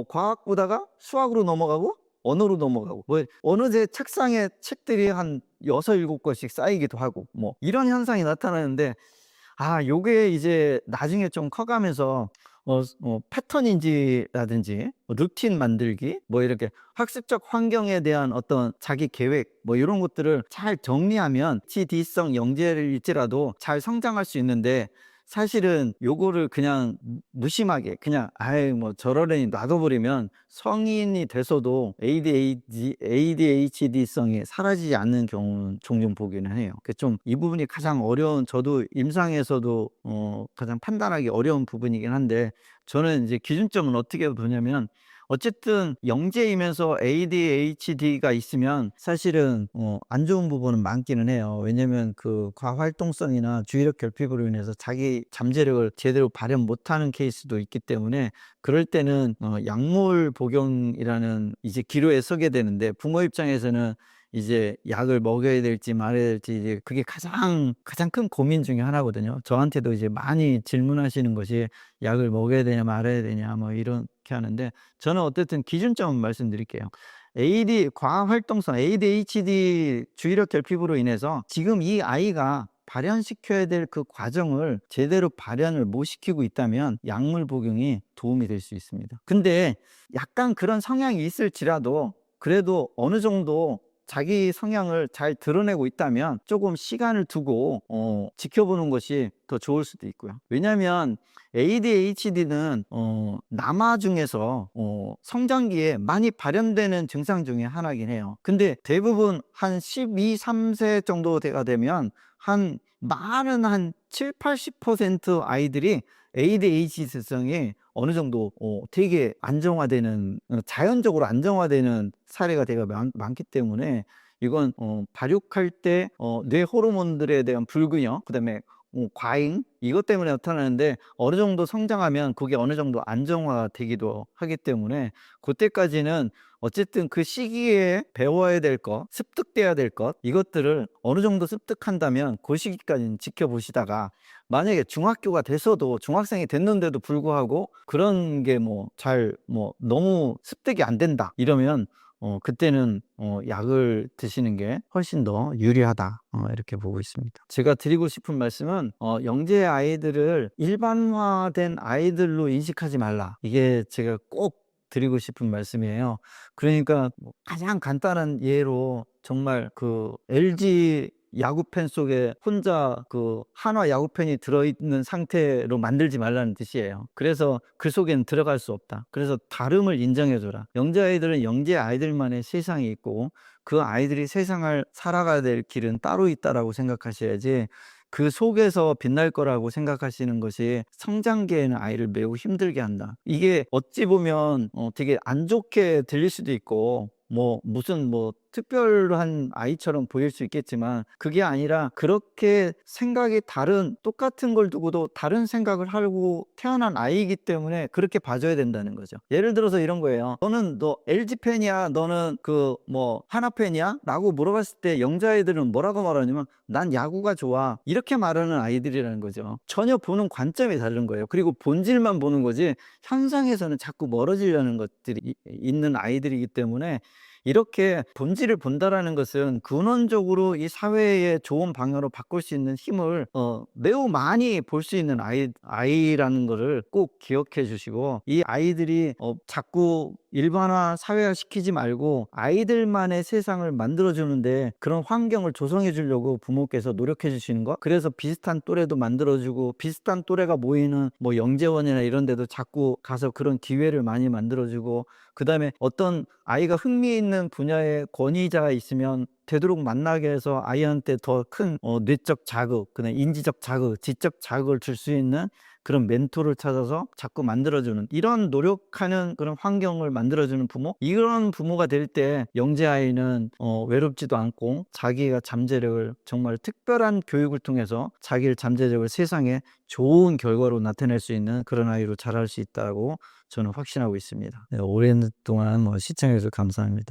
과학 보다가 수학으로 넘어가고 언어로 넘어가고, 어느새 책상에 책들이 한 6, 7권씩 쌓이기도 하고, 이런 현상이 나타나는데, 요게 이제 나중에 좀 커가면서 패턴인지라든지 루틴 만들기, 이렇게 학습적 환경에 대한 어떤 자기 계획, 이런 것들을 잘 정리하면 TD성 영재일지라도 잘 성장할 수 있는데, 사실은 요거를 그냥 무심하게 그냥 저러려니 놔둬버리면 성인이 돼서도 ADHD성이 사라지지 않는 경우는 종종 보기는 해요. 좀 이 부분이 가장 어려운, 저도 임상에서도 가장 판단하기 어려운 부분이긴 한데, 저는 이제 기준점은 어떻게 보냐면, 어쨌든 영재이면서 ADHD가 있으면 사실은 안 좋은 부분은 많기는 해요. 왜냐면 그 과활동성이나 주의력 결핍으로 인해서 자기 잠재력을 제대로 발현 못하는 케이스도 있기 때문에, 그럴 때는 약물 복용이라는 이제 기로에 서게 되는데, 부모 입장에서는 이제 약을 먹여야 될지 말아야 될지, 이제 그게 가장 큰 고민 중에 하나거든요. 저한테도 이제 많이 질문하시는 것이 약을 먹여야 되냐 말아야 되냐 이렇게 하는데, 저는 어쨌든 기준점은 말씀드릴게요. 과활동성 ADHD 주의력 결핍으로 인해서 지금 이 아이가 발현시켜야 될 그 과정을 제대로 발현을 못 시키고 있다면 약물 복용이 도움이 될 수 있습니다. 근데 약간 그런 성향이 있을지라도 그래도 어느 정도 자기 성향을 잘 드러내고 있다면 조금 시간을 두고 지켜보는 것이 더 좋을 수도 있고요. 왜냐하면 ADHD는 남아 중에서 성장기에 많이 발현되는 증상 중에 하나긴 해요. 근데 대부분 한 12, 3세 정도가 되면 많은 한 7, 80% 아이들이 ADHD성이 어느 정도 되게 안정화되는, 자연적으로 안정화되는 사례가 되게 많기 때문에, 이건 발육할 때 뇌 호르몬들에 대한 불균형, 그다음에 과잉, 이것 때문에 나타나는데 어느 정도 성장하면 그게 어느 정도 안정화되기도 하기 때문에 그때까지는 어쨌든 그 시기에 배워야 될 것, 습득돼야 될 것, 이것들을 어느 정도 습득한다면 그 시기까지는 지켜보시다가, 만약에 중학교가 돼서도, 중학생이 됐는데도 불구하고 그런 게 너무 습득이 안 된다 이러면 그때는 약을 드시는 게 훨씬 더 유리하다, 이렇게 보고 있습니다. 제가 드리고 싶은 말씀은 영재 아이들을 일반화된 아이들로 인식하지 말라, 이게 제가 꼭 드리고 싶은 말씀이에요. 그러니까 가장 간단한 예로 정말 그 LG 야구팬 속에 혼자 그 한화 야구팬이 들어있는 상태로 만들지 말라는 뜻이에요. 그래서 그 속에는 들어갈 수 없다. 그래서 다름을 인정해줘라. 영재 아이들은 영재 아이들만의 세상이 있고 그 아이들이 세상을 살아가야 될 길은 따로 있다라고 생각하셔야지, 그 속에서 빛날 거라고 생각하시는 것이 성장기에는 아이를 매우 힘들게 한다. 이게 어찌 보면 되게 안 좋게 들릴 수도 있고 무슨 특별한 아이처럼 보일 수 있겠지만, 그게 아니라 그렇게 생각이 다른, 똑같은 걸 두고도 다른 생각을 하고 태어난 아이이기 때문에 그렇게 봐줘야 된다는 거죠. 예를 들어서 이런 거예요. 너 LG 팬이야? 너는 하나 팬이야? 라고 물어봤을 때 영자아이들은 뭐라고 말하냐면 난 야구가 좋아, 이렇게 말하는 아이들이라는 거죠. 전혀 보는 관점이 다른 거예요. 그리고 본질만 보는 거지 현상에서는 자꾸 멀어지려는 것들이 있는 아이들이기 때문에, 이렇게 본질을 본다라는 것은 근원적으로 이 사회의 좋은 방향으로 바꿀 수 있는 힘을 매우 많이 볼 수 있는 아이라는 거를 꼭 기억해 주시고, 이 아이들이 자꾸 일반화 사회화 시키지 말고 아이들만의 세상을 만들어 주는데 그런 환경을 조성해 주려고 부모께서 노력해 주시는 것, 그래서 비슷한 또래도 만들어 주고 비슷한 또래가 모이는 영재원이나 이런 데도 자꾸 가서 그런 기회를 많이 만들어 주고, 그 다음에 어떤 아이가 흥미있는 분야의 권위자가 있으면 되도록 만나게 해서 아이한테 더 큰 뇌적 자극, 그다음에 인지적 자극, 지적 자극을 줄 수 있는 그런 멘토를 찾아서 자꾸 만들어주는, 이런 노력하는 그런 환경을 만들어주는 부모, 이런 부모가 될 때 영재 아이는 외롭지도 않고 자기가 잠재력을, 정말 특별한 교육을 통해서 자기의 잠재력을 세상에 좋은 결과로 나타낼 수 있는 그런 아이로 자랄 수 있다고 저는 확신하고 있습니다. 네, 오랜 동안 시청해 주셔서 감사합니다.